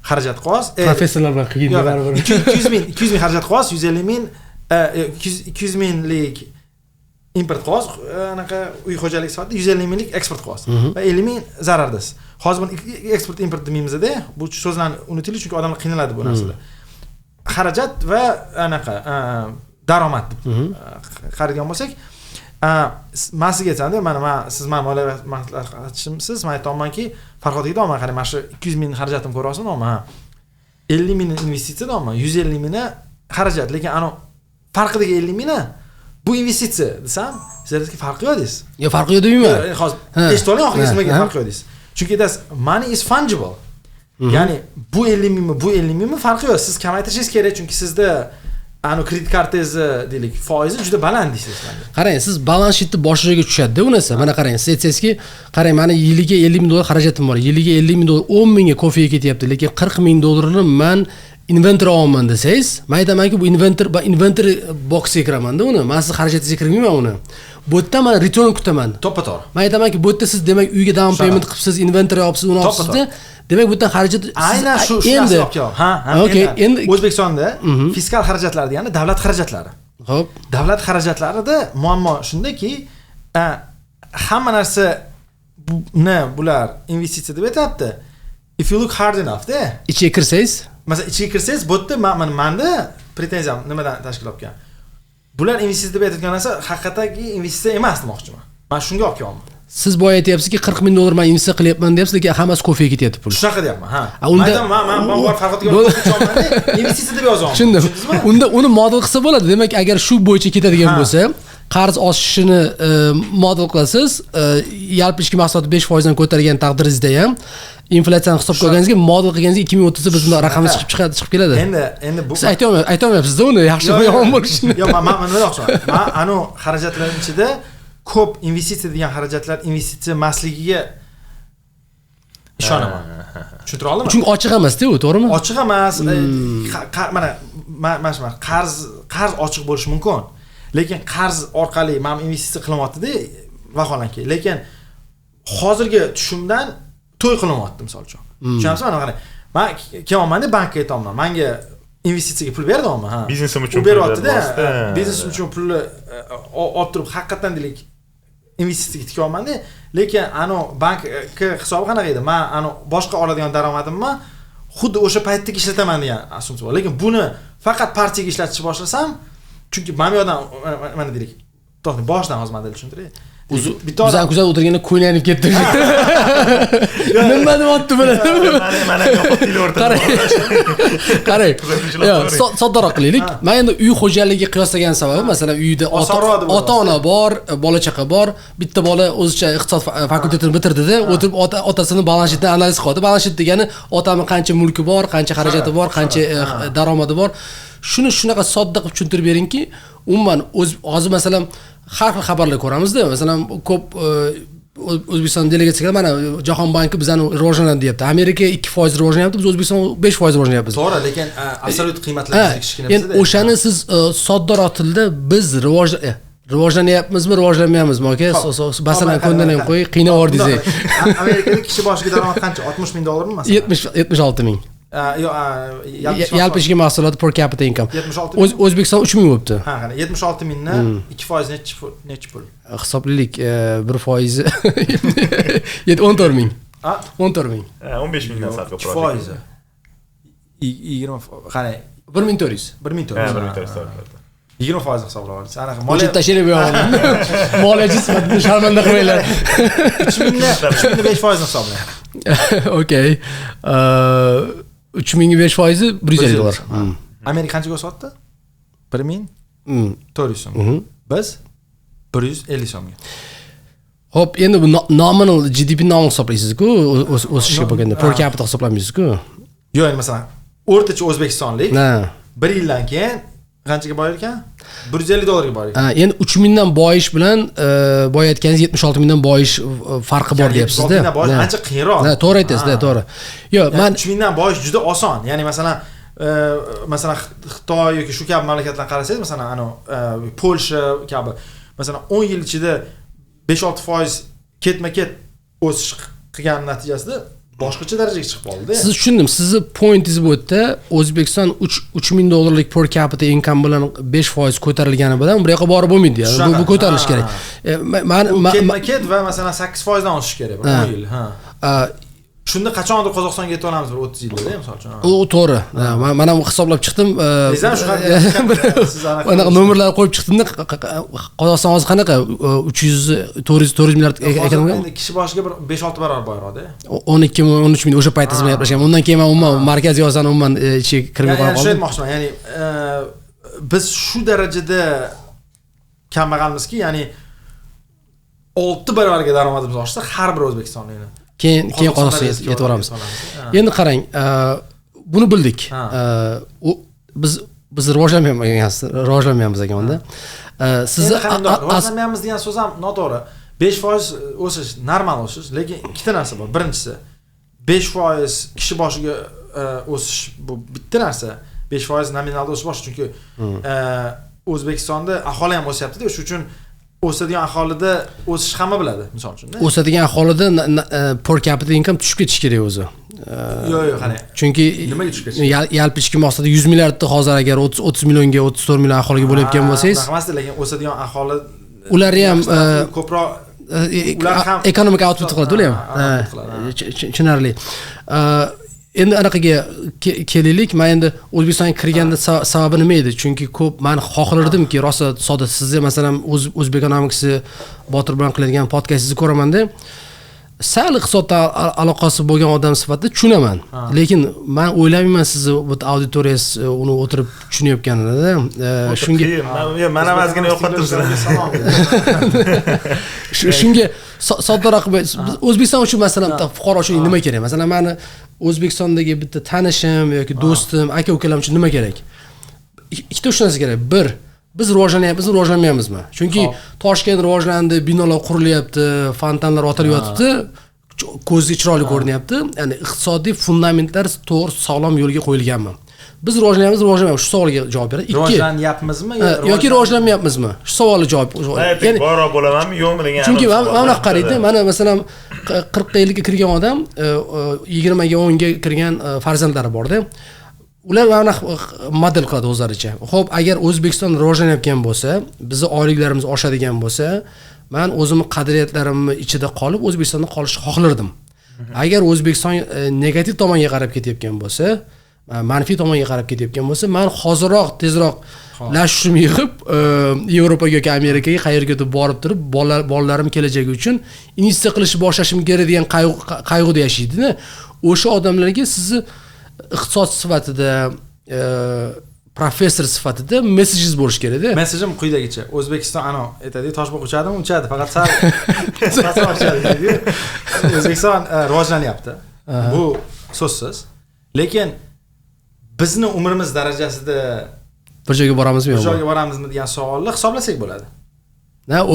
xarajat qilasiz. Professorlar bilan qiyin baribir. 200 ming xarajat qilasiz, 150 ming 200 minglik import qilasiz, anaqa uy xo'jaligi sifatida 150 minglik eksport qilasiz va 50 ming zarardasiz. Hozir buni eksport import demaymiz-da, bu so'zlarni unutiling chunki odamlar qiynaladi bu narsada. Xarajat va anaqa daromad qaraydigan bo'lsak, men sizga aytsamda, mana siz men moliya maslahatchimsiz, men aytamanki, Farhod deyman, qarang, mana shu 200 ming xarajatim ko'ryapsizmi, men 50 ming investitsiya deyman, 150 mingni xarajat, lekin ana farqidagi 50 mingni bu investitsiya desam, sizlarga farqi yo'q deysiz. Yo'q, farqi yo'q deyman. Hozir eshitib oling, oxirigacha nimaga farqi yo'q deysiz. Chunki money is fungible. Ya'ni bu 50 mingmi, bu 50 mingmi farqi yo'q. Siz kamaytirishingiz kerak, chunki sizda Ani kredit kartangizni deylik, foizi juda baland deysiz menga. Qarang, siz balans sheetni bosh joyga tushadi-da unisi. Mana qarang, siz aytsangizki, qarang, meni yiliga $50,000 xarajatim bor. Yiliga $50,000 $10,000 ga kofega ketyapti, lekin $40,000 ni men inventory olaman desangiz, men aytamanki bu inventory boxga kiramanda uni. Men siz xarajatingizga kirmayman uni. Bu yerda men return kutaman. To'ppa-to'g'ri. Men aytamanki, bu yerda siz demak uyga down payment qilibsiz, inventory olibsiz, uni olibsiz-da. Demak, bu yerdan xarajat aynan shu endi ha, okay, endi O'zbekistonda fiskal xarajatlar degani davlat xarajatlari. Xo'p, Davlat xarajatlarida muammo shundaki, hamma narsa bular investitsiya deb aytadi. If you look hard enough da. ichiga kirsangiz, Masalan, ichiga kirsangiz, bu yerda menda pretenziyam nimadan tashkil topgan? Bular investitsiya deb aytayotgan narsa haqiqatdagi investitsiya emas demoqchiman. Men shunga olib kelyapman. siz boya aytyapsizki, $40,000 men investitsiya qilyapman deyapsiz, lekin hammasi kofega ketyapti pul. Shunaqa deyapman, ha. Unda men bor farqotga investitsiya deb yozaman. Tushundingizmi? Unda uni model qilsa bo'ladi. Demak, agar shu bo'yicha ketadigan bo'lsa, qarz oshishini model qilasiz, yalpi ichki mahsulot 5% dan ko'targan taqdiringizda ham inflyatsiyani hisobga olganingizga model qilganingizda 2030da bizning raqamimiz chiqib keladi. Endi bu siz aytolmayapsiz-da uni yaxshi yomon bo'lishini. Yo'q, men nima demoqchiman? Men anu xarajatlarning ichida ko'p investitsiya degan xarajatlar investitsiya emasligiga ishonaman. Tushuntira oldimmi? Chunki ochiq emas-da u, to'g'rimi? Ochiq emas. Mana qarz ochiq bo'lishi mumkin. Lekin qarz orqali men investitsiya qilyapti-da, vaholanki. Lekin hozirgi tushumdan to'y qilyapti, misol uchun. Tushunamizmi? Mana qarang. Men kelyapman-da, bankka aytaman. Menga investitsiyaga pul berdingmi? Ha. Biznesim uchun pul beryapti-da. Biznes uchun pulni olib turib, haqiqatan deylik investitsiyaga tikyapman-da, lekin bankka hisobi qanaqa edi? Men boshqa oladigan daromadimni xuddi o'sha paytdagi ishlataman degan asumsiya bor. Lekin buni faqat partiyaga ishlatishni boshlasam, chunki men bu yerdan mana deylik, to'g'ri, boshdan hozir men tushuntiray. Bizdan kuzatib o'tirganda ko'ynanib ketdi. Nima deyapti biladimi? Mana yo'qotil o'rtada. Qarang. Soddaroq qilaylik. Men endi uy xo'jaligiga qiyoslagan sababi, masalan, uyda ota-ona bor, bola chaqa bor, bitta bola o'zicha iqtisod fakultetini bitirdi-da, o'tirib otasini balans sheetini analiz qildi. Balans sheet degani otamning qancha mulki bor, qancha xarajati bor, qancha daromadi bor. Shuni shunaqa sodda qilib tushuntirib beringki, umuman hozir masalan har xil xabarlar ko'ramizda. Masalan, ko'p O'zbekiston delegatsiyalar mana Jahon banki bizani rivojlanadi deyapti. Amerika 2% rivojlanyapti, biz O'zbekiston 5% rivojlanyapmiz. To'g'ri, lekin absolyut qiymatlarimiz kichkina endi o'shani siz soddaroq tilda biz rivojlanyapmizmi, rivojlanmayapmizmi aka? Masalan, ko'ndan ham qo'y, qiynab yubordingiz. Amerikada kishi boshiga daromad qancha? $60,000 mi masalan? 76,000. Yalpi ichki mahsulot per capita income. O'zbekiston 3,000 bo'libdi. Ha, qani 76,000 ni 2% necha pul? Hisoblaylik, 1% 14,000. 14,000. 15,000 dan sarf ko'proq. 2%. 20 qani 1,400. 1,400. 20% hisoblayapsiz. Anaqa moliya tashilib yo'qmi? Moliyachi sifatida sharmanda qilmanglar. 3,000 5% hisoblang. Okay. 3,000 5% $150. Amerika qanchaga so'tdi? 1,400 so'm. Biz 150 so'mga. Hop, endi bu nominal GDP nominal hisoblaysiz-ku, o'sishga bo'lganda per capita hisoblamaysiz-ku. Yo'q, endi masalan, o'rtacha o'zbekistonlik 1 yildan keyin qanchaga boyar ekan? $150 ga boyar ekan. Endi 3,000 dan boyish bilan boyayotganingiz 76,000 dan boyish farqi bor deyapsiz-da. 76,000 dan boyish ancha qiyinroq. To'g'ri aytasiz-da, to'g'ri. Yo'q, men 3,000 dan boyish juda oson. Ya'ni masalan, Xitoy yoki shu kabi mamlakatlarni qarasangiz, masalan, Polsha kabi, masalan, 10 yil ichida 5-6% ketma-ket o'sish qilgan natijasida boshqacha darajaga chiqib qoldi. Siz tushundim. Sizni pointingiz bu yerda O'zbekiston $3,000 per capita income bilan 5% ko'tarilgani bilan bu yoqqa borib bo'lmaydi. Bu ko'tarilish kerak. Ketma-ket va masalan 8% dan oshish kerak 10 yil. Shunda qachondir Qozog'istonga yeta olamiz, 30 yilda, misol uchun. U to'g'ri. Men ham hisoblab chiqdim. Anaqa nomerlarni qo'yib chiqdimda, Qozog'iston hozir qanaqa 300-400 milliard ekan. Endi kishi boshiga bir 5-6 barobar boyroqda. 12,000-13,000 o'sha paytda siz gaplashgan. Undan keyin men umuman markaziy Osiyoning umuman ichiga kirmay qoldim. Shuni aytmoqchiman, ya'ni biz shu darajada kambag'almizki, ya'ni 6 barobarga daromadimiz oshsa, har bir o'zbekistonlikni keyin Qozog'istonga yetib boramiz. Endi qarang, buni bildik. biz rivojlanmayapmiz ekan unda. Sizni rivojlanmayapmiz degan so'z ham noto'g'ri. 5% o'sish normal o'sish, lekin ikkita narsa bor. Birinchisi 5% kishi boshiga o'sish bu bitta narsa. 5% nominalda o'sish boshqa, chunki O'zbekistonda aholi ham o'syapti-da, shuning uchun o'sadigan aholida o'sish hamma biladi, misol uchun. O'sadigan aholida per capita income tushib ketish kerak o'zi. Yo'q, qani. Chunki nimaga tushib ketish? Yalpi ichki mahsulotda 100 milliardni hozir agar 30 millionga, 34 million aholiga bo'layotgan bo'lsangiz, emas, lekin o'sadigan aholi ular ham ko'proq ekonomik output qiladi, ular ham. Tushunarli. Endi anaqaga kelaylik. Men endi O'zbekistonga kirganda sababi nima edi? Chunki ko'p men xohlardimki, rosa soda sizni masalan O'zbekonomics'i Botir bilan qiladigan podkastingizni ko'ramanda, sal iqtisodda aloqasi bo'lgan odam sifatida tushunaman. Lekin men o'ylamayman sizni bu auditoriyasi uni o'tirib tushunayotganida. Shunga men ham ozgina yo'qottirsin. Shunga soddaroq O'zbekiston uchun masalan fuqaro uchun nima kerak? Masalan, meni O'zbekistondagi bitta tanishim yoki do'stim, aka-ukalarim uchun nima kerak? Ikkita narsa kerak. Bir, biz rivojlanyapmizmi, rivojlanmayapmizmi? Chunki Toshkent rivojlandi, binolar qurilyapti, fontanlar otilyapti, ko'zga chiroyli ko'rinyapti. Ya'ni iqtisodiy fundamentlar to'g'ri, sog'lom yo'lga qo'yilganmi? Biz rivojlanyapmiz, rivojlanmayapmiz. Shu savolga javob beradi. Rivojlanyapmizmi yoki rivojlanmayapmizmi? Shu savolga javob. Ya'ni bora bo'lamanmi, yo'qmi degan. Chunki mana qaraydi, mana masalan 40 yilga kirgan odam 20 ga 10 ga kirgan farzandlari borda. Ular mana model qiladi o'zlaricha. Xo'p, agar O'zbekiston rivojlanayotgan bo'lsa, bizning oyliklarimiz oshadigan bo'lsa, men o'zimni qadriyatlarimni ichida qolib O'zbekistonda qolishni xohlardim. Agar O'zbekiston negativ tomonga qarab ketayotgan bo'lsa, manfiy tomonga qarab ketayotgan bo'lsa, men hozirroq tezroq lashishimni yig'ib Yevropaga yoki Amerikaga qayergadir borib turib, bolalarim kelajagi uchun investitsiya qilishni boshlashim kerak degan qayg'uda yashaydi-da. O'sha odamlarga sizni iqtisod sifatida, professor sifatida messenges bo'lish kerak-da. Messejim quyidagicha. O'zbekiston aytadi, toshboq uchadimi? Uchadi, faqat sal ochadi. O'zbekiston rivojlanyapti. Bu so'zsiz. Lekin bizni umrimiz darajasida bir joyga boramizmi yo'qmi? Bir joyga boramizmi degan savolni hisoblasak bo'ladi.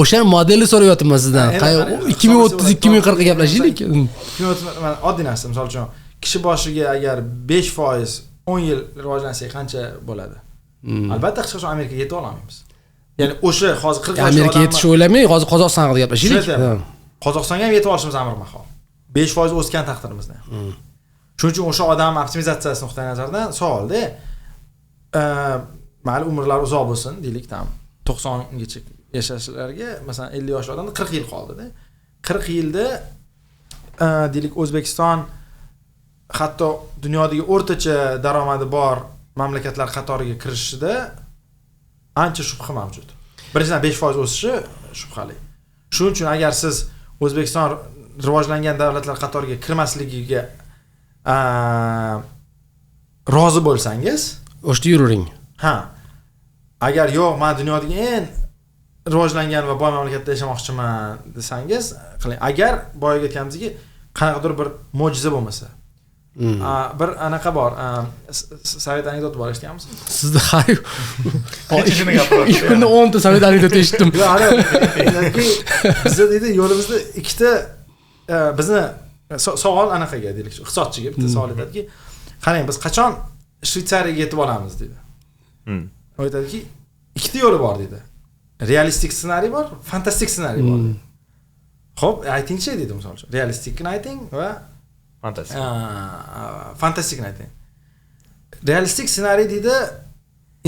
O'sha modelni so'rayapman sizdan. 2030-2040 ga gaplashaylik. 2030 oddiy narsa, misol uchun kishi boshiga agar 5% 10 yil rivojlansak qancha bo'ladi? Albatta hech qachon Amerikaga yetib olmaymiz. Ya'ni o'sha hozir 40 yoshli Amerikaga yetishni o'ylamay, hozir Qozog'iston haqida gaplashaylik. Qozog'istonga ham yetib olishimiz amr mahol. 5% o'sgan taqdirimizda. Shuning uchun o'sha odam optimizatsiyasi nuqtai nazaridan savolda mayli umrlar uzoq bo'lsin, deylik, tam 90 gacha yashashlariga, masalan 50 yoshli odamda 40 yil qoldi-da. 40 yilda deylik O'zbekiston hatto dunyodagi o'rtacha daromadi bor mamlakatlar qatoriga kirishida ancha shubha mavjud. Birinchidan 5% o'sishi shubhali. Shuning uchun agar siz O'zbekiston rivojlangan davlatlar qatoriga kirmasligiga rozi bo'lsangiz, o'shda yuravering. Agar yo'q, men dunyodagi eng rivojlangan va boy mamlakatda yashamoqchiman desangiz, qiling. Agar boyaga aytganimizki, qanaqadir bir mo'jiza bo'lmasa. Bir anaqa bor, sovet anekdoti bor, eshitganmisiz? Sizda hay. Kunda 10 ta sovet anekdoti eshitdim. Yo'q, bizda deydi, yo'limizda ikkita bizni savol anaqaga deylik, iqtisodchiga bitta savol etadiki, qarang, biz qachon Shvetsariyaga yetib olamiz deydi. U aytadiki, ikkita yo'li bor deydi. Realistik ssenariy bor, fantastik ssenariy bor. Xo'p, aytingchi deydi, misol uchun. Realistikni ayting va fantastikni ayting. Realistik ssenariy deydi,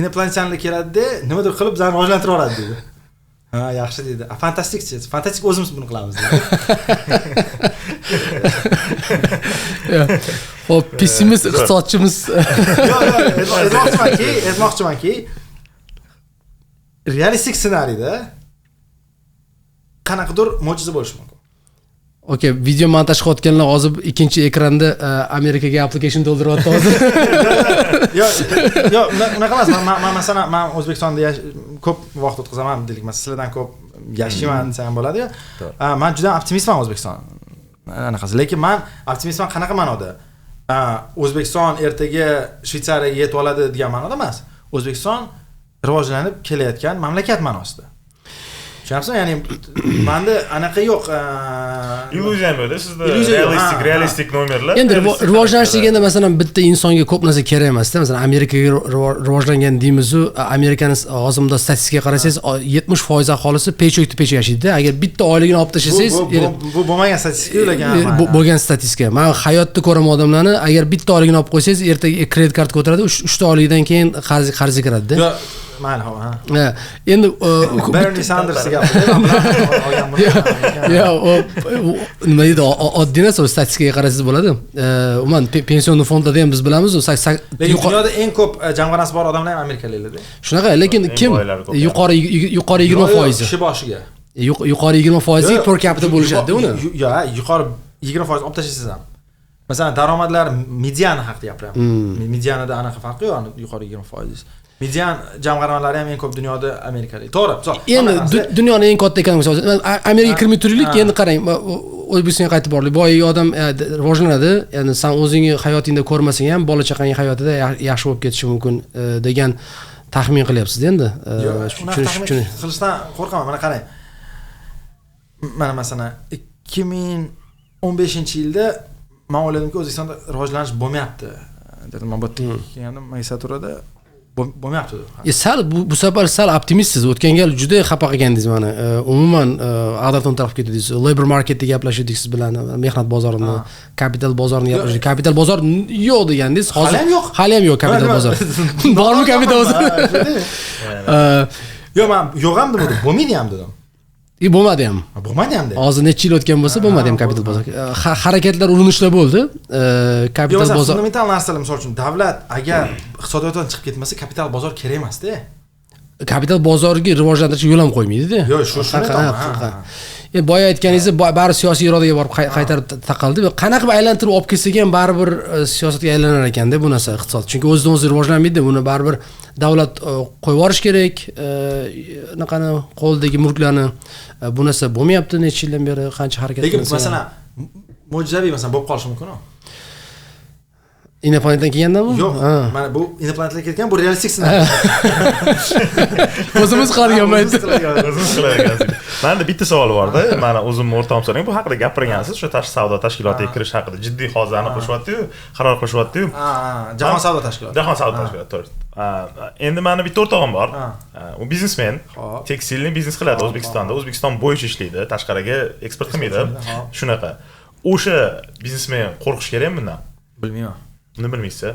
inoplantyanlar keladi-da, nimadir qilib bizani rivojlantirib oladi deydi. Yaxshi deydi. Fantastikchi, fantastik o'zimiz buni qilamiz deydi. Xo'p, pessimist iqtisodchimiz. Yo'q, aytmoqchimanki, realistik ssenariyda qanaqadir mo'jiza bo'lishi mumkin. Okay, video montaj qilayotganlar hozir ikkinchi ekranda Amerikaga application to'ldiryapti hozir. Yo'q, unaqa emas. Men masalan, men O'zbekistonda ko'p vaqt o'tkazaman, deylik, masalan, sizlardan ko'p yashayman desam bo'ladi-ku. Men juda optimistman O'zbekiston. Anaqasi. Lekin men optimistman qanaqa ma'noda? O'zbekiston ertaga Shvetsariyaga yetib oladi degan ma'noda emas. O'zbekiston rivojlanib kelayotgan mamlakat ma'nosida. Tushunapsizmi? Ya'ni menda anaqa yo'q. Illyuziya yo'q-da sizda. Realistik nomerlar. Endi rivojlanish deganda masalan bitta insonga ko'p narsa kerak emas-da. Masalan, Amerikaga rivojlangan deymiz-ku, Amerikani hozirda statistikaga qarasangiz 70% aholisi pechok to pechok yashaydi. Agar bitta oyligini olib tashlasangiz, bu bo'lmagan statistika ularga. Bo'lgan statistika. Men hayotda ko'raman odamlarni, agar bitta oyligini olib qo'ysangiz, ertaga kredit karta ko'taradi, 3 ta oylikdan keyin qarzga kiradi-da. Mayli, ha. Endi Bernie Sanders nima deydi, oddiy narsa, statistikaga qarasangiz bo'ladi. Umuman pension fondlarda ham biz bilamiz, lekin dunyoda eng ko'p jamg'armasi bor odamlar ham amerikaliklarda. Shunaqa, lekin kim yuqori 20%? Kishi boshiga. Yuqori 20% per capita bo'lishadi uni. Yo'q, yuqori 20% olib tashlasangiz ham. Masalan, daromadlar median haqida gapiryapman. Medianida anaqa farqi yo'q, yuqori 20%. Median jamg'armalari ham eng ko'p dunyoda amerikalik. To'g'ri. Endi dunyoning eng katta ekonomikasi. Amerikaga kirmay turaylik, endi qarang, O'zbekistonga qaytib bordik. Boyagi odam rivojlanadi, ya'ni sen o'zingni hayotingda ko'rmasang ham bola chaqangning hayotida yaxshi bo'lib ketishi mumkin degan taxmin qilyapsiz endi. Qilishdan qo'rqaman. Mana qarang. Mana masalan 2015-yilda men o'yladimki, O'zbekistonda rivojlanish bo'lmayapti. Dedim, men bu yerga kelgandim, magistraturada bo'lmayapti. Sal bu safar sal optimistsiz. O'tgan gal juda xafa qilgandingiz meni. Umuman ag'dardan taraf ketdingiz. Labor marketda gaplashdik siz bilan, mehnat bozorini, kapital bozorini gaplashdik. Kapital bozor yo'q degandingiz. Hozir hali ham yo'q kapital bozor. Bormi kapital bozor? Yo'q, men yo'q ham dedim, bo'lmaydi ham dedim. Bo'lmadi ham. Bo'lmadi ham dedi. Hozir necha yil o'tgan bo'lsa, bo'lmadi ham kapital bozor. Harakatlar, urinishlar bo'ldi. Kapital bozor. Fundamental narsalar, misol uchun, davlat agar iqtisodiyotdan chiqib ketmasa, kapital bozor kerak emas-da. Kapital bozoriga rivojlantirishga yo'l ham qo'ymaydi-da. Yo'q, shuni boya aytganingiz, bari siyosiy irodaga borib qaytarib taqaldi va qanaqa qilib aylantirib olib kelsak ham baribir siyosatga aylanar ekanda bu narsa iqtisod. Chunki o'zidan o'zi rivojlanmaydi, buni baribir davlat qo'yib yuborish kerak. Anaqani qo'ldagi mulklarni bu narsa bo'lmayapti necha yildan beri qancha harakat qilsa. Lekin masalan, mo'jizaviy masalan bo'lib qolishi mumkin-ku. Inoplanetdan kelgandanmi? Yo'q, mana bu inoplanetdan kelgan, bu realistik sinov. O'zimiz qiladiganmiz. Menda bitta savol bor-da. Mana o'zimni o'rtog'im so'rang, bu haqida gapirgansiz, o'sha tashqi savdo tashkilotiga kirish haqida jiddiy hozir aniq qilishyapti-yu, qaror qilishyapti-yu. Jahon savdo tashkiloti. Jahon savdo tashkiloti, to'g'ri. Endi meni bitta o'rtog'im bor. U biznesmen, tekstilni biznes qiladi O'zbekistonda. O'zbekiston bo'yicha ishlaydi, tashqariga eksport qilmaydi. Shunaqa. O'sha biznesmen qo'rqish kerakmi bundan? Bilmayman. Uni bilmaysiz?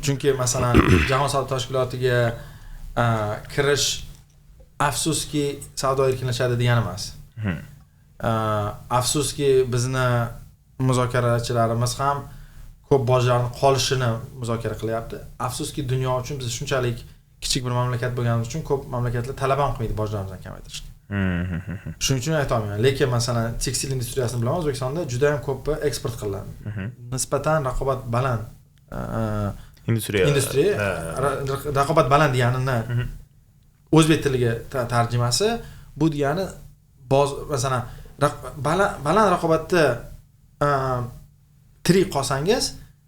Chunki masalan Jahon savdo tashkilotiga kirish afsuski savdo erkinlashadi degani emas. Afsuski bizni muzokarachilarimiz ham ko'p bojlarni qolishini muzokara qilyapti. Afsuski dunyo uchun biz shunchalik kichik bir mamlakat bo'lganimiz uchun ko'p mamlakatlar talab ham qilmaydi bojlarimizni kamaytirishni. Shuning uchun aytolmayman. Lekin masalan tekstil industriyasini bilaman, O'zbekistonda juda ham ko'p eksport qilinadi. Nisbatan raqobat baland industriya raqobat baland deganini o'zbek tiliga tarjimasi bu degani masalan baland raqobatda tirik qolsangiz,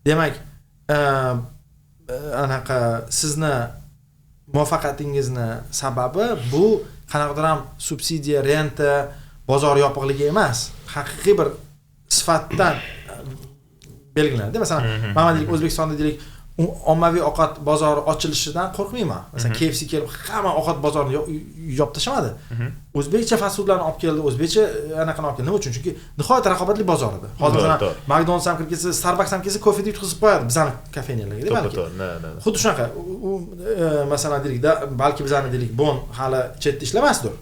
demak anaqa sizni muvaffaqiyatingizni sababi bu qanaqadir ham subsidiya, renta, bozor yopiqligi emas, haqiqiy bir sifatdan belgilanadi. Masalan, mana deylik O'zbekistonda deylik ommaviy ovqat bozori ochilishidan qo'rqmayman. Masalan, KFC kelib hamma ovqat bozorini yopib tashamadi. O'zbekcha fast foodlarni olib keldi, o'zbekcha anaqani olib keldi. Nima uchun? Chunki nihoyat raqobatli bozor edi. Hozir masalan McDonald's ham kirib ketsa, Starbucks ham kelsa, kofeda yutqizib qo'yadi bizani kafenelarga, balki. Xuddi shunaqa. U masalan deylik, balki bizani deylik Bon hali chetda ishlamasdir.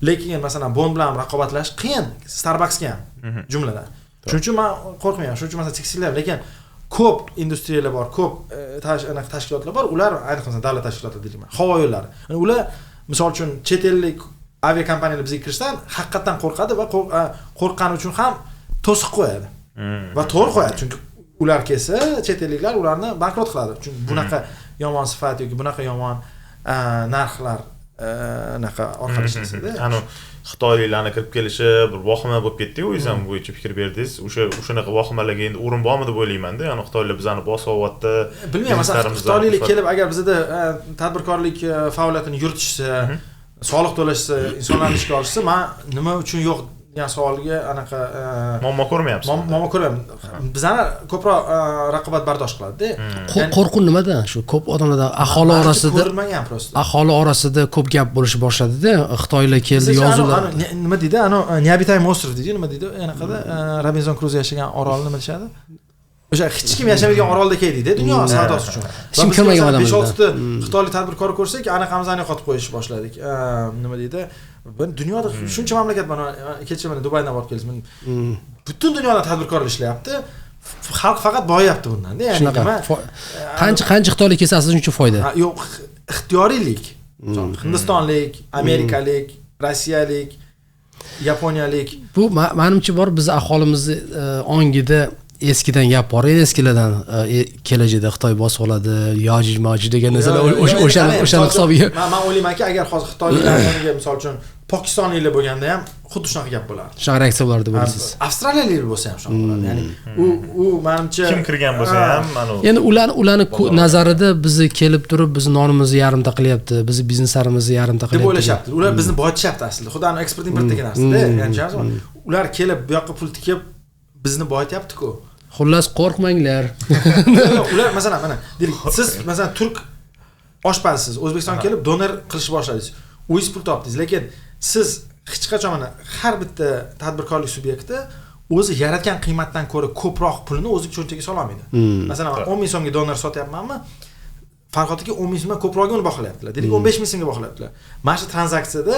Lekin masalan Bon bilan raqobatlash qiyin, Starbucksga ham jumladan. Shuning uchun men qo'rqmayman. Shuning uchun masalan tekstillar, lekin ko'p industriyalar bor, ko'p tashkilotlar bor. Ular ayniqsa davlat tashkilotlari deyman. Havo yo'llari. Ular misol uchun chet ellik aviakompaniyalar bizga kirishdan haqiqatan qo'rqadi va qo'rqqani uchun ham to'siq qo'yadi. Va to'g'ri qo'yadi, chunki ular kelsa, chet elliklar ularni bankrot qiladi. Chunki bunaqa yomon sifat yoki bunaqa yomon narxlar anaqa orqali ishlasada. Ani Xitoyliklarning kirib kelishi bir vahima bo'lib ketdi-ku, o'zingiz ham bo'yicha fikr berdingiz. O'shanaqa vahimalarga endi o'rin bormi deb o'ylayman-da. Ya'ni Xitoylar bizani bosovatda bilmayman, masalan, Xitoylik kelib agar bizda tadbirkorlik faoliyatini yuritishsa, soliq to'lashsa, insonlarni ishga olishsa, men nima uchun yo'q degan savolga anaqa muammo ko'rmayapsiz. Muammo ko'rmayman. Bizani ko'proq raqobatbardosh qiladi-da. Qo'rquv nimada? Shu ko'p odamlarda aholi orasida ko'rmagan prosta. Aholi orasida ko'p gap bo'lishi boshladi-da. Xitoylar keldi, yozuvlar. Nima deydi? Ani Neobitаемый остров deydi, nima deydi? Anaqada Robinson Crusoe yashagan orol nima deyshadi? O'sha hech kim yashamaydigan orolda deydi, dunyo savdosi uchun. Kim kirmagan odam. 5-6 ta Xitoylik tadbirkor ko'rsak, anaqamizni yo'qotib qo'yish boshladik. Nima deydi? Dunyoda shuncha mamlakat bor. Kecha mana Dubaydan borib keldim. Butun dunyoda tadbirkorlar ishlayapti. Xalq faqat boyapti bundan-da. Ya'ni nima? Qancha Xitoylik kelsa siz uchun foyda? Yo'q, ixtiyoriylik. Hindistonlik, Amerikalik, Rossiyalik, Yaponiyalik. Bu menimcha bor biz aholimizni ongida eskidan gap bor edi, eskilardan kelajakda Xitoy bosib oladi, yoji moji degan narsalar o'shani hisobiga. Men o'ylaymanki, agar hozir Xitoyliklarga misol uchun Pokistonliklar bo'lganda ham xuddi shunaqa gap bo'lardi. Shunaqa reaksiya bo'lardi bilasiz. Avstraliyaliklar bo'lsa ham shunaqa bo'ladi. Ya'ni u menimcha kim kirgan bo'lsa ham mana u. Ya'ni ularni nazarida bizni kelib turib bizni nonimizni yarimta qilyapti, bizni bizneslarimizni yarimta qilyapti deb o'ylashyapti. Ular bizni boyitishyapti aslida. Xudoni eksport import degan narsada. Ya'ni ular kelib bu yoqqa pul tikib bizni boyityapti-ku. Xullas qo'rqmanglar. Ular masalan mana deylik, siz masalan turk oshpazsiz, O'zbekistonga kelib donor qilishni boshladingiz. O'zingiz pul topdingiz, lekin siz hech qachon mana har bitta tadbirkorlik subyekti o'zi yaratgan qiymatdan ko'ra ko'proq pulni o'zi cho'ntagiga sola olmaydi. Masalan, 10 ming so'mga donor sotyapmanmi? Farqotiki 10 ming so'mdan ko'proq uni baholayaptilar. Deylik 15 ming so'mga baholayaptilar. Mana shu tranzaksiyada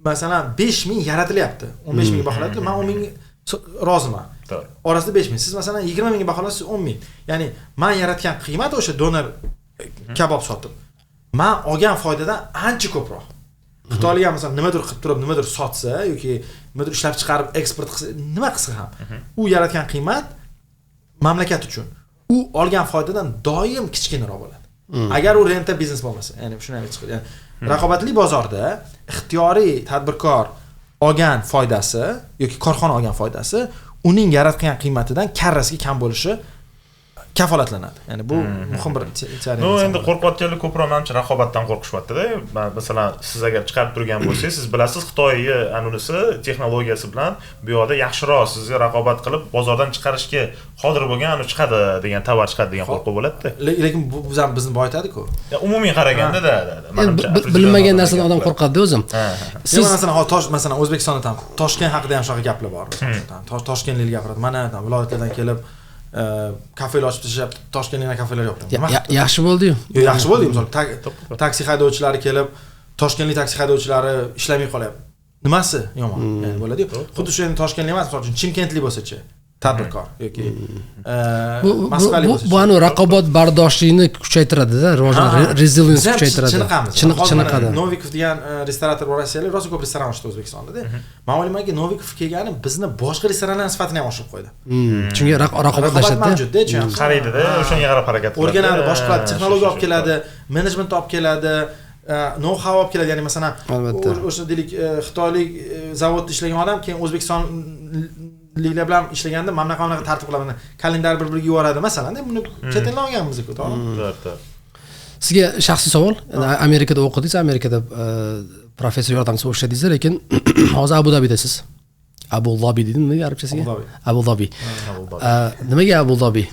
masalan 5 ming yaratilyapti. 15 ming baholayaptilar, men 10 ming roziman. Orasida 5 ming. Siz masalan 20 mingga baholasiz 10 ming. Ya'ni men yaratgan qiymat o'sha donor kabob sotib, men olgan foydadan ancha ko'proq. Xitoylik ham masalan nimadir qilib turib, nimadir sotsa yoki nimadir ishlab chiqarib eksport qilsa, nima qilsa ham, u yaratgan qiymat mamlakat uchun u olgan foydadan doim kichkinaroq bo'ladi. Agar u renta biznes bo'lmasa, ya'ni shunday chiqadi. Ya'ni raqobatli bozorda ixtiyoriy tadbirkor olgan foydasi yoki korxona olgan foydasi uning yaratgan qiymatidan karrasiga kam bo'lishi kafolatlanadi. Ya'ni bu muhim bir teoriya. No, endi qo'rqayotganlar ko'proq menimcha raqobatdan qo'rqishyapti-da. Masalan, siz agar chiqarib turgan bo'lsangiz, siz bilasiz Xitoyga anunisi texnologiyasi bilan bu yoqda yaxshiroq sizga raqobat qilib bozordan chiqarishga qodir bo'lgan anu chiqadi degan tovar chiqadi degan qo'rquv bo'ladi-da. Lekin bu bizni boyitadi-ku. Umumiy qaraganda-da. Bilmagan narsadan odam qo'rqadi-da o'zim. Siz masalan O'zbekistonda ham Toshkent haqida ham shunaqa gaplar bor. Toshkentlik gapiradi. Mana viloyatlardan kelib kafelar ochib tashlab, Toshkentda kafelar yo'q. Yaxshi bo'ldi-yu. Yaxshi bo'ldi. Misol taksi haydovchilari kelib, Toshkentlik taksi haydovchilari ishlamay qolyapti. Nimasi yomon? Ya'ni bo'ladi-yu. Xuddi shu endi Toshkentlik emas, misol uchun Chimkentlik bo'lsa-chi, tadbirkor yoki Moskvalik bo'lsa-chi. Bu anu raqobat bardoshlikni kuchaytiradi-da, resilience kuchaytiradi. Chiniqadi. Novikov degan restorator bor Rossiyalik, rosa ko'p restoran ochdi O'zbekistonda-da. Men o'ylaymanki, Novikov kelgani bizni boshqa restoranlarning sifatini ham oshirib qo'ydi. Chunki raqobatlashadi-da. Qaraydi-da, o'shanga qarab harakat qiladi. O'rganadi, boshqa texnologiya olib keladi, menejment olib keladi, know-how olib keladi. Ya'ni masalan, o'sha deylik Xitoylik zavodda ishlagan odam keyin O'zbekistonliklar bilan ishlaganda mana bunaqa tartib qilaman. Kalendar bir-biriga yuboradi masalan-da. Buni chet eldan olganmiz-ku, to'g'rimi? Sizga shaxsiy savol. Amerikada o'qidingiz, Amerikada professor yordamchisi ishladingiz, lekin hozir Abu Dabidasiz. Abu Dhabi deydimi arabchasiga? Abu Dhabi. Nimaga Abu Dhabi?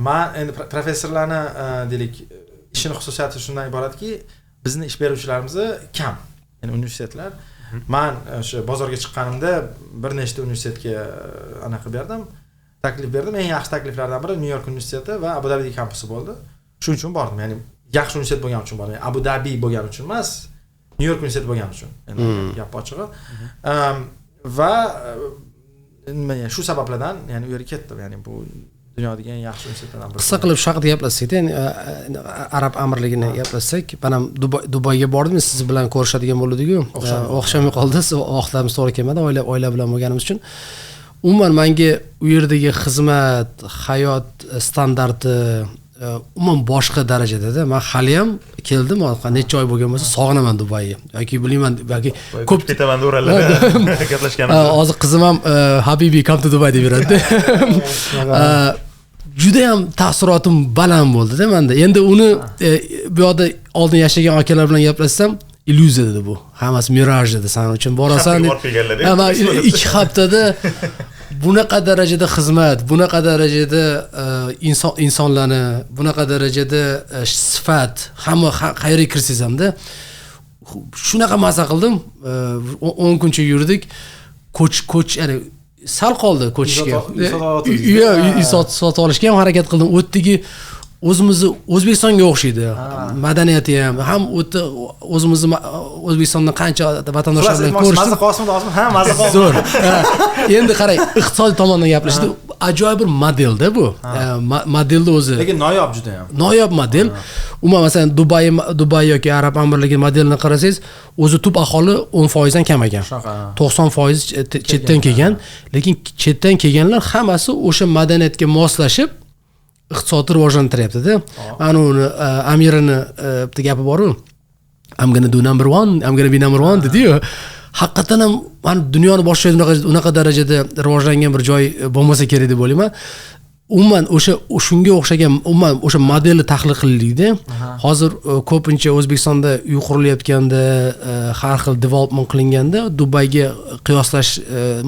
Men endi professorlarni deylik ishini xususiyati shundan iboratki, bizni ish beruvchilarimiz kam. Ya'ni universitetlar. Men o'sha bozorga chiqqanimda bir nechta universitetga anaqa berdim, taklif berdim. Eng yaxshi takliflardan biri New York universiteti va Abu Dhabi kampusi bo'ldi. Shuning uchun bordim. Ya'ni yaxshi universitet bo'lgani uchun bordim. Abu Dhabi bo'lgani uchun emas, New York universiteti bo'lgani uchun. Endi gap ochig'i. Va nima shu sabablardan ya'ni u yerga ketdim. Ya'ni bu dunyodagi eng yaxshi universitetlardan biri. Qisqa qilib shu haqida gaplashsak-da, ya'ni Arab amirligini gaplashsak, men ham Dubayga bordim, siz bilan ko'rishadigan bo'ldik-ku. O'xshamay qoldi, vaqtlarimiz to'g'ri kelmadi, oila bilan bo'lganimiz uchun. Umuman menga u yerdagi xizmat, hayot standarti, umuman boshqa darajada. Men hali ham keldim, necha oy bo'lgan bo'lsa sog'inaman Dubayni. Yoki bilmayman, balki ko'p ketaman o'ralarda gaplashganmiz. Hozir qizim ham Habibi come to Dubai deb yuradi. Juda ham taassurotim baland bo'ldi-da menda. Endi uni bu yoqda oldin yashagan akalar bilan gaplashsam, illyuziya dedi bu. Hammasi miraj dedi. Sen uchun borasan. Ama 2 haftada bunaqa darajada xizmat, bunaqa darajada insonlarni, bunaqa darajada sifat, hamma qayerga kirsangiz hamda shunaqa mazza qildim. 10 kuncha yurdik. Ko'ch, ya'ni sal qoldi ko'chishga. Sotib olishga ham harakat qildim. O'tdigi o'zimizni O'zbekistonga o'xshaydi. Madaniyati ham o'tdi o'zimizni O'zbekistondan qancha vatandoshlar bilan ko'rishdik. Mazza Qosimov ha, mazza Qosimov. Zo'r. Endi qarang, iqtisodiy tomondan gaplashdi. Ajoyib bir modelda bu. Modelda o'zi. Lekin noyob juda ham. Noyob model. Umuman masalan Dubay yoki Arab Amirliklari modelini qarasangiz, o'zi tub aholi 10% dan kam ekan. 90% chetdan kelgan, lekin chetdan kelganlar hammasi o'sha madaniyatga moslashib iqtisodni rivojlantiryapti-da. Mana uni Amirini bitta gapi bor-ku. I'm going to do number 1, I'm going to be number 1 dedi-yu. Haqiqatan ham mana dunyoni boshqa unaqa darajada rivojlangan bir joy bo'lmasa kerak deb o'ylayman. Umuman shunga o'xshagan o'sha modelni tahlil qilaylik-da. Hozir ko'pincha O'zbekistonda uy qurilayotganda har xil development qilinganda Dubayga qiyoslash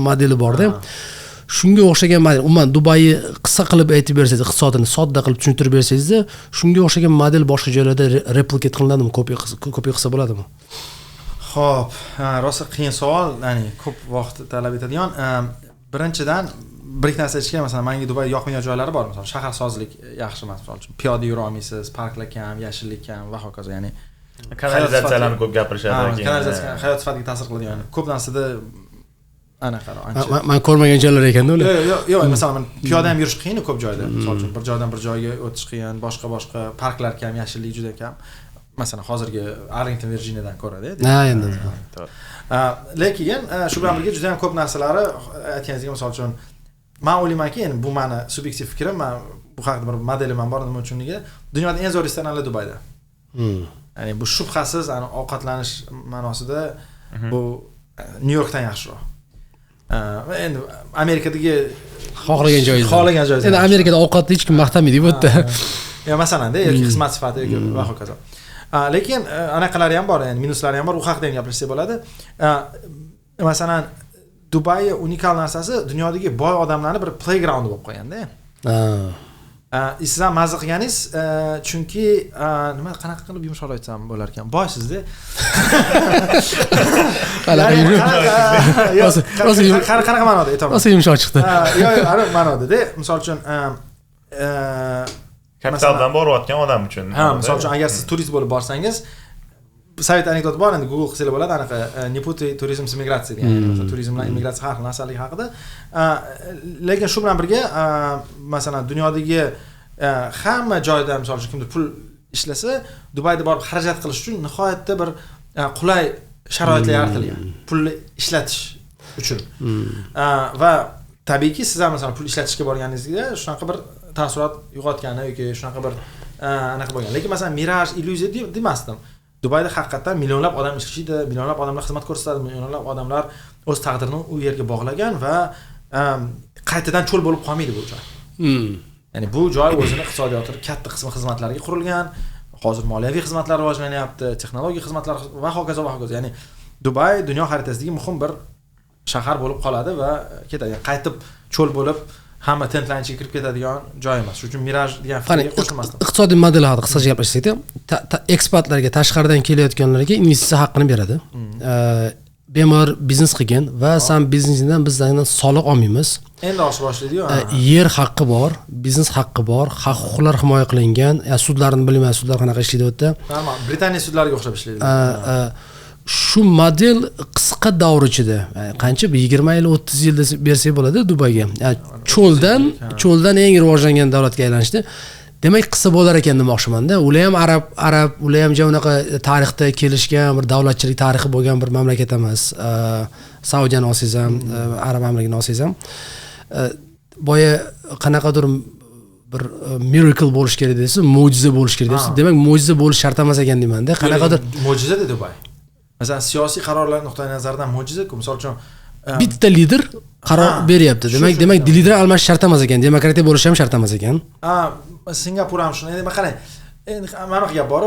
modeli bor-da. Shunga o'xshagan model, umuman Dubayni qisqa qilib aytib bersangiz, iqtisodini sodda qilib tushuntirib bersangiz, shunga o'xshagan model boshqa joylarda replicate qilinadimi, ko'p qilsa bo'ladimi? Xo'p, rosa qiyin savol, ya'ni ko'p vaqt talab etadigan. Birinchidan bir ikki narsa aytishga, masalan, menga Dubay yoqmagan joylari bor, masalan, shaharsozlik yaxshi emas, masalan, piyoda yura olmaysiz, parklar kam, yeshillik kam va hokazo, ya'ni kanalizatsiyalarni ko'p gapirishadi. Kanalizatsiya hayot sifatiga ta'sir qiladigan, ko'p narsada Men ko'rmagan joylar ekan-da ular. Yo'q, masalan, piyoda ham yurish qiyin ko'p joyda. Misol uchun bir joydan bir joyga o'tish qiyin, boshqa parklar kam, yeshillik juda kam. Masalan, hozirgi Arlington, Virginiyadan ko'radi. Ha, endi. Lekin shu bilan birga juda ham ko'p narsalari aytganingizga, misol uchun men o'ylaymanki, endi bu meni subyektiv fikrim, men bu haqida bir modelim ham bor, nima uchunligi, dunyoda eng zo'r restoranlar Dubayda. Ya'ni bu shubhasiz, ovqatlanish ma'nosida bu New Yorkdan yaxshiroq. Endi Amerikadagi xohlagan joyingiz. Endi Amerikada ovqatni hech kim maqtamaydi bu yerda. Ya masalan-da, yoki xizmat sifati yoki va hokazo. Lekin anaqalari ham bor, ya'ni minuslari ham bor, u haqida ham gapirishsak bo'ladi. Masalan, Dubay unikal narsasi dunyodagi boy odamlarning bir playground bo'lib qolganda. Siz ham mazza qilganingiz, chunki nima qanaqa qilib yumshoq aytsam bo'lar ekan. Boysizda. Qanaqa ma'noda aytaman? Rosa yumshoq chiqdi. Yo'q, aniq ma'noda-da. Misol uchun kapitaldan borayotgan odam uchun. Misol uchun agar siz turist bo'lib borsangiz, sovet anekdoti bor, endi Google qilsangiz bo'ladi, anaqa Neputi turizm migratsiya degan, masalan, turizm bilan immigratsiya har xil narsalar haqida. Lekin shu bilan birga, masalan, dunyodagi hamma joyda, misol uchun kimdir pul ishlasa, Dubayda borib xarajat qilish uchun nihoyatda bir qulay sharoitlar yaratilgan. Pulni ishlatish uchun. Va tabiiyki, siz ham masalan pul ishlatishga borganingizda shunaqa bir taassurot uyg'otgani yoki shunaqa bir anaqa bo'lgan. Lekin masalan, miraj, illyuziya demasdim. Dubayda haqiqatan millionlab odam ishlaydi, millionlab odamlar xizmat ko'rsatadi, millionlab odamlar o'z taqdirini u yerga bog'lagan va qaytadan cho'l bo'lib qolmaydi bu joy. Ya'ni bu joy o'zini iqtisodiyotining katta qismi xizmatlarga qurilgan. Hozir moliyaviy xizmatlar rivojlanyapti, texnologik xizmatlar va hokazo va hokazo. Ya'ni Dubay dunyo xaritasidagi muhim bir shahar bo'lib qoladi va ketadi. Qaytib cho'l bo'lib hamma tentlanchiga kirib ketadigan joy emas. Shuning uchun miraj degan fikrga qo'shilmasdim. Iqtisodiy model haqida qisqacha gaplashsak-da, ekspertlarga, tashqaridan kelayotganlarga investitsiya haqqini beradi. Bemor biznes qilgan va sen biznesingdan bizdan soliq olmaymiz. Endi oshib boshlaydi-yu. Yer haqqi bor, biznes haqqi bor, haq-huquqlar himoya qilingan. Sudlarni bilmayman, sudlar qanaqa ishlaydi bu yerda. Normal, Britaniya sudlariga o'xshab ishlaydi. Shu model qisqa davr ichida, qancha 20 yil, 30 yilda bersak bo'ladi Dubayga. Cho'ldan eng rivojlangan davlatga aylanishdi. Demak, qissa bo'lar ekan demoqchiman-da. Ular ham arab, ular ham unaqa tarixda kelishgan bir davlatchilik tarixi bo'lgan bir mamlakat emas. Saudiyani olsangiz ham, arab mamlakatini olsangiz ham, boya qanaqadir bir miracle bo'lish kerak desa, mo'jiza bo'lish kerak desa, demak mo'jiza bo'lish shart emas ekan deyman-da. Qanaqadir mo'jiza-da Dubay. Masalan, siyosiy qarorlar nuqtai nazaridan mo'jiza-ku. Misol uchun bitta lider qaror beryapti. Demak lider almashish shart emas ekan, demokratiya bo'lishi ham shart emas ekan. Singapur ham shuni. Endi qarang. Endi mana bu gap bor,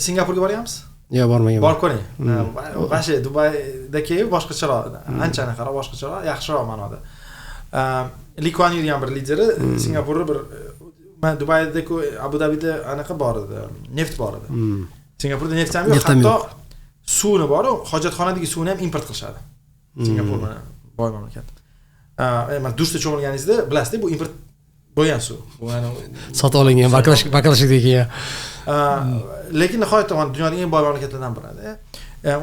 Singapurga boryapmiz? Yo'q, bormagan. Borib ko'ring. Vashi Dubaydagi boshqacharoq, anchani qarab boshqacharoq, yaxshiroq ma'noda. Lee Kuan Yew degan bir lideri Singapurni bir Dubayda-ku Abu Dabida anaqa bor edi, neft bor edi. Singapurda neft ham yo'q, hatto suvni bor, hojatxonadagi suvni ham import qilishadi. Singapur mana boy mamlakat. Mana dushda cho'milganingizda bilasizda, bu import bo'lgan suv. Bu ana sotib olingan baklashlikdan keyin. Lekin nihoyatda dunyodagi eng boy mamlakatlardan biri.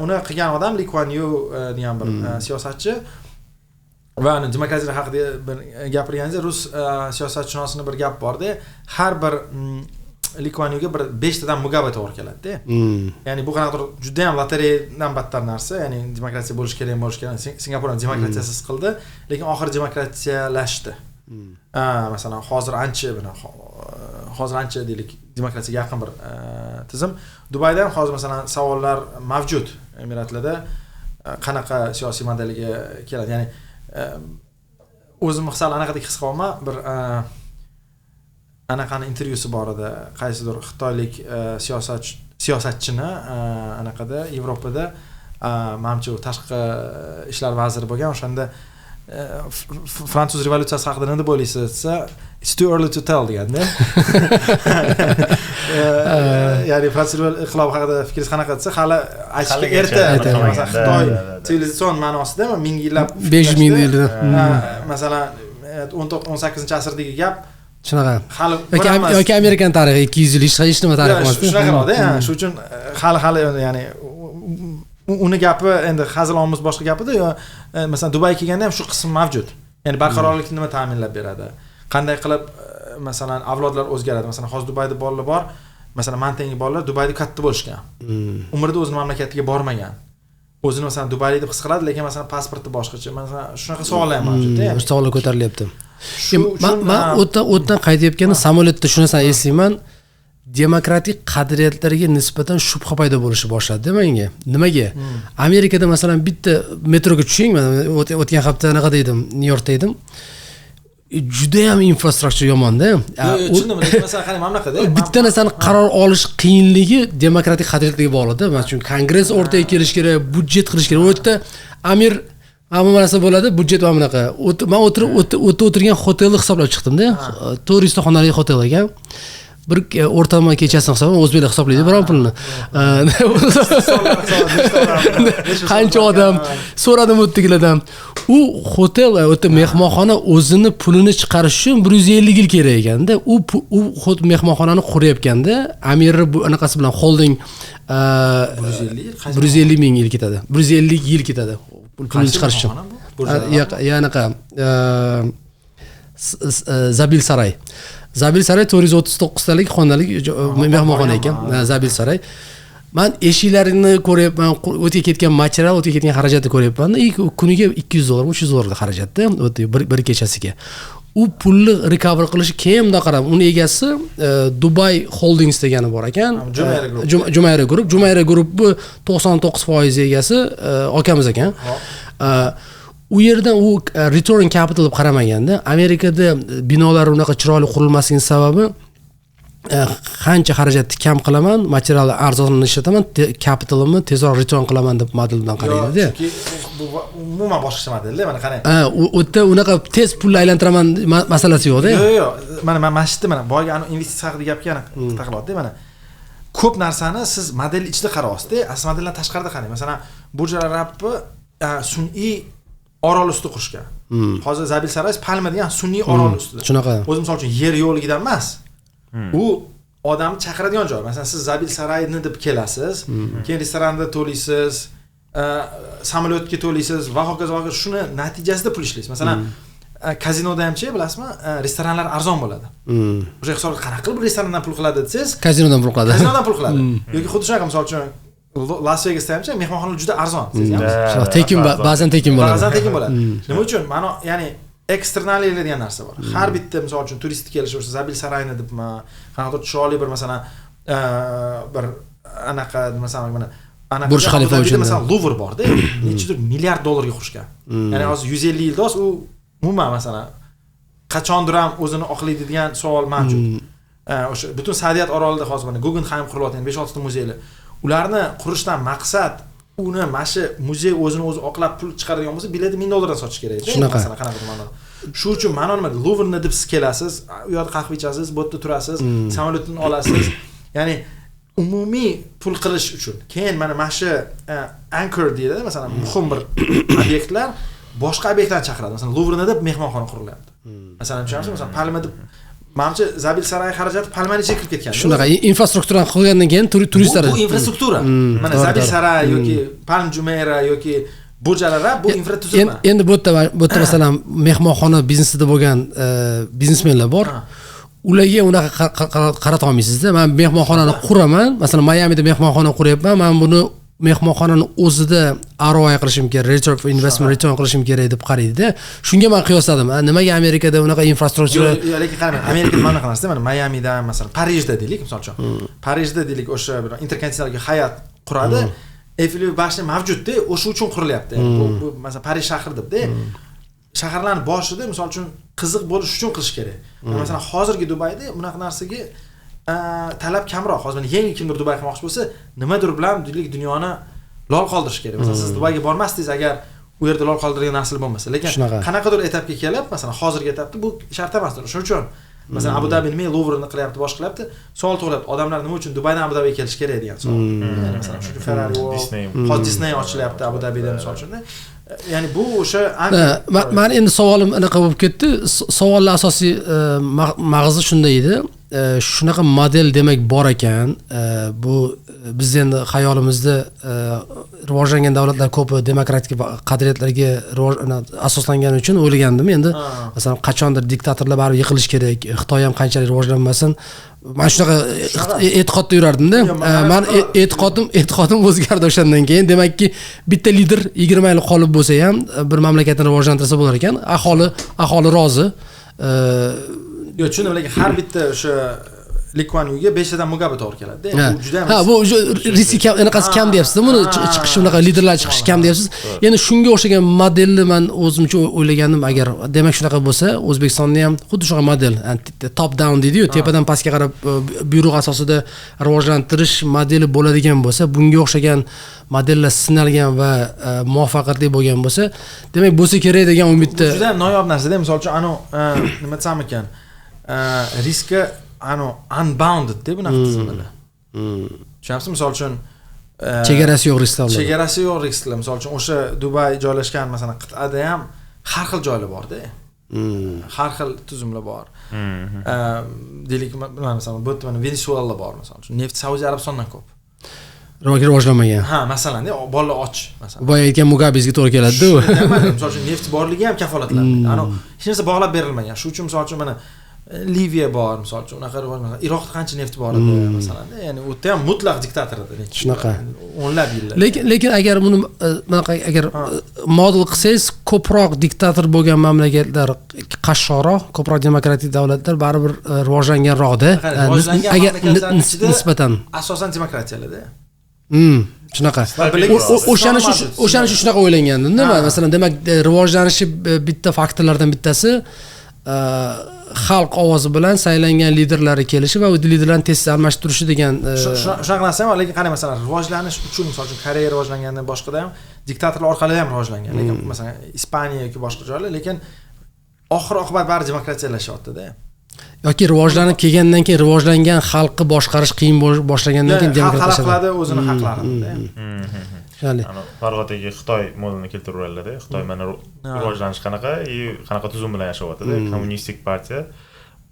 Uni qilgan odam Lee Kuan Yew degan bir siyosatchi. Va demokratiya haqida bir gapirganingizda rus siyosatshunosini bir gap bor-da, har bir Lee Kuan Yewga bir 5 tadan Mugabe to'g'ri keladi-da. Ya'ni bu qanaqadir juda ham lotereyadan battar narsa, ya'ni demokratiya bo'lish kerak. Singapur ham demokratiyasiz qildi, lekin oxiri demokratiyalashdi. Masalan, hozir ancha deylik demokratiyaga yaqin bir tizim. Dubayda ham hozir masalan savollar mavjud Emiratlarda qanaqa siyosiy modelga keladi. Ya'ni o'zim misol anaqadek his qilaman, bir anaqani intervyusi bor edi. Qaysidir xitoylik siyosatchini anaqada Yevropada menimcha tashqi ishlar vaziri bo'lgan, o'shanda Fransuz revolyutsiyasi haqida nima deb o'ylaysiz desa, it's too early to tell deganda. Ya'ni Fransuz inqilobi haqida fikringiz qanaqa desa, hali aytishga erta. Masalan, Xitoy sivilizatsion ma'nosida 1000 yillab, 5000 yilda. Masalan, 18-asrdagi gap shunaqa. Hali yoki Amerikan tarixi 200 yil hech nima tarix emas. Shunaqada, shuning uchun hali ya'ni uni gapi endi hazil omuz boshqa gapida, yo masalan Dubayga kelganda ham shu qism mavjud. Ya'ni barqarorlikni nima ta'minlab beradi? Qanday qilib masalan avlodlar o'zgaradi? Masalan, hozir Dubayda bolalar bor. Masalan, mantengi bolalar Dubayda katta bo'lishgan. Umrida o'z mamlakatiga bormagan. O'zini masalan Dubayli deb his qiladi, lekin masalan pasporti boshqacha. Masalan, shunaqa savollar ham mavjud-da. Bu savollar ko'tarilyapti. Men o'tdan qaytayotganda samolyotda shu narsani eslayman. Demokratik qadriyatlarga nisbatan shubha paydo bo'lishni boshladi menga. Nimaga? Amerikada masalan bitta metroga tushing, men o'tgan hafta anaqa edim, Nyu-Yorkda edim. Juda ham infrastruktura yomon-da. Tushundim, masalan, qani mamlakatda bitta narsani qaror olish qiyinligi demokratik qadriyatlarga bog'liq-da. Masalan, kongress o'rtaga kelish kerak, budjet qilish kerak. U yerda amir hamma narsa bo'ladi, budjet va bunaqa. Men o'tirgan hotelni hisoblab chiqdim-da. 400 ta xonali hotel ekan. Bir o'rtamon kechasini hisoblam, o'zbeklar hisoblaydi biron pulni. Qancha odam so'radim o'ttigilardan. U hotel, o'ta mehmonxona o'zini pulini chiqarish uchun 150 yil kerak ekanda. U mehmonxonani qurayotganda, amiri bu anaqasi bilan holding 150 ming yil ketadi. 150 yil ketadi. Pulni chiqarish uchun. Ya'naqa Zabil Saray. Zabil Saray 439 talik xonalik mehmonxona ekan. Zabil Saray. Men eshiklarini ko'ryapman, o'tga ketgan material, o'tga ketgan xarajatni ko'ryapman. Kuniga $200, $300 xarajatda, bir kechasiga. U pulni recover qilish keyin bunday qarab, uni egasi Dubai Holdings degani bor ekan. Jumayra Group. Jumayra Group 99% egasi akamiz ekan. U yerdan u return capital deb qaramaganda, Amerikada binolar unaqa chiroyli qurilmasligining sababi qancha xarajatni kam qilaman, materialni arzonini ishlataman, kapitalimni tezroq return qilaman deb modeldan qaraydi-da. Chunki bu umuman boshqa model-da, mana qarang. U yerda unaqa tez pulni aylantiraman masalasi yo'q-da. Yo'q. Mana masjidda mana boyga investitsiya haqida gapga taqiladi-da, mana. Ko'p narsani siz model ichida qarayapsiz-da, asl modeldan tashqarida qarang. Masalan, Burj Al Arabni sun'iy orol ustida qurishgan. Hozir Zabil Saray palma degan sun'iy orol ustida. Shunaqa. O'zi misol uchun yer yo'qligidan emas. U odamni chaqiradigan joy. Masalan, siz Zabil Sarayni deb kelasiz, keyin restoranda to'laysiz, samolyotga to'laysiz va hokazo shuni natijasida pul ishlaysiz. Masalan, kazinoda hamchi bilasizmi, restoranlar arzon bo'ladi. O'sha hisob qanaqa qilib restorandan pul qiladi desiz, kazinodan pul qiladi. Kazinodan pul qiladi. Yoki xuddi shunaqa misol uchun Las Vegasda hamchi mehmonxonalar juda arzon, sezgansiz? Tekin ba'zan tekin bo'ladi. Ba'zan tekin bo'ladi. Nima uchun? Mana ya'ni eksternaliyalar degan narsa bor. Har bitta misol uchun turist kelishi o'sha Zabil Sarayni debmi, qanaqadir chiroyli bir masalan bir anaqa masalan mana anaqa Burj Khalifa uchun masalan Louvre borda, nechidir milliard dollarga qurishgan. Ya'ni hozir 150 yilda u umuman masalan qachondir ham o'zini oqlaydi degan savol mavjud. O'sha butun Saadiyat orolida hozir mana Guggenheim qurilyapti, 5-6 ta muzeylar. Ularni qurishdan maqsad uni mana shu muzey o'zini o'zi oqlab pul chiqaradigan bo'lsa, bileti $1000 sotish kerak edi. Masalan, qanaqa ma'noda. Shu uchun ma'no nima? Louvre'ni deb siz kelasiz, u yerda qahva ichasiz, bu yerda turasiz, samolyotni olasiz. Ya'ni umumiy pul qilish uchun. Keyin mana shu anchor deydi, masalan, muhim bir obyektlar boshqa obyektlarni chaqiradi. Masalan, Louvre'ni deb mehmonxona qurilyapti. Masalan, tushunasizmi? Masalan, Palma deb Menimcha Zabil Saray xarajati Palmani ichiga kirib ketgan. Shunaqa infrastrukturani qilgandan keyin turistlar bu infrastruktura. Mana Zabil Saray yoki Palm Jumeirah yoki Burjalara bu infratuzilma. Endi bu yerda masalan mehmonxona biznesida bo'lgan biznesmenlar bor. Ularga unaqa qarata olmaysizda. Men mehmonxonani quraman, masalan Miami'da mehmonxona quryapman. Men buni mehmonxonani o'zida ROI qilishim kerak, return for investment return qilishim kerak deb qaraydi-da. Shunga men qiyosladim. Nimaga Amerikada unaqa infrastruktura? Yo'q, lekin qarang, Amerikada mana qanaqasi, mana Miami'da, masalan, Parijda deylik, misol uchun. Parijda deylik, o'sha bir interkontinental hayot quradi. Eiffel bashni mavjud-da, o'sha uchun qurilyapti. Bu masalan Parij shahri deb-da. Shaharlarning boshida misol uchun qiziq bo'lish uchun qilish kerak. Masalan, hozirgi Dubayda bunaqa narsaga talab kamroq. Hozir yangi kimdir Dubay qilmoqchi bo'lsa, nimadir bilan dunyoni lol qoldirish kerak. Masalan, siz Dubayga bormasdingiz agar u yerda lol qoldiradigan narsalar bo'lmasa, lekin qanaqadir etapga kelib, masalan, hozirgi etapda bu shart emas. Shuning uchun masalan Abu Dhabi nima Louvre'ni qilyapti, boshqa qilyapti. Savol tug'ilyapti, odamlar nima uchun Dubaydan Abu Dhabiga kelish kerak degan savol. Ya'ni masalan, shu Ferrari hozir Disney ochilyapti Abu Dhabida misol uchun. Ya'ni bu o'sha men endi savolim anaqa bo'lib ketdi. Savollar asosiy mag'zi shunday edi. Shunaqa model demak bor ekan. Bu biz endi xayolimizda rivojlangan davlatlar ko'pi demokratik qadriyatlarga asoslangani uchun o'ylagandim. Endi masalan qachondir diktatorlar baribir yiqilish kerak. Xitoy ham qanchalik rivojlanmasin. Men shunaqa e'tiqodda yurardim-da. Men e'tiqodim o'zgardi o'shandan keyin. Demakki, bitta lider 20 yil qolib bo'lsa ham bir mamlakatni rivojlantirsa bo'lar ekan. Aholi rozi. Yo'q, tushundim, lekin har bitta o'sha Lee Kuan Yewga 5 tadan Mugabe to'g'ri keladi. Bu juda ham bu riski kam, anaqasi kam deyapsiz. Buni chiqish unaqa liderlar chiqishi kam deyapsiz. Endi shunga o'xshagan modelni men o'zimcha o'ylagandim, agar demak shunaqa bo'lsa, O'zbekistonda ham xuddi shunaqa model, top down deydi-yu, tepadan pastga qarab buyruq asosida rivojlantirish modeli bo'ladigan bo'lsa, bunga o'xshagan modellar sinalgan va muvaffaqiyatli bo'lgan bo'lsa, demak bo'lsa kerak degan umidda. Juda ham noyob narsa-da, misol uchun nima desam ekan, riski unbounded deb bunaqa tizimlar. Tushunamsiz? Misol uchun chegarasi yo'q risklar. Chegarasi yo'q risklar. Misol uchun o'sha Dubay joylashgan masalan qit'ada ham har xil joylar bor-da. Har xil tuzumlar bor. Deylik, masalan, bu yerda Venezuela bor, masalan uchun neft Saudiya Arabistondan ko'p. Rivojlanmagan. Masalan, bolalar och, masalan. Boya aytgan Mugabezga to'g'ri keladi-da. Misol uchun neft borligi ham kafolatlanadi. Hech narsa bog'lab berilmagan. Shu uchun misol uchun mana Liviya bor, misol uchun unaqa rivojlangan. Iroqda qancha neft bor edi, masalan. Ya'ni u ham mutlaq diktator edi. Shunaqa. O'nlab yillar. Lekin agar buni agar model qilsangiz, ko'proq diktator bo'lgan mamlakatlar qashshoqroq, ko'proq demokratik davlatlar baribir rivojlanganroqda. Agar nisbatan asosan demokratiyalarda. Shunaqa. O'shani shunaqa o'ylangandim-da. Masalan, demak, rivojlanishi bitta faktorlardan bittasi xalq ovozi bilan saylangan liderlari kelishi va u liderlarni tez almashib turishi degan shunaqa narsa ham, lekin qarang, masalan, rivojlanish uchun, misol uchun Koreya rivojlangandan boshqada ham diktatorlar orqali ham rivojlangan, lekin masalan Ispaniya yoki boshqa joylar, lekin oxir-oqibat bari demokratiyalashyapti-da. Yoki rivojlanib kelgandan keyin rivojlangan xalqni boshqarish qiyin boshlagandan keyin demokratlashadi. Xalqlari o'zini haqlarini. Farg'od aka Xitoy modelini keltirib-beradi. Xitoy mana rivojlanish qanaqa tuzum bilan yashayapti-da. Kommunistik partiya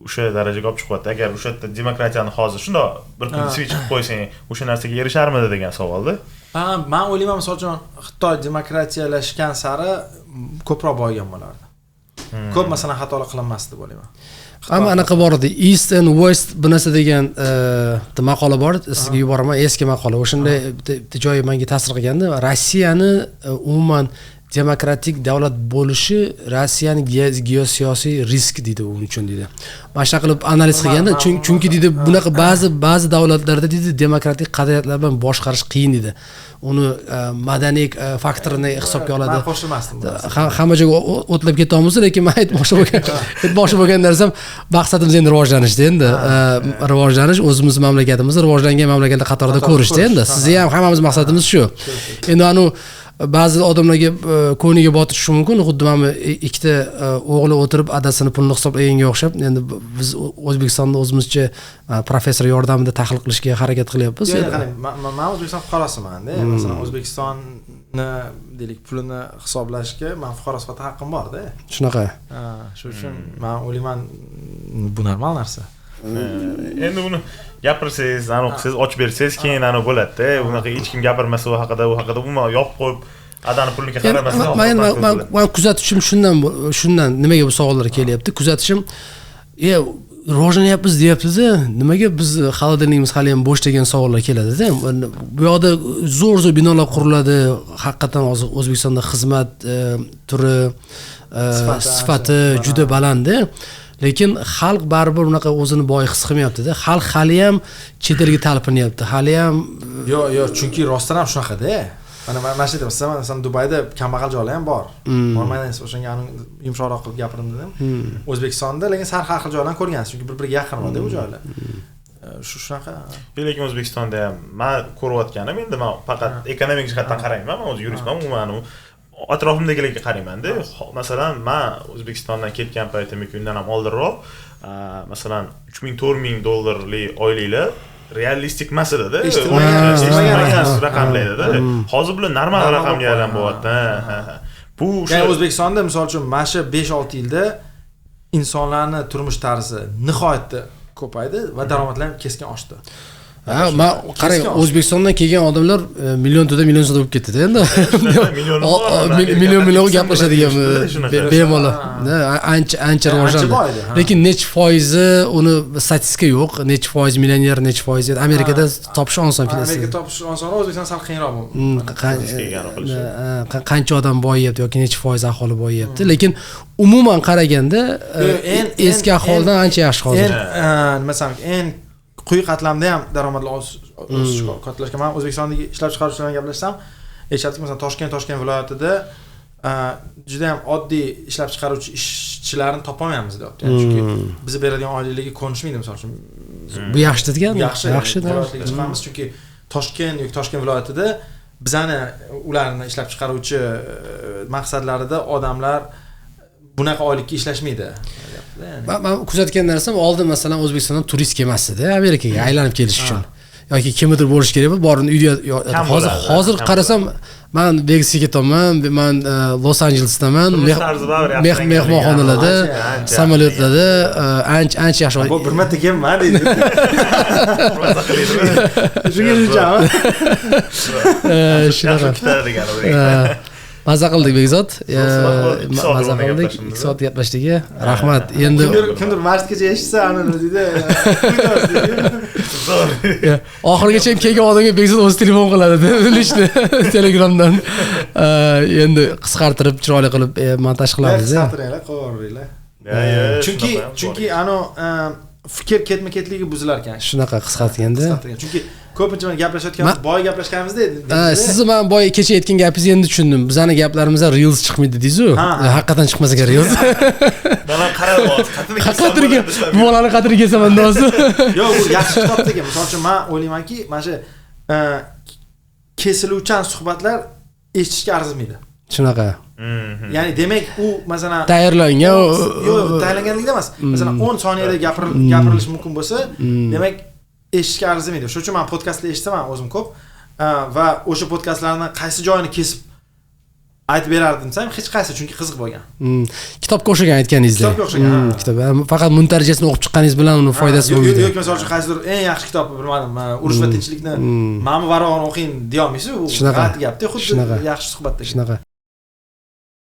o'sha darajaga olib chiqyapti. Agar o'sha yerda demokratiyani hozir shunday bir kun switch qilib qo'ysang, o'sha narsaga erisharmidi degan savolda. Men o'ylayman, misol uchun Xitoy demokratiyalashgan sari ko'proq boygan bo'lardi. Ko'p masalan xatolar qilinmasdi deb o'ylayman. Hamma anaqa bor edi. East and West bunasi degan maqola bor. Sizga yuboraman, eski maqola. O'shanda joyi menga ta'sir qilgandi. Rossiyani umuman demokratik davlat bo'lishi Rossiyaning geosiyosiy risk deydi uning uchun deydi. Mana shunaqa qilib analiz qilganda, chunki deydi bunaqa ba'zi davlatlarda deydi demokratik qadriyatlar bilan boshqarish qiyin deydi. Uni madaniy faktorini hisobga oladi. Men qo'shilmasdim. Hamma joyga o'tlab ketamiz, lekin men aytmoqchi bo'lgan narsam maqsadimiz endi rivojlanishda endi. Rivojlanish o'zimiz mamlakatimiz rivojlangan mamlakatlar qatorida ko'rishda endi. Sizni ham hammamiz maqsadimiz shu. Endi ba'zi odamlarga ko'niga botishi mumkin, xuddi mana ikkita o'g'li o'tirib adasini pulini hisoblaganga o'xshab, endi biz O'zbekistonda o'zimizcha professor yordamida tahlil qilishga harakat qilyapmiz. Men O'zbekiston fuqarosiman-da. Masalan, O'zbekistonni deylik pulini hisoblashga men fuqaro sifatida haqqim bor-da. Shunaqa. Shuning uchun men o'ylayman bu normal narsa. Endi buni gapirsangiz, o'qisangiz, ochib bersangiz, keyin bo'ladi-da. Bunaqa hech kim gapirmasa u haqida umuman yopib qo'yib, adani puliga qaramasa. Men kuzatishim shundan nimaga bu savollar kelyapti? Kuzatishim, rivojlanyapmiz deyapsiz-da, nimaga biz xalqimiz hali ham bo'sh degan savollar keladi-da. Bu yoqda zo'r binolar quriladi, haqiqatan hozir O'zbekistonda xizmat turi, sifati juda baland-da. Lekin xalq baribir unaqa o'zini boy his qilmayapti-da. Xalq hali ham chet elga talpinyapti. Hali ham yo'q, chunki rostdan ham shunaqa-da. Mana shu deyapsiz, masalan Dubayda kambag'al joylar ham bor. Men o'shanga yumshoqroq qilib gapirdim dedim. O'zbekistonda lekin har xil joylarni ko'rgansiz, chunki bir-biriga yaqin-da bu joylar. Shunaqa. Lekin O'zbekistonda ham men ko'rayotganim, endi men faqat ekonomik jihatdan qarayman, men o'zi yuristman, umuman atrofimdagilarga qarayman-da. Masalan, men O'zbekistondan ketgan paytim undan ham oldinroq, masalan, $3000-4000 oyliklar realistik masala-da. Eshitmagan raqamlarda. Hozir bular normal raqamlar ham bo'lyapti. Bu ya'ni O'zbekistonda misol uchun mana shu 5-6 yilda insonlarning turmush tarzi nihoyatda ko'paydi va daromadlar keskin oshdi. Men qarang, O'zbekistondan kelgan odamlar million bo'lib ketdi-da endi. Million gaplashadigan bemalol. Ancha rivojlandi. Lekin necha foizi uni statistika yo'q. Necha foiz millioner, necha foiz Amerikada topish oson. Amerikada topish oson, O'zbekistonda sal qiyinroq bu. Qancha odam boyiyapti yoki necha foiz aholi boyiyapti. Lekin umuman qaraganda eski aholidan ancha yaxshi hozir. Masalan, quyi qatlamda ham daromadlar o'sish kattalashgan. Men O'zbekistondagi ishlab chiqaruvchilarga gaplashsam, aytishadiki, masalan, Toshkent viloyatida juda ham oddiy ishlab chiqaruvchi ishchilarni topolmaymiz deyapti. Ya'ni chunki biz beradigan oyliklarga ko'nishmaydi, misol uchun. Bu yaxshi degan, yaxshi chiqamiz, chunki Toshkent viloyatida bizani ularni ishlab chiqaruvchi maqsadlarida odamlar bunaqa oylikka ishlashmaydi. Men kuzatgan narsam, oldin masalan O'zbekistondan turist kelmasdi-da Amerikaga aylanib kelish uchun. Yoki kimdir bo'lish kerak, borni uyda hozir qarasam, men Vegasga ketaman, men Los Anjelesdaman, mehmonxonalarda, samolyotlarda ancha yaxshi. Bu bir marta kelman deydi. Shunaqa. Maza qildik Bekzod. Maza qildik. 2 soat gaplashdik. Rahmat. Endi kimdir Marsgacha eshitsa, ana deydi. Oxirigacha ham kelgan odamga Bekzod o'z telefon qiladi, bilishdi Telegramdan. Endi qisqartirib, chiroyli qilib montaj qilamiz. Qisqartiringlar, qo'yinglar. Chunki fikr ketma-ketligi buzilar ekan. Shunaqa qisqartganda. Chunki ko'pincha men gaplashayotganimiz, boy gaplashganimizda edi. Sizni men boy kecha aytgan gapingizni endi tushundim. Bizning gaplarimizda reels chiqmaydi deysiz-ku. Haqiqatan chiqmasa kerak reels. Mana qarab qadriga, bolani qadriga kelsaman do'zi. Yo'q, bu yaxshi kitob degan. Misol uchun men o'ylaymanki, mana shu kesiluvchan suhbatlar eshitishga arzimaydi. Shunaqa. Ya'ni demak u masalan tayyorlangan. Yo'q, tayyorlanganlikda emas. Masalan 10 soniyada gapirilishi mumkin bo'lsa, demak eshitishga arzimaydi. Shuning uchun men podkastlar eshitaman o'zim ko'p va o'sha podkastlarni qaysi joyini kesib aytib berardim desam, hech qaysi, chunki qiziq bo'lgan. Kitobga o'xshagan aytganingizda. Kitobga o'xshagan. Kitob. Faqat muntarjasini o'qib chiqqaningiz bilan uni foydasi bo'lmaydi. Yo'q, masalan, qaysidir eng yaxshi kitob bilmadim, urush va tinchlikni ma'mi varog'ini o'qing deya olmaysiz. U g'alati gapda, xuddi yaxshi suhbatda. Shunaqa.